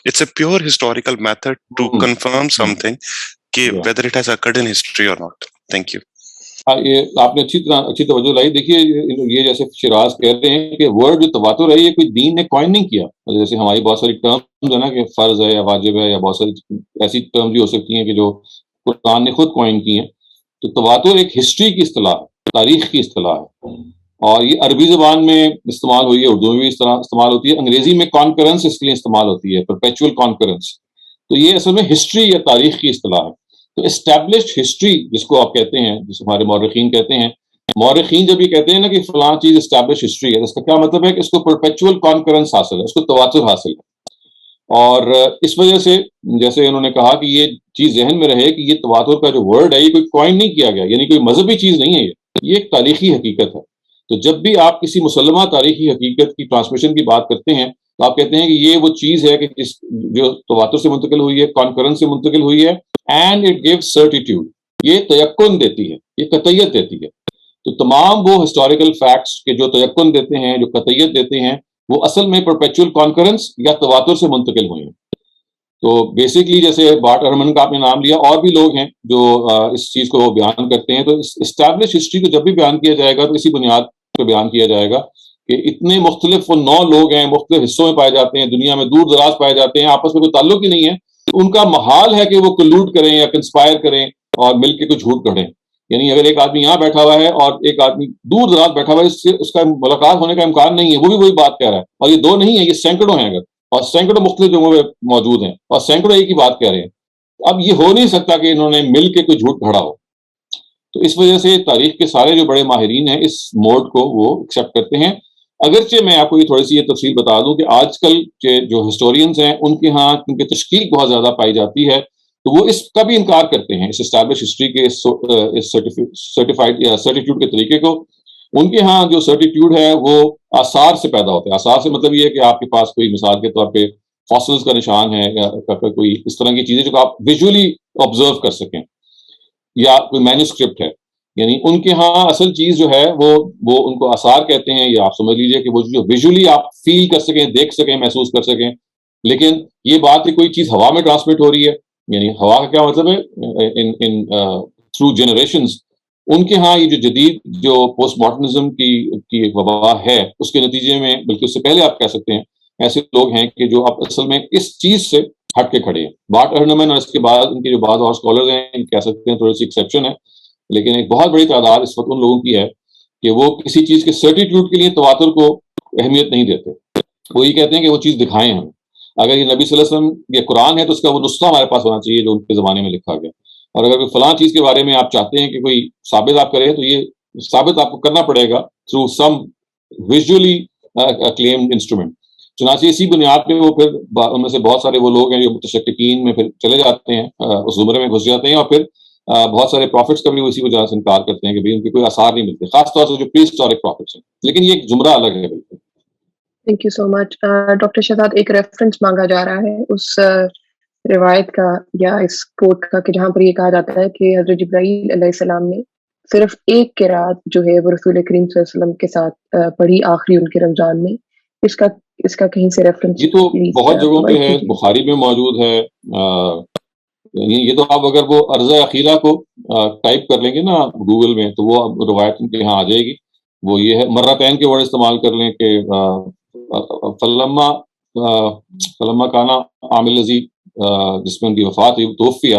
it's a pure historical method to confirm something کہ whether it has occurred in history or not. Thank you. یہ آپ نے اچھی توجہ لائی. دیکھیے یہ جیسے شیراز کہہ رہے ہیں کہ ورڈ جو تواتر ہے یہ کوئی دین نے کوائن نہیں کیا. جیسے ہماری بہت ساری ٹرمز ہے نا کہ فرض ہے یا واجب ہے، یا بہت ساری ایسی ٹرمز بھی ہو سکتی ہیں کہ جو قرآن نے خود کوائن کی ہیں. تو تواتر ایک ہسٹری کی اصطلاح ہے، تاریخ کی اصطلاح ہے، اور یہ عربی زبان میں استعمال ہوئی ہے، اردو میں بھی استعمال ہوتی ہے، انگریزی میں کانکرنس اس لیے استعمال ہوتی ہے، پرپیچول کانکرنس. تو یہ اصل میں ہسٹری یا تاریخ کی اصطلاح ہے. تو اسٹیبلشڈ ہسٹری جس کو آپ کہتے ہیں، جس ہمارے مورخین کہتے ہیں، مورخین جب یہ کہتے ہیں نا کہ فلاں چیز اسٹیبلش ہسٹری ہے، اس کا کیا مطلب ہے کہ اس کو پرپیچول کانکرنس حاصل ہے، اس کو تواتر حاصل ہے. اور اس وجہ سے جیسے انہوں نے کہا کہ یہ چیز ذہن میں رہے کہ یہ تواتر کا جو ورڈ ہے یہ کوئی کوائن نہیں کیا گیا، یعنی کوئی مذہبی چیز نہیں ہے، یہ ایک تاریخی حقیقت ہے. تو جب بھی آپ کسی مسلمہ تاریخی حقیقت کی ٹرانسمیشن کی بات کرتے ہیں تو آپ کہتے ہیں کہ یہ وہ چیز ہے کہ جو تواتر سے منتقل ہوئی ہے، کانکرنس سے منتقل ہوئی ہے، اینڈ اٹ گیو سرٹیٹیوڈ، یہ تیقن دیتی ہے، یہ قطعیت دیتی ہے. تو تمام وہ ہسٹوریکل فیکٹس کے جو تیقن دیتے ہیں، جو قطعیت دیتے ہیں، وہ اصل میں پرپیچول کانکرنس یا تواتر سے منتقل ہوئے ہیں. تو بیسکلی جیسے بارٹ ارمن کا آپ نے نام لیا، اور بھی لوگ ہیں جو اس چیز کو بیان کرتے ہیں. تو اسٹیبلش ہسٹری کو جب بھی بیان کیا جائے گا تو اسی بنیاد پہ بیان کیا جائے گا کہ اتنے مختلف وہ 9 لوگ ہیں، مختلف حصوں میں پائے جاتے ہیں، دنیا میں دور دراز پائے جاتے ہیں، آپس میں کوئی تعلق ہی نہیں ہے. تو ان کا محال ہے کہ وہ کلوڈ کریں یا کنسپائر کریں اور مل کے کوئی جھوٹ گھڑیں. یعنی اگر ایک آدمی یہاں بیٹھا ہوا ہے اور ایک آدمی دور دراز بیٹھا ہوا ہے، اس کا ملاقات ہونے کا امکان نہیں ہے، وہ بھی وہی بات کہہ رہا ہے. اور یہ 2 نہیں ہے، یہ سینکڑوں ہیں، اگر اور سینکڑوں مختلف جگہوں میں موجود ہیں اور سینکڑوں ایک ہی بات کہہ رہے ہیں. اب یہ ہو نہیں سکتا کہ انہوں نے مل کے کوئی جھوٹ گھڑا ہو. تو اس وجہ سے تاریخ کے سارے جو بڑے ماہرین ہیں اس موڈ کو وہ ایکسیپٹ کرتے ہیں. اگرچہ میں آپ کو یہ تھوڑی سی یہ تفصیل بتا دوں کہ آج کل کے جو ہسٹورینز ہیں ان کے ہاں کیونکہ تشکیل بہت زیادہ پائی جاتی ہے تو وہ اس کا بھی انکار کرتے ہیں، اس اسٹیبلش ہسٹری کے سرٹیفائڈ یا سرٹیٹیوڈ کے طریقے کو. ان کے ہاں جو سرٹیٹیوڈ ہے وہ آثار سے پیدا ہوتا ہے. آثار سے مطلب یہ ہے کہ آپ کے پاس کوئی مثال کے طور پہ فاسلز کا نشان ہے یا کوئی اس طرح کی چیزیں جو آپ ویژولی آبزرو کر سکیں، یا کوئی مینوسکرپٹ ہے. یعنی ان کے ہاں اصل چیز جو ہے وہ ان کو آثار کہتے ہیں، یا آپ سمجھ لیجئے کہ وہ جو ویژولی آپ فیل کر سکیں، دیکھ سکیں، محسوس کر سکیں. لیکن یہ بات کہ کوئی چیز ہوا میں ٹرانسمٹ ہو رہی ہے، یعنی ہوا کا کیا مطلب ہے، تھرو جنریشنز. ان کے ہاں یہ جو جدید جو پوسٹ ماڈرنزم کی ایک وبا ہے اس کے نتیجے میں، بلکہ اس سے پہلے آپ کہہ سکتے ہیں ایسے لوگ ہیں کہ جو اب اصل میں اس چیز سے ہٹ کے کھڑے ہیں. بارٹ ارنمن اور اس کے بعد ان کے جو بعض اور اسکالرز ہیں کہہ سکتے ہیں تھوڑی سی ایکسیپشن ہے، لیکن ایک بہت بڑی تعداد اس وقت ان لوگوں کی ہے کہ وہ کسی چیز کے سرٹیٹیوڈ کے لیے تواتر کو اہمیت نہیں دیتے. وہ یہ کہتے ہیں کہ وہ چیز دکھائیں ہم. اگر یہ نبی صلی اللہ علیہ وسلم یہ قرآن ہے تو اس کا وہ نسخہ ہمارے پاس ہونا چاہیے جو ان کے زمانے میں لکھا گیا. اور اگر کوئی فلاں چیز کے بارے میں آپ چاہتے ہیں کہ کوئی ثابت آپ کرے تو یہ ثابت آپ کو کرنا پڑے گا تھرو سم ویژولی کلیمڈ انسٹرومنٹ. چنانچہ اسی بنیاد پہ وہ پھر ان میں سے بہت سارے وہ لوگ ہیں جو متشککین میں پھر چلے جاتے ہیں، اس زمرے میں گھس جاتے ہیں، اور پھر بہت سارے پروفٹس کا بھی اسی وجہ سے انکار کرتے ہیں کہ ان کے کوئی آثار نہیں ملتے، خاص طور سے جو پری ہسٹورک پروفٹس ہیں. لیکن یہ ایک زمرہ الگ ہے بالکل. Thank you so much. Doctor Shahzad, ایک ریفرنس مانگا جا رہا ہے اس روایت کا یا اس کوٹ کا کہ جہاں پر یہ کہا جاتا ہے کہ حضرت جبرائیل علیہ السلام نے صرف ایک قرات جو ہے وہ رسول کریم صلی اللہ علیہ وسلم کے ساتھ پڑھی آخری ان کے رمضان میں. اس کا کہیں سے ریفرنس یہ تو بہت جگہوں پہ ہے، بخاری میں موجود ہے. یہ تو آپ اگر وہ عرضہ اخیرہ کو ٹائپ کر لیں گے نا گوگل میں تو وہ روایت ان کے یہاں آ جائے گی. وہ یہ ہے، مرتین کے ورڈ استعمال کر لیں کہ فلما کانا عامل لذی، جس میں ان کی وفات ہوئی، توفیہ،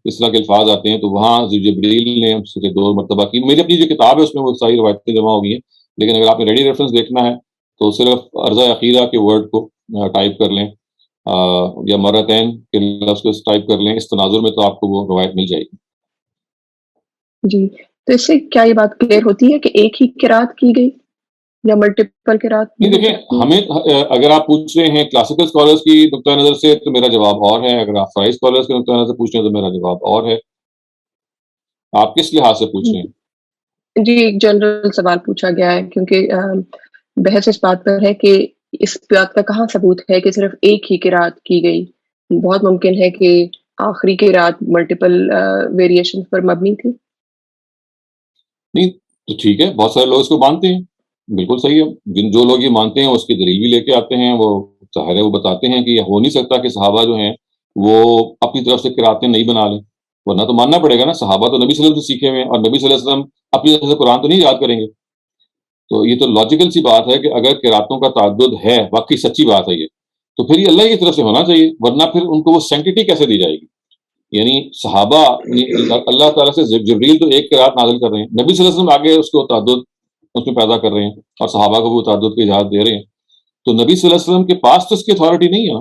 اس طرح کے الفاظ آتے ہیں. تو وہاں جبریل نے اسے 2 مرتبہ کی. میری اپنی جو کتاب ہے اس میں وہ ساری روایتیں جمع ہو گئی ہیں، لیکن اگر آپ نے ریڈی ریفرنس دیکھنا ہے تو صرف عرضہ اخیرہ کے ورڈ کو ٹائپ کر لیں یا مرتین کے لفظ کو ٹائپ کر لیں اس تناظر میں، تو آپ کو وہ روایت مل جائے گی. جی، تو اس سے کیا یہ بات کلیئر ہوتی ہے کہ ایک ہی قرات کی گئی یا ملٹیپل قرات؟ نہیں دیکھیں، ہمیں اگر آپ پوچھ رہے ہیں کلاسیکل اسکالرس کی نقطۂ نظر سے تو میرا جواب اور ہے، اگر آپ فرائی اسکالرس کے نقطۂ نظر سے پوچھ رہے ہیں تو میرا جواب اور ہے. آپ کس لحاظ سے پوچھ رہے ہیں؟ جی، ایک جنرل سوال پوچھا گیا ہے کیونکہ بحث اس بات پر ہے کہ اس بات کا کہاں ثبوت ہے کہ صرف ایک ہی قرات کی گئی. بہت ممکن ہے کہ آخری قرات ملٹیپل ویریشن پر مبنی تھی. نہیں تو ٹھیک ہے، بہت سارے لوگ اس کو مانتے ہیں، بالکل صحیح ہے. جو لوگ یہ مانتے ہیں اس کی دلیل بھی لے کے آتے ہیں. وہ ظاہر ہے وہ بتاتے ہیں کہ یہ ہو نہیں سکتا کہ صحابہ جو ہیں وہ اپنی طرف سے قراتیں نہیں بنا لیں، ورنہ تو ماننا پڑے گا نا. صحابہ تو نبی صلی اللہ علیہ وسلم سے سیکھے ہوئے ہیں اور نبی صلی اللہ علیہ وسلم اپنی طرف سے قرآن تو نہیں یاد کریں گے. تو یہ تو لاجیکل سی بات ہے کہ اگر قراتوں کا تعدد ہے، واقعی سچی بات ہے یہ، تو پھر یہ اللہ کی طرف سے ہونا چاہیے، ورنہ پھر ان کو وہ سینکٹی کیسے دی جائے گی؟ یعنی صحابہ، اللہ تعالیٰ سے جبریل تو ایک قرات نازل کر رہے ہیں، نبی صلی اللہ علیہ وسلم آگے اس کو تعدد اس میں پیدا کر رہے ہیں اور صحابہ کو وہ تعدد کی اجازت دے رہے ہیں. تو نبی صلی اللہ علیہ وسلم کے پاس تو اس کی اتھارٹی نہیں ہے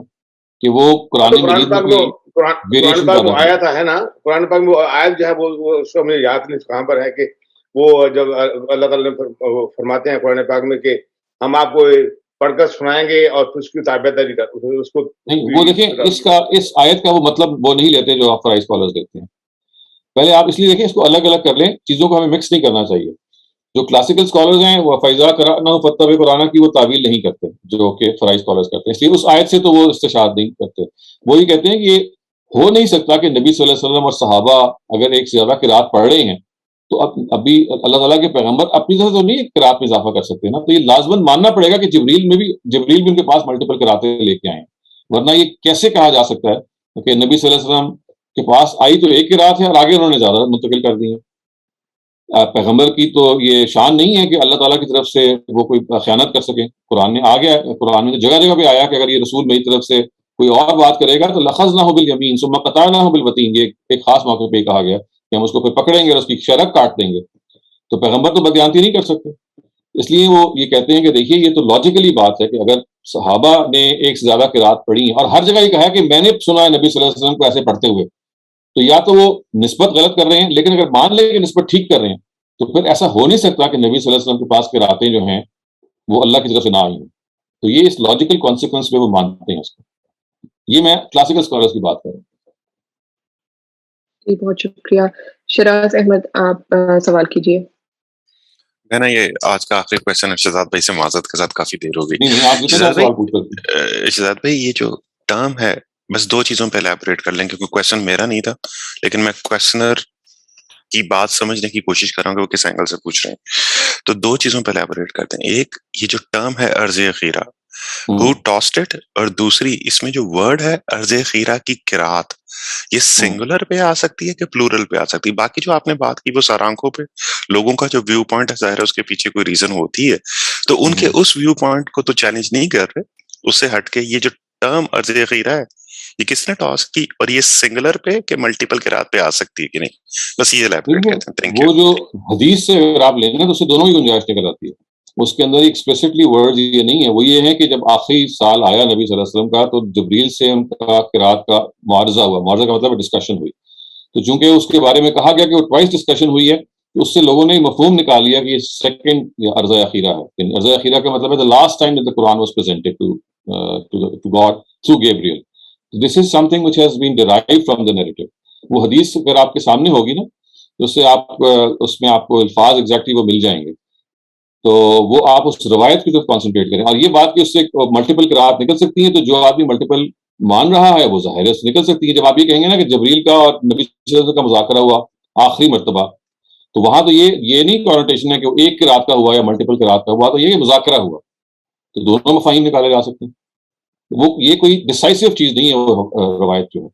کہ وہ قرآن مجید میں قرآن پاک میں آیا تھا ہے نا، قرآن پاک میں آیت جو ہے وہ اس کو مجھے یاد نہیں کہاں پر ہے کہ وہ جب اللہ تعالیٰ نے فرماتے ہیں قرآن پاک میں کہ ہم آپ کو پڑھ کر سنائیں گے اور پھر اس کی تابعداری اس کو نہیں. وہ دیکھیں اس آیت کا وہ مطلب وہ نہیں لیتے جو آپ فرائض اسکالرز دیتے ہیں. پہلے آپ اس لیے دیکھیں اس کو الگ الگ کر لیں, چیزوں کو ہمیں مکس نہیں کرنا چاہیے. جو کلاسیکل اسکالرز ہیں وہ فیضا قرانا فتح قرآن کی وہ تعویل نہیں کرتے جو کہ فرائض اسکالرز کرتے ہیں, اس لیے اس آیت سے تو وہ استشہاد نہیں کرتے. وہ یہ کہتے ہیں کہ یہ ہو نہیں سکتا کہ نبی صلی اللہ علیہ وسلم اور صحابہ اگر ایک سے زیادہ قرات پڑھ رہے ہیں تو ابھی اللہ تعالیٰ کے پیغمبر اپنی طرف تو نہیں قرات میں اضافہ کر سکتے نا. تو یہ لازماً ماننا پڑے گا کہ جبریل بھی ان کے پاس ملٹیپل قراتیں لے کے آئے ہیں, ورنہ یہ کیسے کہا جا سکتا ہے کہ نبی صلی اللہ علیہ وسلم کے پاس آئی تو ایک قرات ہے اور آگے انہوں نے زیادہ منتقل کر دی ہیں. پیغمبر کی تو یہ شان نہیں ہے کہ اللہ تعالیٰ کی طرف سے وہ کوئی خیانت کر سکے. قرآن میں آ گیا, قرآن میں تو جگہ جگہ پہ آیا کہ اگر یہ رسول میری طرف سے کوئی اور بات کرے گا تو لخذناہ بالیمین ثم قطعناہ بالوتین, یہ ایک خاص موقع پہ کہا گیا کہ ہم اس کو پھر پکڑیں گے اور اس کی شرک کاٹ دیں گے. تو پیغمبر تو بدیانتی نہیں کر سکتے, اس لیے وہ یہ کہتے ہیں کہ دیکھیے یہ تو لاجیکلی بات ہے کہ اگر صحابہ نے ایک سے زیادہ قرات پڑھی اور ہر جگہ یہ کہا کہ میں نے سنا ہے نبی صلی اللہ علیہ وسلم کو ایسے پڑھتے ہوئے, تو یا تو وہ نسبت غلط کر رہے ہیں, لیکن اگر مان لیں کہ نسبت ٹھیک کر رہے ہیں تو پھر ایسا ہو نہیں سکتا کہ نبی صلی اللہ علیہ وسلم کے پاس قراتیں جو ہیں وہ اللہ کی طرف سے نہ آئی ہیں. تو یہ اس لاجیکل کانسیکوینس پہ وہ مانتے ہیں اس کو. یہ میں کلاسیکل اسکالرس کی بات کر رہا ہوں. جی بہت شکریہ. شراز احمد آپ سوال کیجیے. میں نا یہ آج کا آخری کویشچن ہے شہزاد بھائی سے معذرت کے ساتھ کافی دیر ہو گئی. شہزاد بھائی یہ جو ٹرم ہے بس دو چیزوں پہ ایلیبوریٹ کر لیں کیونکہ کویشچن میرا نہیں تھا لیکن میں کویشچنر کی بات سمجھنے کی کوشش کر رہا ہوں کہ وہ کس اینگل سے پوچھ رہے ہیں. تو دو چیزوں پہ ایلیبوریٹ کرتے ہیں. ایک یہ جو ٹرم ہے ارض خیرہ who tossed it, اور دوسری اس میں جو ورڈ ہے ارض خیرہ کی قرات, یہ سنگولر پہ آ سکتی ہے کہ پلورل پہ آ سکتی ہے. باقی جو آپ نے بات کی وہ سارانکوں پہ لوگوں کا جو ویو پوائنٹ ہے ظاہر ہے اس کے پیچھے کوئی ریزن ہوتی ہے, تو ان کے اس ویو پوائنٹ کو تو چیلنج نہیں کر رہے. اس سے ہٹ کے یہ جو ٹرم ارض خیرہ ہے یہ کس نے ٹاس کی اور یہ سنگولر پہ کہ ملٹیپل قرات پہ آ سکتی ہے کہ نہیں, بس یہ ایلیبوریٹ کرتے ہیں. Thank you. وہ جو حدیث سے اگر آپ لیں گے تو اس سے دونوں ہی گنجائش نکل آتی ہے. اس کے اندر ایکسپلیسٹلی ورڈ یہ نہیں ہے. وہ یہ ہے کہ جب آخری سال آیا نبی صلی اللہ علیہ وسلم کا تو جبریل سے ان کا قرات کا معارضہ ہوا. معارضہ کا مطلب ڈسکشن ہوئی. تو چونکہ اس کے بارے میں کہا گیا کہ وہ ٹوائس ڈسکشن ہوئی ہے تو اس سے لوگوں نے مفہوم نکال لیا کہ یہ سیکنڈ ارض اخیرہ ہے. ارض اخیرہ کا مطلب ہے the last time that the Quran was presented to God through Gabriel. This is something which has been derived from the narrative. وہ حدیث اگر آپ کے سامنے ہوگی نا تو اس سے آپ اس میں آپ کو الفاظ ایگزیکٹلی وہ مل جائیں گے. تو وہ آپ اس روایت کی طرف کانسنٹریٹ کریں. اور یہ بات کہ اس سے ملٹیپل قرات نکل سکتی ہیں تو جو آدمی ملٹیپل مان رہا ہے وہ ظاہر سے نکل سکتی ہے. جب آپ یہ کہیں گے نا کہ جبریل کا اور نبی صلی اللہ علیہ وسلم کا مذاکرہ ہوا آخری مرتبہ تو وہاں تو یہ نہیں کانوٹیشن ہے کہ وہ ایک قرات کا ہوا یا ملٹیپل قرات کا ہوا, تو یہ مذاکرہ ہوا. تو دونوں مفاہیم نکالے جا سکتے ہیں. وہ یہ کوئی ڈیسائسو چیز نہیں ہے وہ روایت جو ہے.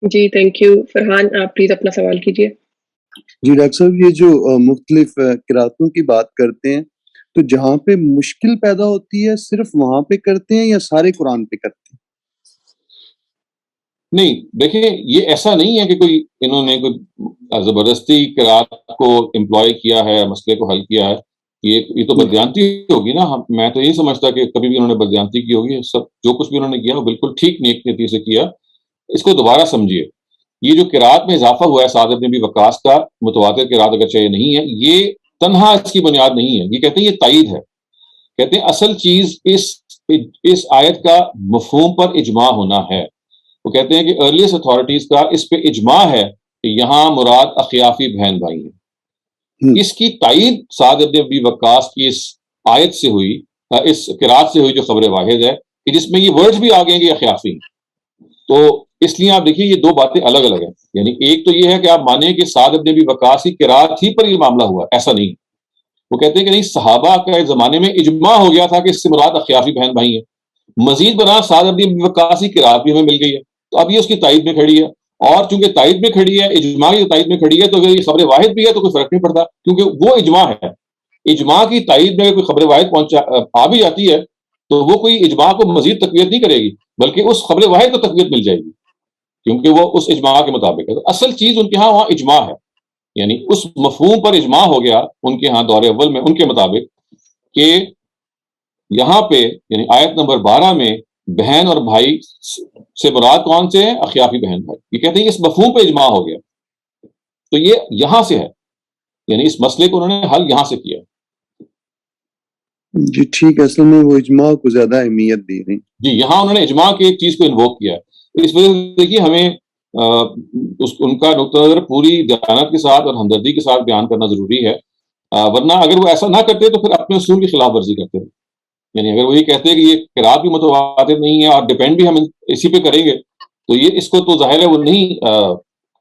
جی تھینک یو. فرحان آپ پلیز اپنا سوال کیجیے. جی ڈاکٹر صاحب یہ جو مختلف قراتوں کی بات کرتے ہیں تو جہاں پہ مشکل پیدا ہوتی ہے صرف وہاں پہ کرتے ہیں یا سارے قرآن پہ کرتے ہیں؟ نہیں دیکھیں یہ ایسا نہیں ہے کہ کوئی انہوں نے کوئی زبردستی قرات کو امپلائی کیا ہے, مسئلے کو حل کیا ہے. یہ تو بدیانتی ہوگی نا. میں تو نہیں سمجھتا کہ کبھی بھی انہوں نے بدیانتی کی ہوگی. سب جو کچھ بھی انہوں نے کیا وہ بالکل ٹھیک نیک نیتی سے کیا. اس کو دوبارہ سمجھیے. یہ جو قرات میں اضافہ ہوا ہے سعد بن ابی وقاص کا متواتر قرات اگرچہ یہ نہیں ہے, یہ تنہا اس کی بنیاد نہیں ہے. یہ کہتے ہیں یہ تائید ہے. کہتے ہیں اصل چیز اس آیت کا مفہوم پر اجماع ہونا ہے. وہ کہتے ہیں کہ ارلیسٹ اتھارٹیز کا اس پہ اجماع ہے کہ یہاں مراد اخیافی بہن بھائی ہیں. اس کی تائید سعد بن ابی وقاص کی اس آیت سے ہوئی, اس قرات سے ہوئی جو خبر واحد ہے کہ جس میں یہ ورڈز بھی آ گئے کہ اخیافی. تو اس لیے آپ دیکھیے یہ دو باتیں الگ الگ ہیں. یعنی ایک تو یہ ہے کہ آپ مانیں کہ سعد بن ابی وقاص کی قرات ہی پر یہ معاملہ ہوا, ایسا نہیں. وہ کہتے ہیں کہ نہیں, صحابہ کا زمانے میں اجماع ہو گیا تھا کہ اس سے مراد اخیافی بہن بھائی ہیں. مزید برآں سعد بن ابی وقاص کی قرات بھی ہمیں مل گئی ہے تو اب یہ اس کی تائید میں کھڑی ہے. اور چونکہ تائید میں کھڑی ہے, اجماع کی تائید میں کھڑی ہے, تو اگر یہ خبر واحد بھی ہے تو کوئی فرق نہیں پڑتا کیونکہ وہ اجماع ہے. اجماع کی تائید میں کوئی خبر واحد آ بھی جاتی ہے تو وہ کوئی اجماع کو مزید تقویت نہیں کرے گی بلکہ اس خبر واحد کو تقویت مل جائے گی کیونکہ وہ اس اجماع کے مطابق ہے. تو اصل چیز ان کے ہاں وہاں اجماع ہے. یعنی اس مفہوم پر اجماع ہو گیا ان کے ہاں دور اول میں ان کے مطابق کہ یہاں پہ یعنی آیت نمبر 12 میں بہن اور بھائی سے مراد کون سے ہیں؟ اخیافی بہن بھائی. یہ کہتے ہیں اس مفہوم پہ اجماع ہو گیا تو یہ یہاں سے ہے. یعنی اس مسئلے کو انہوں نے حل یہاں سے کیا. جی ٹھیک ہے، اصل میں وہ اجماع کو زیادہ اہمیت دی رہی جی. یہاں انہوں نے اجماع کی ایک چیز کو انووک کیا ہے. اس وجہ سے دیکھیے ہمیں ان کا نقطہ نظر پوری دیانت کے ساتھ اور ہمدردی کے ساتھ بیان کرنا ضروری ہے. ورنہ اگر وہ ایسا نہ کرتے تو پھر اپنے اصول کی خلاف ورزی کرتے ہیں. یعنی اگر وہ یہ کہتے ہیں کہ یہ قرات بھی متواتر نہیں ہے اور ڈیپینڈ بھی ہم اسی پہ کریں گے تو یہ اس کو تو ظاہر ہے وہ نہیں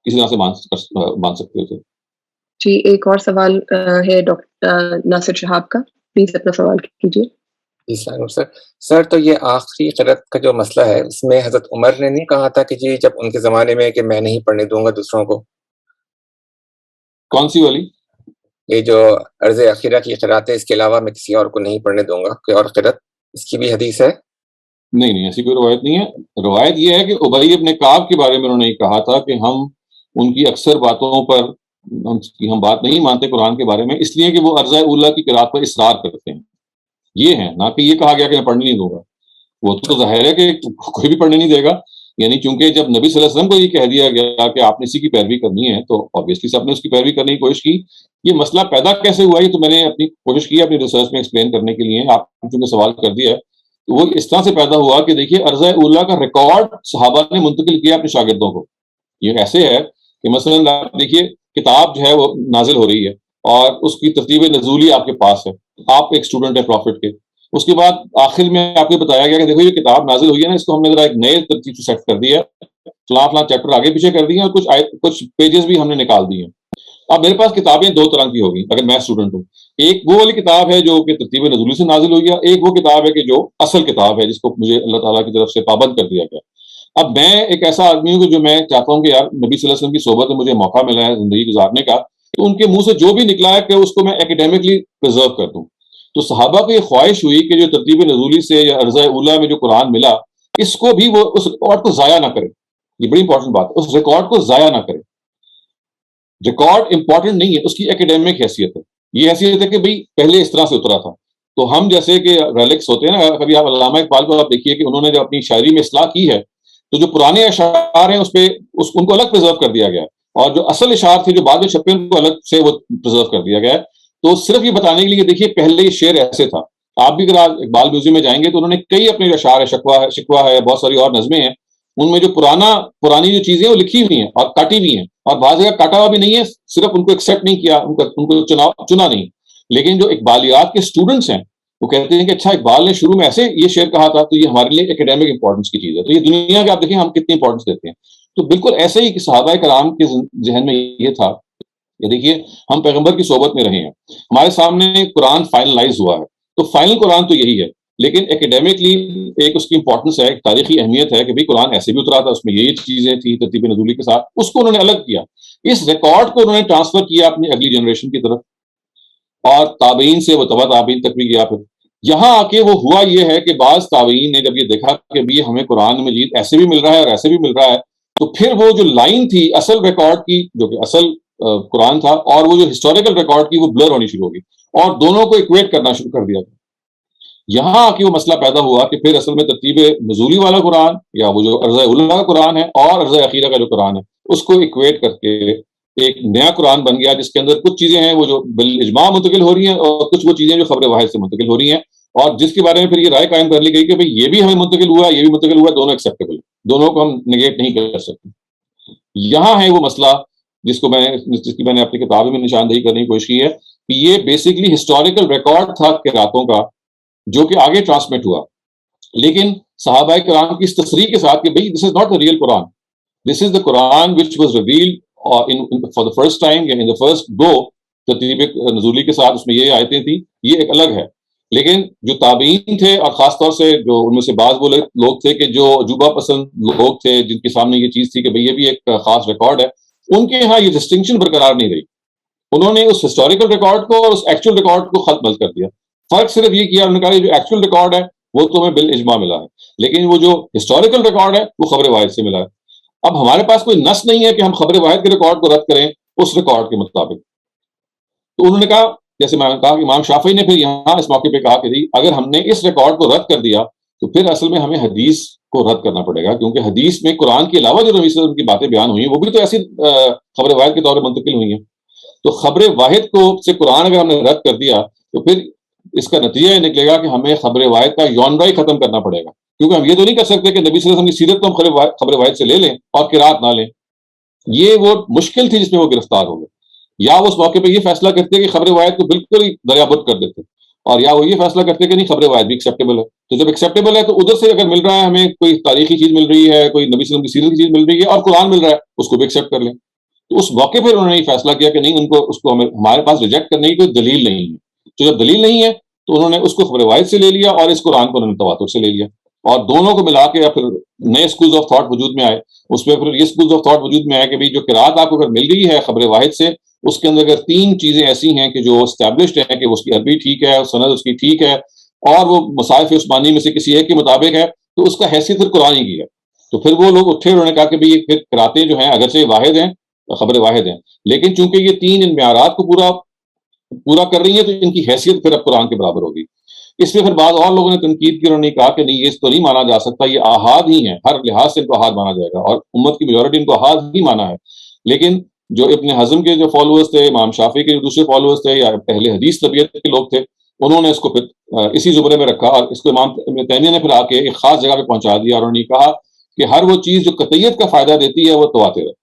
کسی طرح سے مان سکتے تھے. جی ایک اور سوال ہے ڈاکٹر ناصر شہاب کا، پلیز اپنا سوال کیجیے. جی سر تو یہ آخری قرت کا جو مسئلہ ہے اس میں حضرت عمر نے نہیں کہا تھا کہ جی جب ان کے زمانے میں کہ میں نہیں پڑھنے دوں گا دوسروں کو؟ کون سی والی؟ یہ جو عرض اخیرہ کی قرات ہے اس کے علاوہ میں کسی اور کو نہیں پڑھنے دوں گا، کوئی اور قرت، اس کی بھی حدیث ہے؟ نہیں ایسی کوئی روایت نہیں ہے. روایت یہ ہے کہ ابی ابن کعب کے بارے میں انہوں نے کہا تھا کہ ہم ان کی اکثر باتوں پر ہم بات نہیں مانتے قرآن کے بارے میں، اس لیے کہ وہ عرض اولیٰ کی قرات پر اصرار کرتے ہیں. یہ ہے نہ کہ یہ کہا گیا کہ میں پڑھنے نہیں دوں گا. وہ تو ظاہر ہے کہ کوئی بھی پڑھنے نہیں دے گا. یعنی چونکہ جب نبی صلی اللہ علیہ وسلم کو یہ کہہ دیا گیا کہ آپ نے اسی کی پیروی کرنی ہے تو آبویسلی سب نے اس کی پیروی کرنے کی کوشش کی. یہ مسئلہ پیدا کیسے ہوا یہ تو میں نے اپنی کوشش کی اپنی ریسرچ میں ایکسپلین کرنے کے لیے. آپ نے چونکہ سوال کر دیا ہے تو وہ اس طرح سے پیدا ہوا کہ دیکھیے عرض اولیٰ کا ریکارڈ صحابہ نے منتقل کیا اپنے شاگردوں کو. یہ ایسے ہے کہ مثلا دیکھیے کتاب جو ہے وہ نازل ہو رہی ہے اور اس کی ترتیب نزولی آپ کے پاس ہے، آپ ایک اسٹوڈنٹ ہیں پروفٹ کے. اس کے بعد آخر میں آپ کو بتایا گیا کہ دیکھو یہ کتاب نازل ہوئی ہے نا، اس کو ہم نے ذرا ایک نئے ترتیب سے سیٹ کر دیا ہے، فلاں چیپٹر آگے پیچھے کر دیے اور کچھ پیجز بھی ہم نے نکال دیے. اب میرے پاس کتابیں دو طرح کی ہوگی اگر میں اسٹوڈنٹ ہوں. ایک وہ والی کتاب ہے جو کہ ترتیب نزولی سے نازل ہوئی ہے، ایک وہ کتاب ہے کہ جو اصل کتاب ہے جس کو مجھے اللہ تعالیٰ کی طرف سے پابند کر دیا گیا. اب میں ایک ایسا آدمی ہوں کہ جو میں چاہتا ہوں کہ یار نبی صلی اللہ علیہ وسلم کی صحبت میں مجھے موقع ملا ہے زندگی گزارنے کا، تو ان کے منہ سے جو بھی نکلا ہے کہ اس کو میں ایکیڈیمکلی پرزرو کر دوں. تو صحابہ کو یہ خواہش ہوئی کہ جو ترتیب نزولی سے یا عرض اولیٰ میں جو قرآن ملا اس کو بھی وہ اس ریکارڈ کو ضائع نہ کرے. یہ بڑی امپورٹنٹ بات ہے، اس ریکارڈ کو ضائع نہ کرے. ریکارڈ امپورٹنٹ نہیں ہے، اس کی ایکیڈیمک حیثیت ہے. یہ حیثیت ہے کہ بھئی پہلے اس طرح سے اترا تھا. تو ہم جیسے کہ ریلکس ہوتے ہیں نا، کبھی آپ علامہ اقبال کو آپ دیکھیے کہ انہوں نے جو اپنی شاعری میں اصلاح کی ہے تو جو پرانے اشعار ہیں اس پہ ان کو الگ پرزرو کر دیا گیا، اور جو اصل اشعار تھے جو بعد میں چھپے ان کو الگ سے وہ پرزرو کر دیا گیا. تو صرف یہ بتانے کے لیے دیکھیے پہلے یہ شعر ایسے تھا. آپ بھی اگر اقبال میوزیم میں جائیں گے تو انہوں نے کئی اپنے جو اشعار ہے، شکوہ ہے، بہت ساری اور نظمیں ہیں، ان میں جو پرانی جو چیزیں وہ لکھی ہوئی ہیں اور کاٹی ہوئی ہیں، اور بعض جگہ کاٹا ہوا بھی نہیں ہے، صرف ان کو ایکسیپٹ نہیں کیا، ان کو چنا نہیں. لیکن جو اقبالیات کے اسٹوڈنٹس ہیں وہ کہتے ہیں کہ اچھا اقبال نے شروع میں ایسے یہ شعر کہا تھا، تو یہ ہمارے لیے ایکیڈیمک امپورٹنس کی چیز ہے. تو یہ دنیا کے آپ دیکھیں ہم کتنی امپورٹنس دیتے ہیں. تو بالکل ایسے ہی کہ صحابہ کرام کے ذہن میں یہ تھا کہ دیکھیے ہم پیغمبر کی صحبت میں رہے ہیں، ہمارے سامنے قرآن فائنلائز ہوا ہے، تو فائنل قرآن تو یہی ہے، لیکن ایکیڈیمکلی ایک اس کی امپورٹنس ہے، ایک تاریخی اہمیت ہے کہ بھئی قرآن ایسے بھی اترا تھا، اس میں یہی چیزیں تھیں ترتیب نزولی کے ساتھ. اس کو انہوں نے الگ کیا، اس ریکارڈ کو انہوں نے ٹرانسفر کیا اپنی اگلی جنریشن کی طرف، اور تابعین سے وہ تبع تابعین تک بھی گیا. پھر یہاں آ کے وہ ہوا یہ ہے کہ بعض تابعین نے جب یہ دیکھا کہ بھی ہمیں قرآن مجید ایسے بھی مل رہا ہے اور ایسے بھی مل رہا ہے، تو پھر وہ جو لائن تھی اصل ریکارڈ کی جو کہ اصل قرآن تھا اور وہ جو ہسٹوریکل ریکارڈ کی وہ بلر ہونی شروع ہوگی اور دونوں کو ایکویٹ کرنا شروع کر دیا. یہاں آ کے وہ مسئلہ پیدا ہوا کہ پھر اصل میں ترتیب نزولی والا قرآن یا وہ جو عرض اولیٰ کا قرآن ہے اور عرض اخیرہ کا جو قرآن ہے اس کو ایکویٹ کر کے ایک نیا قرآن بن گیا، جس کے اندر کچھ چیزیں ہیں وہ جو بالاجماع منتقل ہو رہی ہیں اور کچھ وہ چیزیں جو خبر واحد سے منتقل ہو رہی ہیں، اور جس کے بارے میں پھر یہ رائے قائم کر لی گئی کہ بھئی یہ بھی ہمیں منتقل ہوا، یہ بھی منتقل ہوا، دونوں ایکسیپٹیبل، دونوں کو ہم نگیٹ نہیں کر سکتے. یہاں ہے وہ مسئلہ جس کی میں نے اپنی کتاب میں نشاندہی کرنے کی کوشش کی ہے کہ یہ بیسکلی ہسٹوریکل ریکارڈ تھا قراتوں کا جو کہ آگے ٹرانسمٹ ہوا، لیکن صحابہ کرام کی اس تصریح کے ساتھ کہ بھئی this is not the real Quran, this is the Quran which was revealed for the first time in the first go ترتیب نزولی کے ساتھ، اس میں یہ آیتیں تھیں، یہ ایک الگ ہے. لیکن جو تابعین تھے اور خاص طور سے جو ان میں سے بعض وہ لوگ تھے کہ جو عجوبہ پسند لوگ تھے جن کے سامنے یہ چیز تھی کہ بھئی یہ بھی ایک خاص ریکارڈ ہے، ان کے ہاں یہ ڈسٹنکشن برقرار نہیں رہی. انہوں نے اس ہسٹوریکل ریکارڈ کو اور اس ایکچوئل ریکارڈ کو خط مل کر دیا. فرق صرف یہ کیا، انہوں نے کہا جو ایکچوئل ریکارڈ ہے وہ تو ہمیں بالاجماع ملا ہے، لیکن وہ جو ہسٹوریکل ریکارڈ ہے وہ خبر واحد سے ملا ہے. اب ہمارے پاس کوئی نص نہیں ہے کہ ہم خبر واحد کے ریکارڈ کو رد کریں اس ریکارڈ کے مطابق. تو انہوں نے کہا، جیسے میں نے کہا کہ امام شافعی نے پھر یہاں اس موقع پہ کہا کہ اگر ہم نے اس ریکارڈ کو رد کر دیا تو پھر اصل میں ہمیں حدیث کو رد کرنا پڑے گا، کیونکہ حدیث میں قرآن کے علاوہ جو نبی صلی اللہ علیہ وسلم کی باتیں بیان ہوئی ہیں وہ بھی تو ایسی خبر واحد کے طور پر منتقل ہوئی ہیں. تو خبر واحد کو سے قرآن اگر ہم نے رد کر دیا تو پھر اس کا نتیجہ یہ نکلے گا کہ ہمیں خبر واحد کا یونرا ہی ختم کرنا پڑے گا، کیونکہ ہم یہ تو نہیں کر سکتے کہ نبی صلی اللہ علیہ وسلم کی سیرت کو ہم خبر واحد سے لے لیں اور قرات نہ لیں. یہ وہ مشکل تھی جس میں وہ گرفتار ہو گئے. یا وہ اس موقع پہ یہ فیصلہ کرتے کہ خبر واحد کو بالکل ہی دریا بت کر دیتے، اور یا وہ یہ فیصلہ کرتے کہ نہیں خبر واحد بھی ایکسیپٹیبل ہے. تو جب ایکسیپٹیبل ہے تو ادھر سے اگر مل رہا ہے ہمیں کوئی تاریخی چیز مل رہی ہے، کوئی نبی صلی اللہ علیہ وسلم کی سیرت کی چیز مل رہی ہے اور قرآن مل رہا ہے، اس کو بھی ایکسیپٹ کر لیں. تو اس موقع پہ انہوں نے یہ فیصلہ کیا کہ نہیں، ان کو اس کو ہمارے پاس ریجیکٹ کرنے کی کوئی دلیل نہیں ہے. تو جب دلیل نہیں ہے تو انہوں نے اس کو خبر واحد سے لے لیا اور اس قرآن کو انہوں نے تواتر سے لے لیا، اور دونوں کو ملا کے پھر نئے اسکولز آف تھاٹ وجود میں آئے. اس میں پھر یہ اسکولز آف تھاٹ وجود میں آئے کہ بھائی جو قرات آپ کو اگر مل گئی ہے خبر واحد سے، اس کے اندر اگر 3 چیزیں ایسی ہیں کہ جو اسٹیبلشڈ ہیں کہ اس کی عربی ٹھیک ہے، سند اس کی ٹھیک ہے، اور وہ مصاحف عثمانی میں سے کسی ایک کے مطابق ہے، تو اس کا حیثیت پھر قرآن ہی کی ہے. تو پھر وہ لوگ اٹھے، انہوں نے کہا کہ بھائی یہ پھر قراتیں جو ہیں اگرچہ واحد ہیں، خبر واحد ہیں، لیکن چونکہ یہ 3 ان معیارات کو پورا کر رہی ہیں تو ان کی حیثیت پھر اب قرآن کے برابر ہوگی. اس میں پھر بعض اور لوگوں نے تنقید کی، انہوں نے کہا کہ نہیں، یہ تو نہیں مانا جا سکتا، یہ احاد ہی ہیں، ہر لحاظ سے ان کو احاد مانا جائے گا، اور امت کی میجورٹی ان کو احاد ہی مانا ہے. لیکن جو ابن حزم کے جو فالوورز تھے، امام شافعی کے جو دوسرے فالوورز تھے، یا اہل حدیث طبیعت کے لوگ تھے، انہوں نے اس کو پھر اسی زمرے میں رکھا، اور اس کو امام ابن تیمیہ نے پھر آ کے ایک خاص جگہ پہ پہنچا دیا، اور انہوں نے کہا کہ ہر وہ چیز جو قطعیت کا فائدہ دیتی ہے وہ تواتر ہے.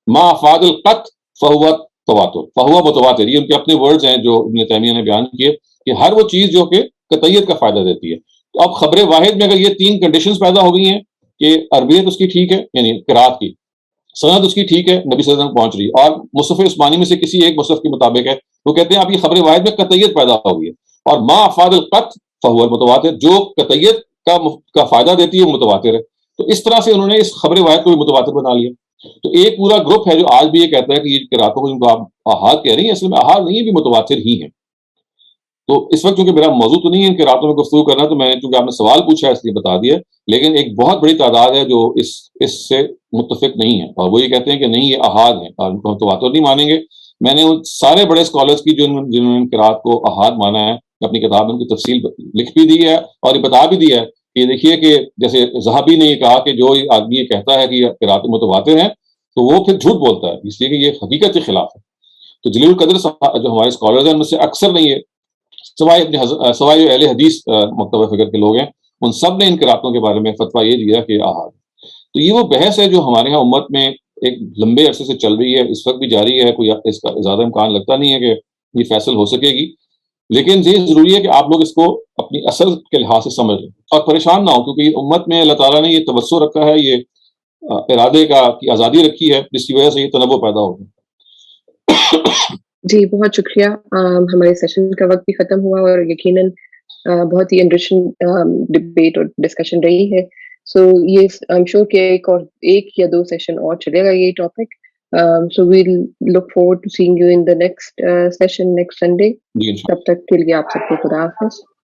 ما افاد القط فہو تواتر، فہو متواتر. یہ ان کے اپنے ورڈز ہیں جو ابن تیمیہ نے بیان کیے کہ ہر وہ چیز جو کہ قطعیت کا فائدہ دیتی ہے. تو اب خبر واحد میں اگر یہ 3 کنڈیشنز پیدا ہو گئی ہیں کہ عربیت اس کی ٹھیک ہے، یعنی قرات کی، سند اس کی ٹھیک ہے، نبی صلی اللہ علیہ وسلم پہنچ رہی، اور مصحف عثمانی میں سے کسی ایک مصحف کے مطابق ہے، وہ کہتے ہیں اب یہ خبر واحد میں قطعیت پیدا ہو گئی ہے. اور ما افاد القط فهو المتواتر، جو قطعیت کا فائدہ دیتی ہے وہ متواتر ہے. تو اس طرح سے انہوں نے اس خبر واحد کو بھی متواتر بنا لیا. تو ایک پورا گروپ ہے جو آج بھی یہ کہتا ہے کہ یہ قراتوں کو جن کو آپ احاد کہہ رہی ہیں، اصل میں احاد نہیں ہے، بھی متواتر ہی ہیں. تو اس وقت چونکہ میرا موضوع تو نہیں ہے ان قراتوں میں گفتگو کرنا، تو میں نے چونکہ آپ نے سوال پوچھا ہے اس لیے بتا دیا. لیکن ایک بہت بڑی تعداد ہے جو اس سے متفق نہیں ہے، اور وہ یہ کہتے ہیں کہ نہیں، یہ احاد ہیں اور ان کو ہم تواتر نہیں مانیں گے. میں نے ان سارے بڑے اسکالرس کی جنہوں نے قرات کو احاد مانا ہے، اپنی کتاب میں ان کی تفصیل لکھ بھی دی ہے اور یہ بتا بھی دیا ہے کہ دیکھیے کہ جیسے ذہبی نے یہ کہا کہ جو آدمی یہ کہتا ہے کہ یہ قرات متواتر ہیں تو وہ پھر جھوٹ بولتا ہے، اس لیے کہ یہ حقیقت کے خلاف ہے. تو جلیل القدر جو ہمارے اسکالرز ہیں ان میں سے اکثر نہیں ہے، سوائے جو اہل حدیث مکتبہ فکر کے لوگ ہیں، ان سب نے ان قراتوں کے بارے میں فتویٰ یہ دیا کہ احاد. تو یہ وہ بحث ہے جو ہمارے ہاں امت میں ایک لمبے عرصے سے چل رہی ہے، اس وقت بھی جاری ہے، کوئی اس کا زیادہ امکان لگتا نہیں ہے کہ یہ فیصل ہو سکے گی. لیکن یہ ضروری ہے کہ آپ لوگ اس کو اپنی اصل کے لحاظ سے سمجھ لیں اور پریشان نہ ہو، کیونکہ یہ امت میں اللہ تعالیٰ نے یہ توسع رکھا ہے، یہ ارادے کی آزادی رکھی ہے، جس کی وجہ سے یہ تنوع پیدا ہو گیا. جی بہت شکریہ. ہمارے سیشن کا وقت بھی ختم ہوا اور یقیناً بہت ہی انریچنگ ڈبیٹ اور ڈسکشن رہی ہے. سو یہ آئی ایم شیور کہ ایک یا 2 سیشن اور چلے گا یہ topic. So we'll look forward to seeing you in the next session next Sunday. تب تک کے لیے آپ سب کو خدا حافظ.